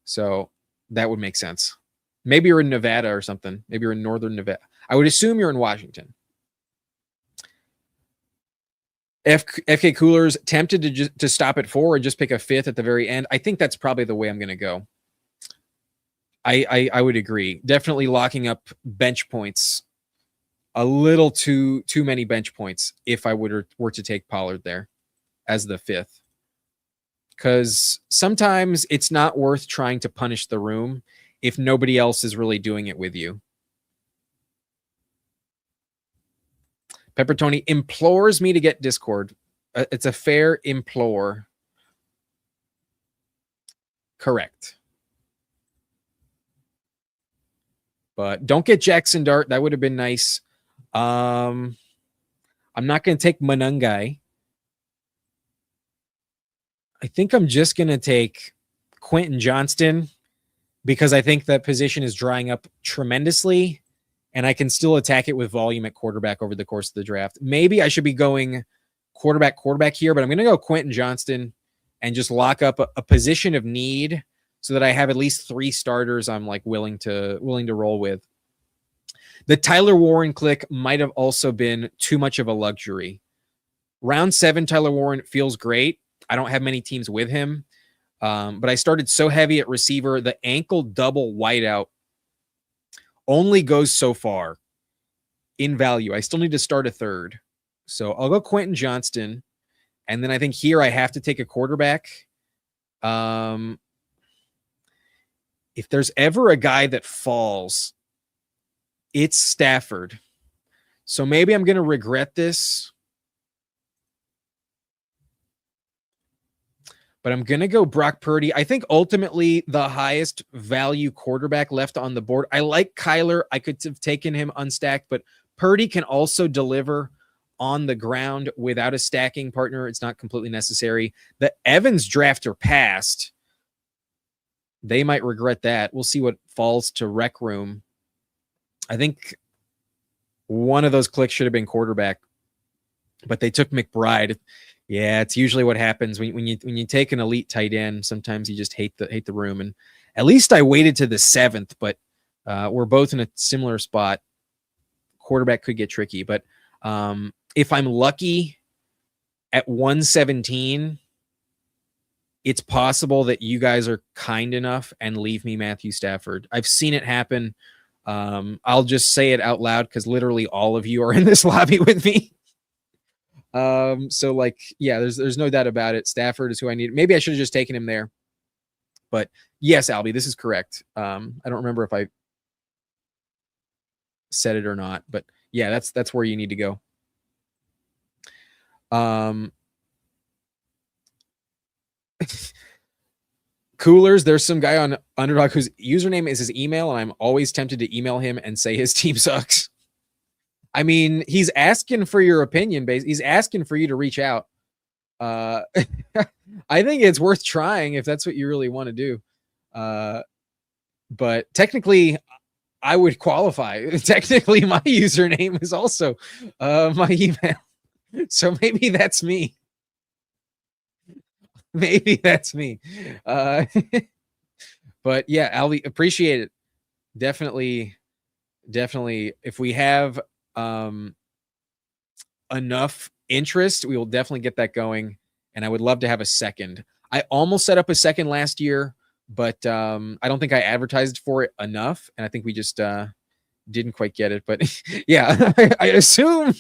Speaker 2: so that would make sense. Maybe you're in Nevada or something. Maybe you're in Northern Nevada. I would assume you're in Washington. FK Coolers tempted to stop at 4 and just pick a 5th at the very end. I think that's probably the way I'm going to go. I would agree. Definitely locking up bench points. A little too many bench points if I were to take Pollard there as the 5th. Because sometimes it's not worth trying to punish the room if nobody else is really doing it with you. Pepper Tony implores me to get Discord. It's a fair implore. Correct. But don't get Jackson Dart. That would have been nice. I'm not going to take Manungai. I think I'm just going to take Quentin Johnston because I think that position is drying up tremendously and I can still attack it with volume at quarterback over the course of the draft. Maybe I should be going quarterback here, but I'm going to go Quentin Johnston and just lock up a position of need so that I have at least 3 starters I'm like willing to roll with. The Tyler Warren click might have also been too much of a luxury. Round 7, Tyler Warren feels great. I don't have many teams with him, but I started so heavy at receiver. The ankle double whiteout only goes so far in value. I still need to start a 3rd. So I'll go Quentin Johnston. And then I think here I have to take a quarterback. If there's ever a guy that falls, it's Stafford. So maybe I'm going to regret this. But I'm going to go Brock Purdy. I think ultimately the highest value quarterback left on the board. I like Kyler. I could have taken him unstacked, but Purdy can also deliver on the ground without a stacking partner. It's not completely necessary. The Evans draft are passed. They might regret that. We'll see what falls to Rec Room. I think one of those clicks should have been quarterback, but they took McBride. Yeah, it's usually what happens when you take an elite tight end. Sometimes you just hate the room. And at least I waited to the 7th, but we're both in a similar spot. Quarterback could get tricky, but if I'm lucky at 117, it's possible that you guys are kind enough and leave me Matthew Stafford. I've seen it happen. I'll just say it out loud because literally all of you are in this lobby with me. So like, yeah, there's no doubt about it. Stafford is who I need. Maybe I should have just taken him there. But yes, Albie, this is correct. I don't remember if I said it or not, but yeah, that's where you need to go. Coolers, there's some guy on Underdog whose username is his email, and I'm always tempted to email him and say his team sucks. I mean, he's asking for your opinion, he's asking for you to reach out. I think it's worth trying if that's what you really want to do. But technically, I would qualify. Technically, my username is also my email. So maybe that's me. Maybe that's me. But yeah, Alvi, appreciate it. Definitely. If we have enough interest, we will definitely get that going. And I would love to have a second. I almost set up a second last year, but I don't think I advertised for it enough. And I think we just didn't quite get it. But yeah, I assume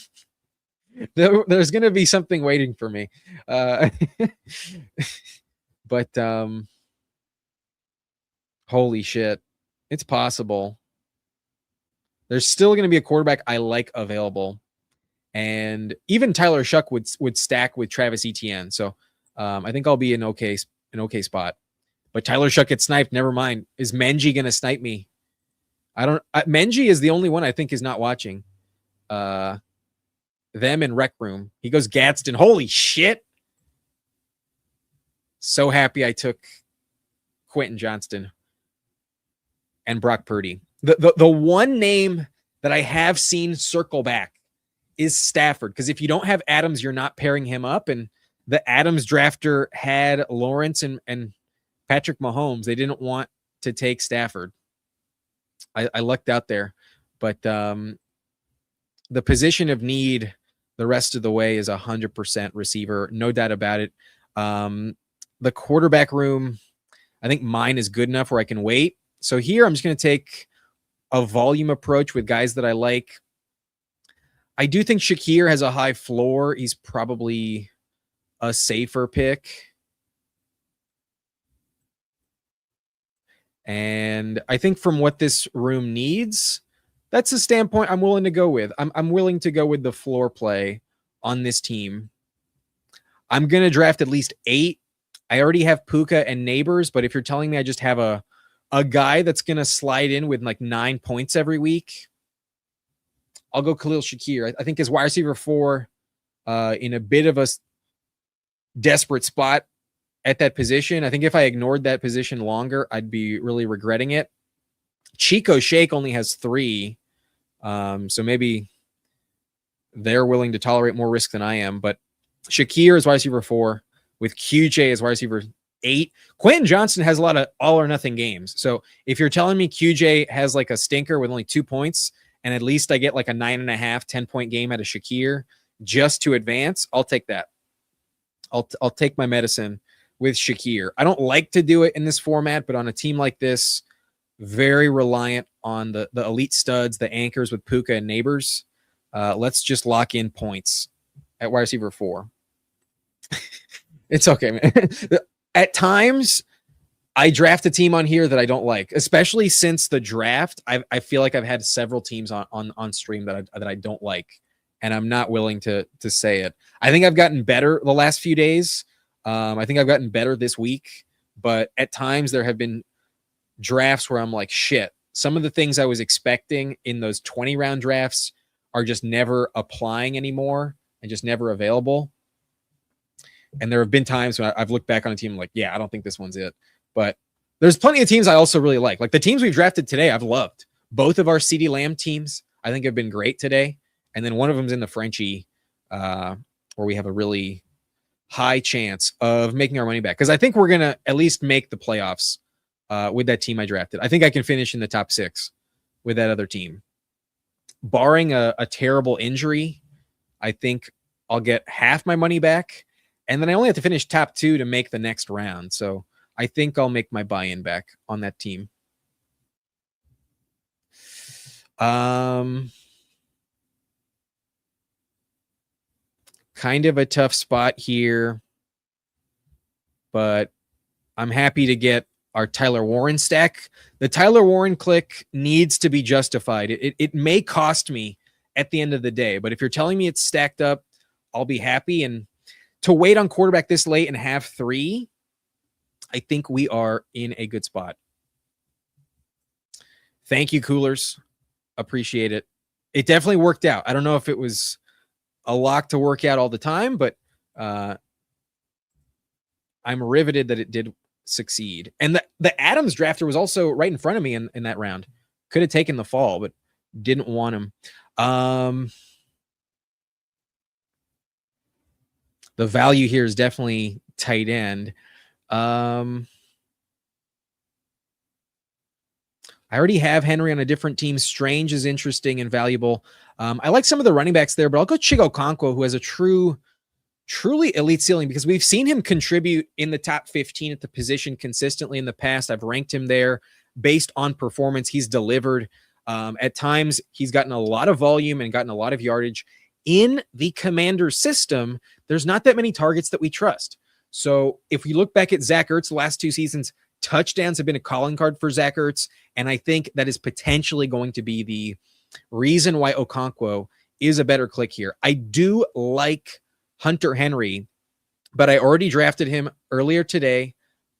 Speaker 2: there's going to be something waiting for me. But holy shit, it's possible. There's still going to be a quarterback I like available. And even Tyler Shuck would stack with Travis Etienne. So I think I'll be in okay spot. But Tyler Shuck gets sniped. Never mind. Is Menji going to snipe me? I don't. Menji is the only one I think is not watching. Them in Rec Room. He goes Gadsden. Holy shit! So happy I took Quentin Johnston and Brock Purdy. The one name that I have seen circle back is Stafford, because if you don't have Adams, you're not pairing him up. And the Adams drafter had Lawrence and Patrick Mahomes. They didn't want to take Stafford. I lucked out there. But the position of need the rest of the way is 100% receiver. No doubt about it. The quarterback room, I think mine is good enough where I can wait. So here I'm just going to take a volume approach with guys that I like. I do think Shakir has a high floor. He's probably a safer pick. And I think from what this room needs, that's a standpoint I'm willing to go with. I'm willing to go with the floor play on this team. I'm going to draft at least 8. I already have Puka and Neighbors, but if you're telling me I just have a guy that's going to slide in with like 9 points every week, I'll go Khalil Shakir. I think his wide receiver 4 in a bit of a desperate spot at that position. I think if I ignored that position longer, I'd be really regretting it. Chico Shake only has 3. So maybe they're willing to tolerate more risk than I am. But Shakir is wide receiver 4 with QJ as wide receiver 8. Quentin Johnston has a lot of all or nothing games. So if you're telling me QJ has like a stinker with only 2 points, and at least I get like a 9.5, 10-point game out of Shakir just to advance, I'll take that. I'll take my medicine with Shakir. I don't like to do it in this format, but on a team like this, very reliant on the elite studs, the anchors with Puka and Neighbors. Let's just lock in points at wide receiver 4. It's okay, man. At times, I draft a team on here that I don't like, especially since the draft. I feel like I've had several teams on stream that I don't like, and I'm not willing to say it. I think I've gotten better the last few days. I think I've gotten better this week, but at times there have been drafts where I'm like, shit, some of the things I was expecting in those 20-round drafts are just never applying anymore and just never available. And there have been times when I've looked back on a team like, yeah, I don't think this one's it. But there's plenty of teams I also really like. Like the teams we've drafted today, I've loved. Both of our CeeDee Lamb teams, I think, have been great today. And then one of them's in the Frenchie, where we have a really high chance of making our money back. Because I think we're going to at least make the playoffs with that team I drafted. I think I can finish in the top 6 with that other team. Barring a terrible injury, I think I'll get half my money back. And then I only have to finish top 2 to make the next round. So I think I'll make my buy-in back on that team. Kind of a tough spot here, but I'm happy to get our Tyler Warren stack. The Tyler Warren click needs to be justified. It may cost me at the end of the day, but if you're telling me it's stacked up, I'll be happy. And to wait on quarterback this late and have 3, I think we are in a good spot. Thank you, Coolers. Appreciate it. It definitely worked out. I don't know if it was a lock to work out all the time, but I'm riveted that it did succeed. And the Adams drafter was also right in front of me in that round. Could have taken the fall, but didn't want him. The value here is definitely tight end. I already have Henry on a different team. Strange is interesting and valuable. I like some of the running backs there, but I'll go Chigo Okonkwo, who has a truly elite ceiling because we've seen him contribute in the top 15 at the position consistently in the past. I've ranked him there based on performance. He's delivered. At times, he's gotten a lot of volume and gotten a lot of yardage. In the Commander system, there's not that many targets that we trust. So if we look back at Zach Ertz the last 2 seasons, touchdowns have been a calling card for Zach Ertz, and I think that is potentially going to be the reason why Okonkwo is a better click here. I do like Hunter Henry, but I already drafted him earlier today.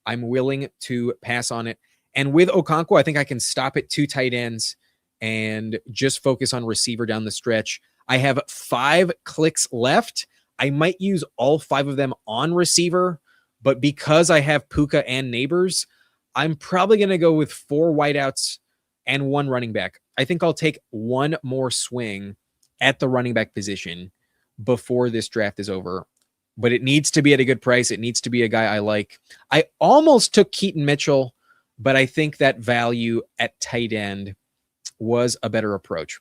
Speaker 2: I'm willing to pass on it. And with Okonkwo, I think I can stop at 2 tight ends and just focus on receiver down the stretch. I have 5 clicks left. I might use all 5 of them on receiver, but because I have Puka and Neighbors, I'm probably going to go with 4 wideouts and 1 running back. I think I'll take 1 more swing at the running back position before this draft is over, but it needs to be at a good price. It needs to be a guy I like. I almost took Keaton Mitchell, but I think that value at tight end was a better approach.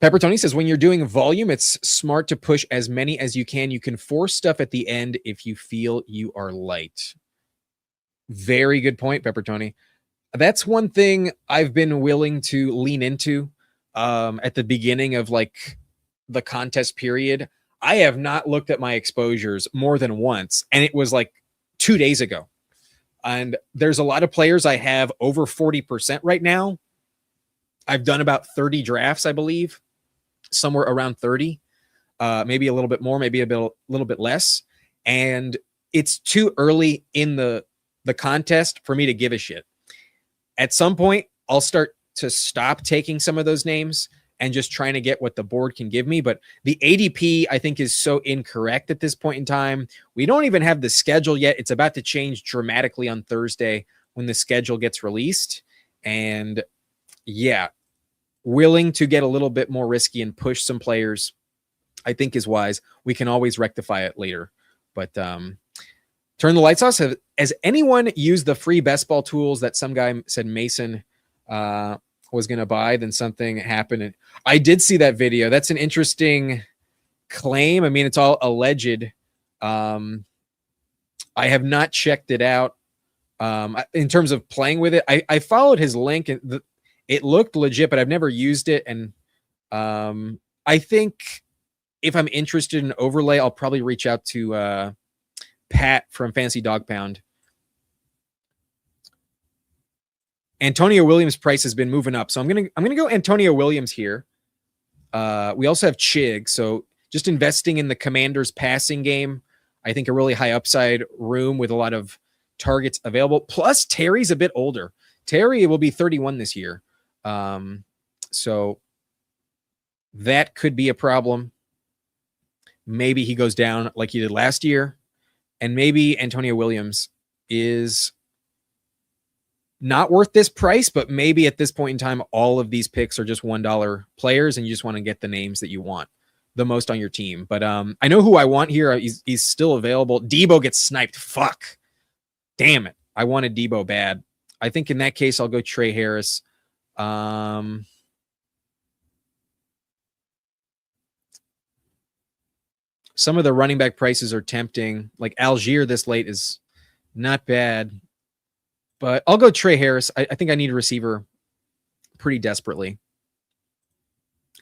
Speaker 2: Pepper Tony says, when you're doing volume, it's smart to push as many as you can. You can force stuff at the end if you feel you are light. Very good point, Pepper Tony. That's one thing I've been willing to lean into at the beginning of like the contest period. I have not looked at my exposures more than once, and it was like 2 days ago. And there's a lot of players I have over 40% right now. I've done about 30 drafts, I believe, somewhere around 30, maybe a little bit more, maybe a little bit less. And it's too early in the contest for me to give a shit. At some point, I'll start to stop taking some of those names and just trying to get what the board can give me. But the ADP, I think, is so incorrect at this point in time. We don't even have the schedule yet. It's about to change dramatically on Thursday when the schedule gets released. And yeah, willing to get a little bit more risky and push some players, I think is wise. We can always rectify it later. But turn the lights off. Has anyone used the free best ball tools that some guy said Mason was going to buy? Then something happened. And I did see that video. That's an interesting claim. I mean, it's all alleged. I have not checked it out. In terms of playing with it, I followed his link and it looked legit, but I've never used it. And I think if I'm interested in overlay, I'll probably reach out to Pat from Fantasy Dog Pound. Antonio Williams' price has been moving up, so I'm gonna go Antonio Williams here. We also have Chig, so just investing in the Commanders' passing game. I think a really high upside room with a lot of targets available. Plus, Terry's a bit older. Terry will be 31 this year, so that could be a problem. Maybe he goes down like he did last year, and maybe Antonio Williams is not worth this price, but maybe at this point in time, all of these picks are just $1 players, and you just want to get the names that you want the most on your team. But I know who I want here. He's still available. Debo gets sniped. Fuck. Damn it. I wanted Debo bad. I think in that case, I'll go Trey Harris. Some of the running back prices are tempting. Like Algier this late is not bad. But I'll go Trey Harris. I think I need a receiver pretty desperately.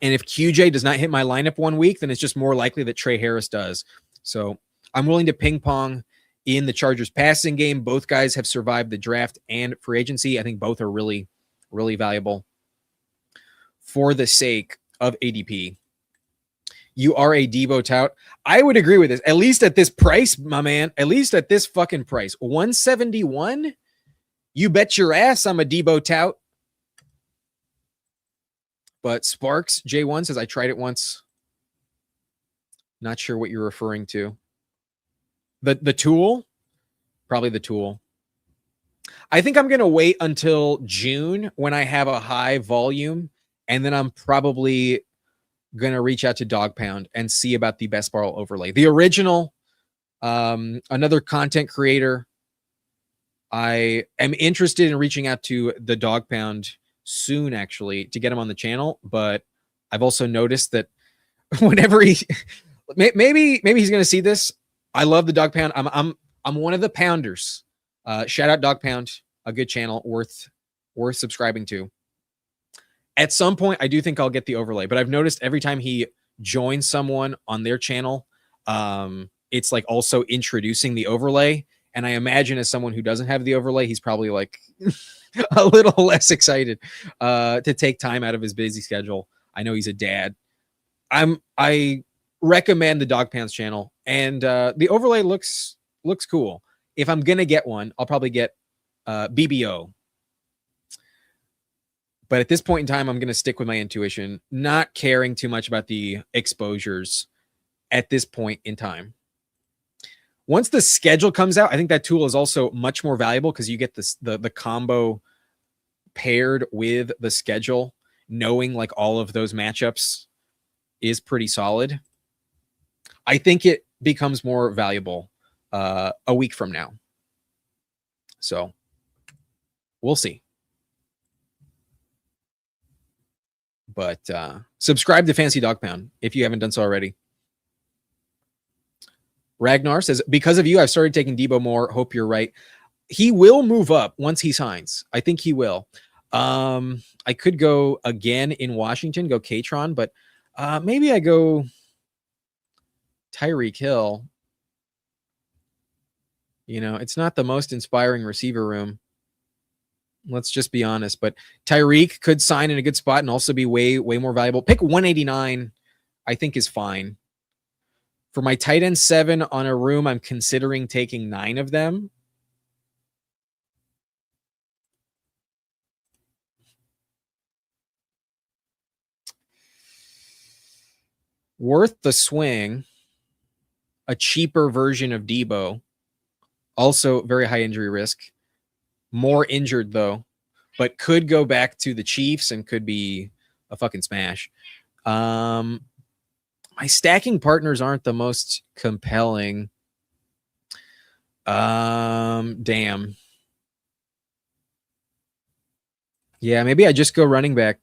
Speaker 2: And if QJ does not hit my lineup 1 week, then it's just more likely that Trey Harris does. So I'm willing to ping pong in the Chargers passing game. Both guys have survived the draft and free agency. I think both are really, really valuable for the sake of ADP. You are a Debo tout. I would agree with this. At least at this price, my man. At least at this fucking price. 171? You bet your ass I'm a Debo tout. But Sparks J1 says, I tried it once. Not sure what you're referring to. The tool? Probably the tool. I think I'm going to wait until June when I have a high volume, and then I'm probably going to reach out to Dog Pound and see about the best ball overlay. The original, another content creator I am interested in reaching out to the Dog Pound soon, actually, to get him on the channel. But I've also noticed that whenever he, maybe he's going to see this. I love the Dog Pound. I'm one of the pounders. Shout out Dog Pound, a good channel worth subscribing to. At some point, I do think I'll get the overlay, but I've noticed every time he joins someone on their channel, it's like also introducing the overlay. And I imagine as someone who doesn't have the overlay, he's probably like a little less excited to take time out of his busy schedule. I know he's a dad. I recommend the Dog Pound's channel, and the overlay looks cool. If I'm gonna get one, I'll probably get BBO. But at this point in time, I'm going to stick with my intuition, not caring too much about the exposures at this point in time. Once the schedule comes out, I think that tool is also much more valuable because you get the combo paired with the schedule. Knowing like all of those matchups is pretty solid. I think it becomes more valuable a week from now. So we'll see. But subscribe to Fantasy Dog Pound if you haven't done so already. Ragnar says, because of you, I've started taking Debo more. Hope you're right. He will move up once he signs. I think he will. I could go again in Washington, go Katron, but maybe I go Tyreek Hill. You know, it's not the most inspiring receiver room. Let's just be honest. But Tyreek could sign in a good spot and also be way more valuable. Pick 189, I think, is fine. For my tight end 7 on a room, I'm considering taking 9 of them. Worth the swing. A cheaper version of Debo. Also very high injury risk. More injured, though, but could go back to the Chiefs and could be a fucking smash. My stacking partners aren't the most compelling. Damn. Yeah, maybe I just go running back.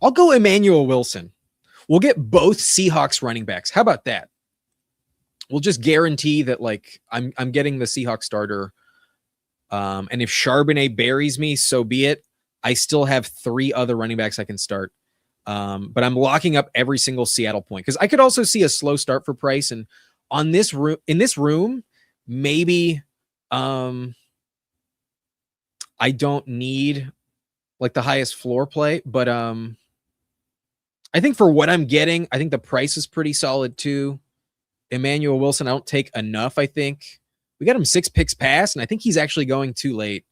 Speaker 2: I'll go Emmanuel Wilson. We'll get both Seahawks running backs. How about that? We'll just guarantee that, like, I'm getting the Seahawks starter. And if Charbonnet buries me, so be it. I still have 3 other running backs I can start. But I'm locking up every single Seattle point because I could also see a slow start for Price. And on this room, in this room, maybe I don't need like the highest floor play, but I think for what I'm getting, I think the price is pretty solid too. Emmanuel Wilson, I don't take enough, I think. We got him 6 picks past, and I think he's actually going too late.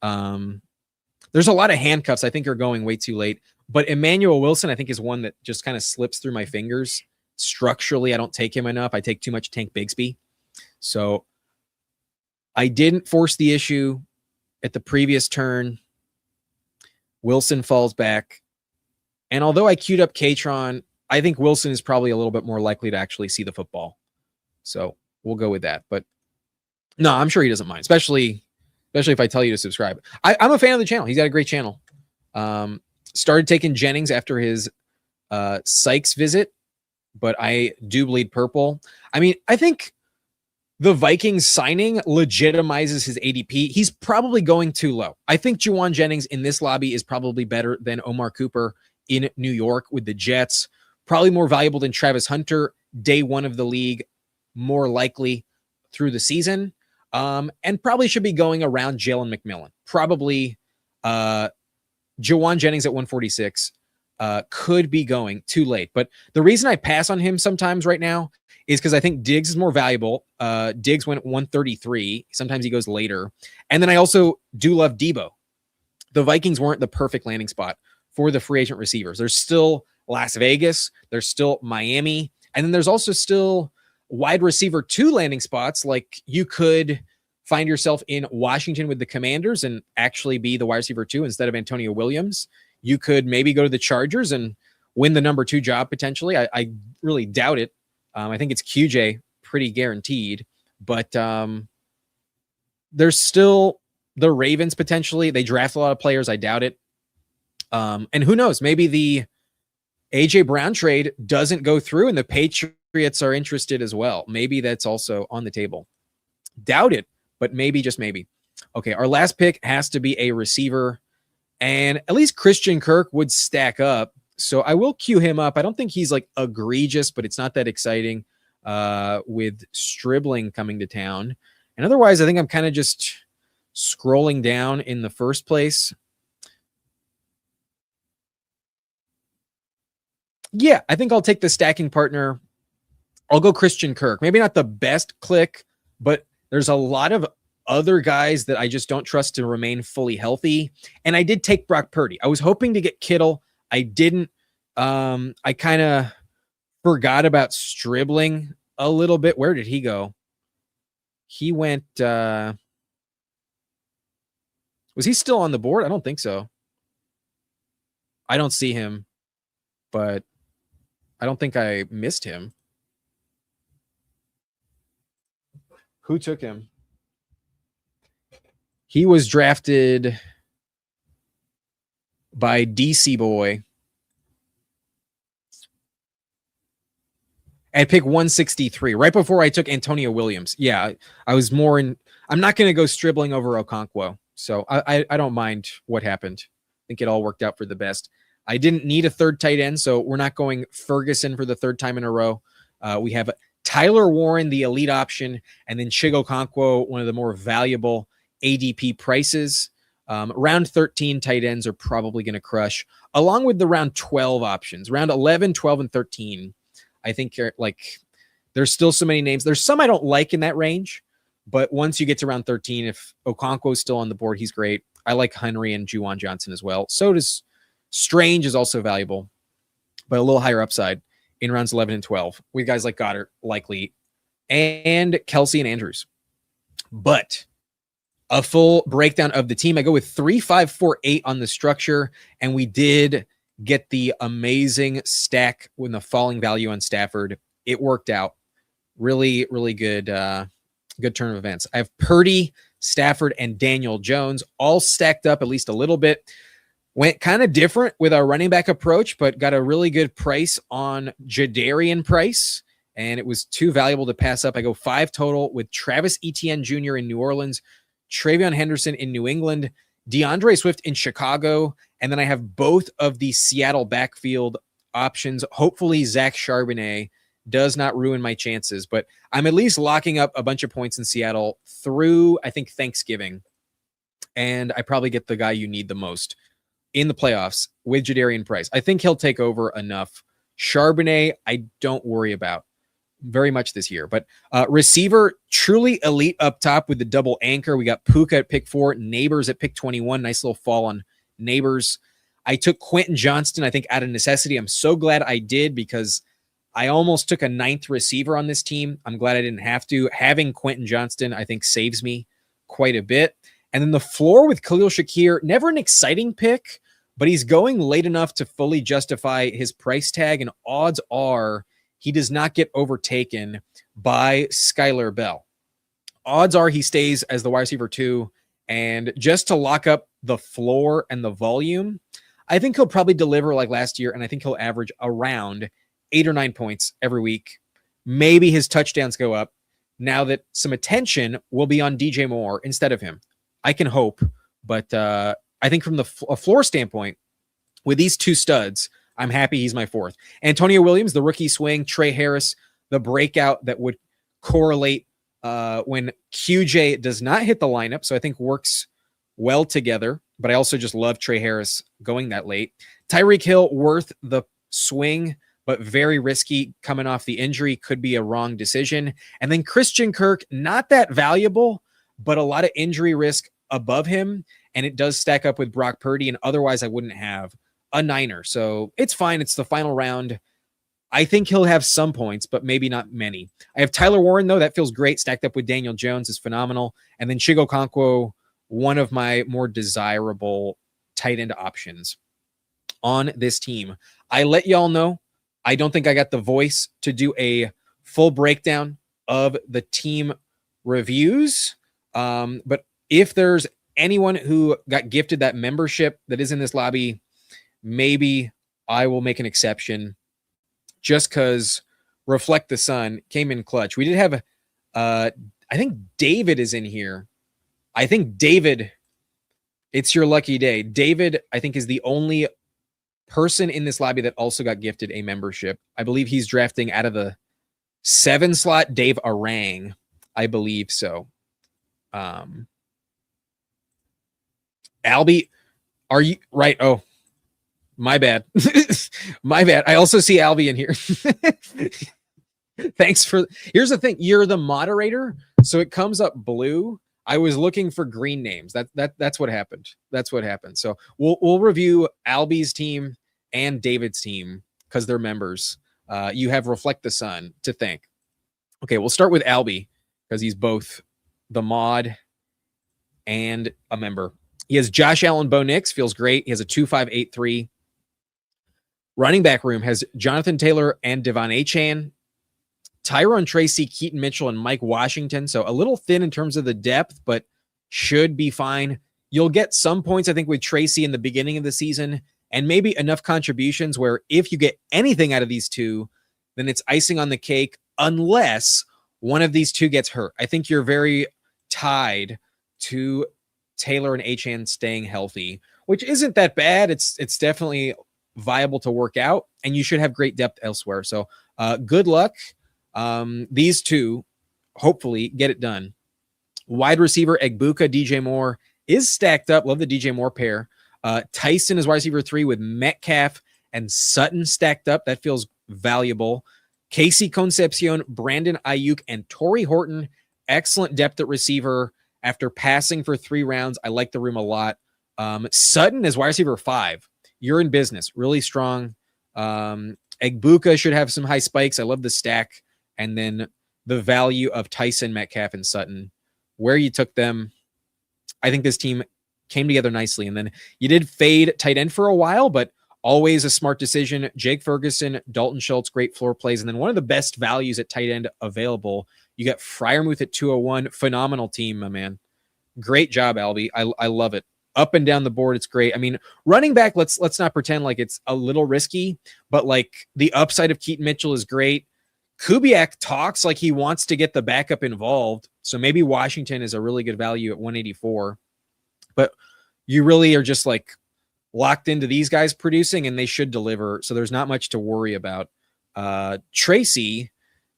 Speaker 2: There's a lot of handcuffs I think are going way too late. But Emmanuel Wilson, I think, is one that just kind of slips through my fingers. Structurally, I don't take him enough. I take too much Tank Bigsby. So I didn't force the issue at the previous turn. Wilson falls back. And although I queued up Katron, I think Wilson is probably a little bit more likely to actually see the football. So we'll go with that. But no, I'm sure he doesn't mind, especially if I tell you to subscribe. I'm a fan of the channel. He's got a great channel. Started taking Jennings after his Sykes visit, but I do bleed purple. I mean, I think the Vikings signing legitimizes his ADP. He's probably going too low. I think Juwan Jennings in this lobby is probably better than Omar Cooper in New York with the Jets. Probably more valuable than Travis Hunter, day 1 of the league, more likely through the season. And probably should be going around Jalen McMillan. Probably Juwan Jennings at 146 could be going too late. But the reason I pass on him sometimes right now is because I think Diggs is more valuable. Diggs went at 133. Sometimes he goes later. And then I also do love Debo. The Vikings weren't the perfect landing spot for the free agent receivers. There's still Las Vegas. There's still Miami. And then there's also still wide receiver 2 landing spots. Like you could find yourself in Washington with the Commanders and actually be the wide receiver 2 instead of Antonio Williams. You could maybe go to the Chargers and win the number 2 job potentially. I really doubt it. I think it's QJ pretty guaranteed, but there's still the Ravens potentially. They draft a lot of players. I doubt it. And who knows? Maybe the AJ Brown trade doesn't go through and the Patriots are interested as well. Maybe that's also on the table. Doubt it, but maybe, just maybe. Okay, our last pick has to be a receiver, and at least Christian Kirk would stack up. So I will queue him up. I don't think he's like egregious, but it's not that exciting with Stribling coming to town. And otherwise, I think I'm kind of just scrolling down in the first place. Yeah, I think I'll take the stacking partner. I'll go Christian Kirk. Maybe not the best click, but there's a lot of other guys that I just don't trust to remain fully healthy. And I did take Brock Purdy. I was hoping to get Kittle. I didn't. I kind of forgot about Stribling a little bit. Where did he go? He went. Was he still on the board? I don't think so. I don't see him, but I don't think I missed him. Who took him? He was drafted by DC Boy at pick 163, right before I took Antonio Williams. Yeah, I was more in. I'm not going to go Stribling over Okonkwo, so I don't mind what happened. I think it all worked out for the best. I didn't need a third tight end, so we're not going Ferguson for the third time in a row. We have Tyler Warren, the elite option, and then Chigo Okonkwo, one of the more valuable ADP prices. Round 13 tight ends are probably going to crush, along with the round 12 options. Round 11, 12, and 13, I think like there's still so many names. There's some I don't like in that range, but once you get to round 13, if Okonkwo is still on the board, he's great. I like Henry and Juwan Johnson as well. So does Strange, is also valuable, but a little higher upside in rounds 11 and 12 with guys like Goddard, likely, and Kelsey and Andrews. But a full breakdown of the team, I go with 3, 5, 4, 8 on the structure, and we did get the amazing stack with the falling value on Stafford. It worked out. Really, really good, good turn of events. I have Purdy, Stafford, and Daniel Jones all stacked up at least a little bit. Went kind of different with our running back approach, but got a really good price on Jadarian Price, and it was too valuable to pass up. I go 5 total with Travis Etienne Jr. in New Orleans, Travion Henderson in New England, DeAndre Swift in Chicago, and then I have both of the Seattle backfield options. Hopefully Zach Charbonnet does not ruin my chances, but I'm at least locking up a bunch of points in Seattle through, I think, Thanksgiving, and I probably get the guy you need the most in the playoffs with Jadarian Price. I think he'll take over enough. Charbonnet, I don't worry about very much this year. But receiver, truly elite up top with the double anchor. We got Puka at pick 4, Neighbors at pick 21. Nice little fall on Neighbors. I took Quentin Johnston, I think, out of necessity. I'm so glad I did because I almost took a 9th receiver on this team. I'm glad I didn't have to. Having Quentin Johnston, I think, saves me quite a bit. And then the floor with Khalil Shakir, never an exciting pick, but he's going late enough to fully justify his price tag, and odds are he does not get overtaken by Skylar Bell. Odds are he stays as the wide receiver 2, and just to lock up the floor and the volume, I think he'll probably deliver like last year, and I think he'll average around 8 or 9 points every week. Maybe his touchdowns go up now that some attention will be on DJ Moore instead of him. I can hope, but I think from a floor standpoint, with these 2 studs, I'm happy he's my 4th. Antonio Williams, the rookie swing, Trey Harris, the breakout that would correlate when QJ does not hit the lineup, so I think works well together, but I also just love Trey Harris going that late. Tyreek Hill, worth the swing, but very risky coming off the injury, could be a wrong decision. And then Christian Kirk, not that valuable, but a lot of injury risk above him, and it does stack up with Brock Purdy, and otherwise I wouldn't have a Niner. So it's fine. It's the final round. I think he'll have some points, but maybe not many. I have Tyler Warren, though. That feels great. Stacked up with Daniel Jones is phenomenal. And then Chigo Okonkwo, one of my more desirable tight end options on this team. I let y'all know, I don't think I got the voice to do a full breakdown of the team reviews. But if there's anyone who got gifted that membership that is in this lobby, maybe I will make an exception just because Reflect the Sun came in clutch. We did have, I think David is in here. I think David, it's your lucky day. David, I think, is the only person in this lobby that also got gifted a membership. I believe he's drafting out of the 7 slot, Dave Arang. I believe so. Albie, are you right? Oh, my bad. My bad. I also see Albie in here. Thanks for. Here's the thing. You're the moderator, so it comes up blue. I was looking for green names. That's what happened. That's what happened. So we'll review Albie's team and David's team because they're members. You have Reflect the Sun to thank. Okay, we'll start with Albie because he's both the mod and a member. He has Josh Allen, Bo Nix, feels great. He has a 2.583. Running back room has Jonathan Taylor and Devon Achane, Tyrone Tracy, Keaton Mitchell, and Mike Washington. So a little thin in terms of the depth, but should be fine. You'll get some points, I think, with Tracy in the beginning of the season, and maybe enough contributions where if you get anything out of these two, then it's icing on the cake, unless one of these two gets hurt. I think you're very tied to Taylor and Achane staying healthy, which isn't that bad. It's definitely viable to work out, and you should have great depth elsewhere. So good luck. These two hopefully get it done. Wide receiver Egbuka, DJ Moore is stacked up. Love the DJ Moore pair. Tyson is wide receiver 3 with Metcalf and Sutton stacked up. That feels valuable. Casey Concepcion, Brandon Ayuk, and Torrey Horton. Excellent depth at receiver after passing for 3 rounds. I like the room a lot. Sutton is wide receiver 5. You're in business. Really strong. Egbuka should have some high spikes. I love the stack. And then the value of Tyson, Metcalf, and Sutton. Where you took them, I think this team came together nicely. And then you did fade tight end for a while, but always a smart decision. Jake Ferguson, Dalton Schultz, great floor plays. And then one of the best values at tight end available. You got Freiermuth at 201. Phenomenal team, my man. Great job, Albie. I love it. Up and down the board, it's great. I mean, running back, let's not pretend like it's a little risky, but like the upside of Keaton Mitchell is great. Kubiak talks like he wants to get the backup involved. So maybe Washington is a really good value at 184. But you really are just like locked into these guys producing, and they should deliver. So there's not much to worry about. Tracy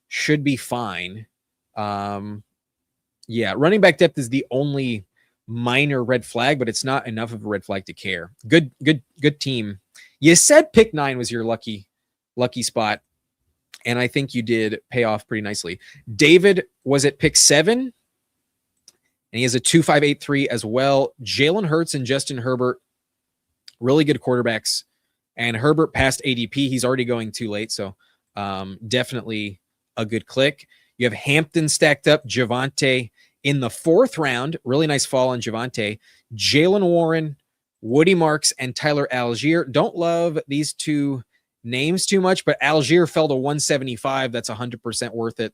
Speaker 2: should be fine. Yeah, running back depth is the only minor red flag, but it's not enough of a red flag to care. Good team. You said pick 9 was your lucky spot, and I think you did pay off pretty nicely. David was at pick 7, and he has a 2.583 as well. Jalen Hurts and Justin Herbert, really good quarterbacks, and Herbert passed ADP. He's already going too late, so definitely a good click. You have Hampton stacked up, Javonte in the 4th round. Really nice fall on Javonte. Jalen Warren, Woody Marks, and Tyler Algier. Don't love these two names too much, but Algier fell to 175. That's 100% worth it.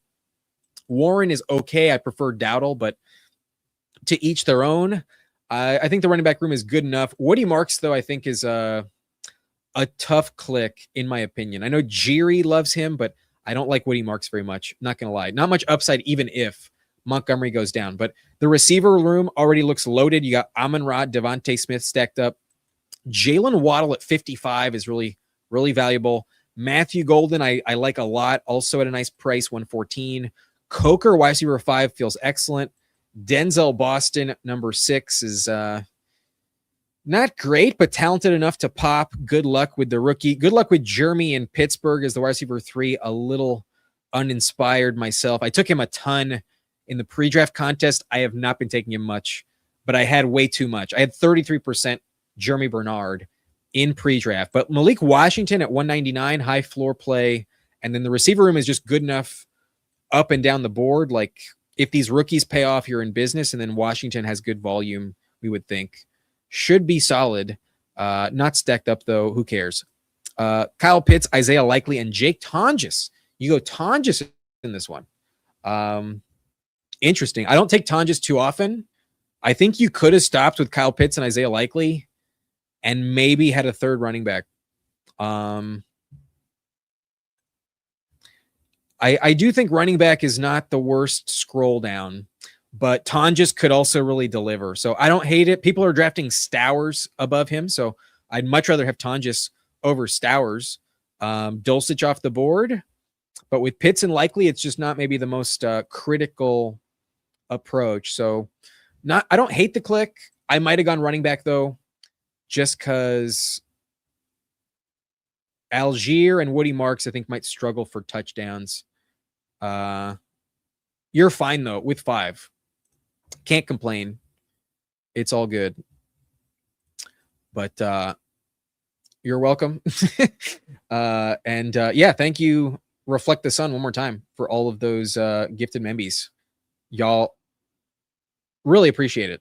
Speaker 2: Warren is okay. I prefer Dowdle, but to each their own. I think the running back room is good enough. Woody Marks, though, I think is a tough click, in my opinion. I know Jiri loves him, but I don't like Woody Marks very much. Not going to lie. Not much upside, even if Montgomery goes down. But the receiver room already looks loaded. You got Amon-Ra, Devontae Smith stacked up. Jalen Waddle at 55 is really, really valuable. Matthew Golden, I like a lot. Also at a nice price, 114. Coker, wide receiver 5, feels excellent. Denzel Boston, number 6, is not great, but talented enough to pop. Good luck with the rookie. Good luck with Jeremy in Pittsburgh as the wide receiver 3. A little uninspired myself. I took him a ton in the pre-draft contest. I have not been taking him much, but I had way too much. I had 33% Jeremy Bernard in pre-draft. But Malik Washington at 199, high floor play. And then the receiver room is just good enough up and down the board. Like if these rookies pay off, you're in business. And then Washington has good volume, we would think. Should be solid. Not stacked up, though. Who cares? Kyle Pitts, Isaiah Likely, and Jake Tonjes. You go Tonjes in this one. Interesting. I don't take Tonjes too often. I think you could have stopped with Kyle Pitts and Isaiah Likely and maybe had a third running back. I do think running back is not the worst scroll down, but Tonjes could also really deliver. So I don't hate it. People are drafting Stowers above him, so I'd much rather have Tonjes over Stowers. Dulcich off the board, but with Pitts and Likely, it's just not maybe the most critical approach. So I don't hate the click. I might have gone running back though, just because Algier and Woody Marks, I think, might struggle for touchdowns. You're fine though with 5. Can't complain. It's all good. But you're welcome. Yeah, thank you, Reflect the Sun, one more time for all of those gifted membies. Y'all really appreciate it.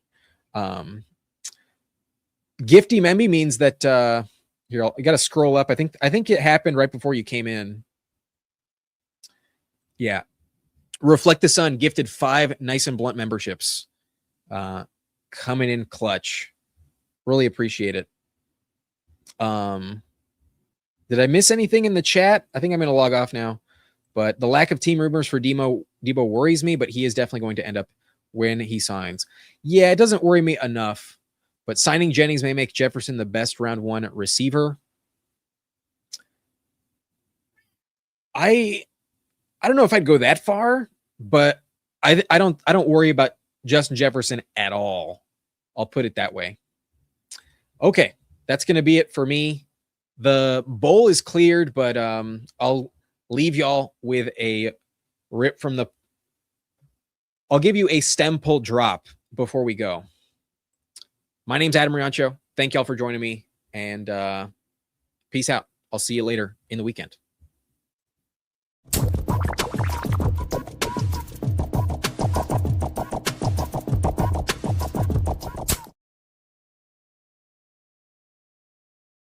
Speaker 2: Gifty memby means that here, you got to scroll up. I think it happened right before you came in. Yeah. Reflect the Sun gifted 5 Nice and Blunt memberships. Coming in clutch. Really appreciate it. Did I miss anything in the chat? I think I'm going to log off now. But the lack of team rumors for Debo worries me, but he is definitely going to end up when he signs. Yeah, it doesn't worry me enough. But signing Jennings may make Jefferson the best round 1 receiver. I don't know if I'd go that far, but I don't worry about Justin Jefferson at all. I'll put it that way. Okay, that's going to be it for me. The bowl is cleared, but I'll leave y'all with a rip from the... I'll give you a stem pull drop before we go. My name's Adam Riancho. Thank y'all for joining me, and peace out. I'll see you later in the weekend.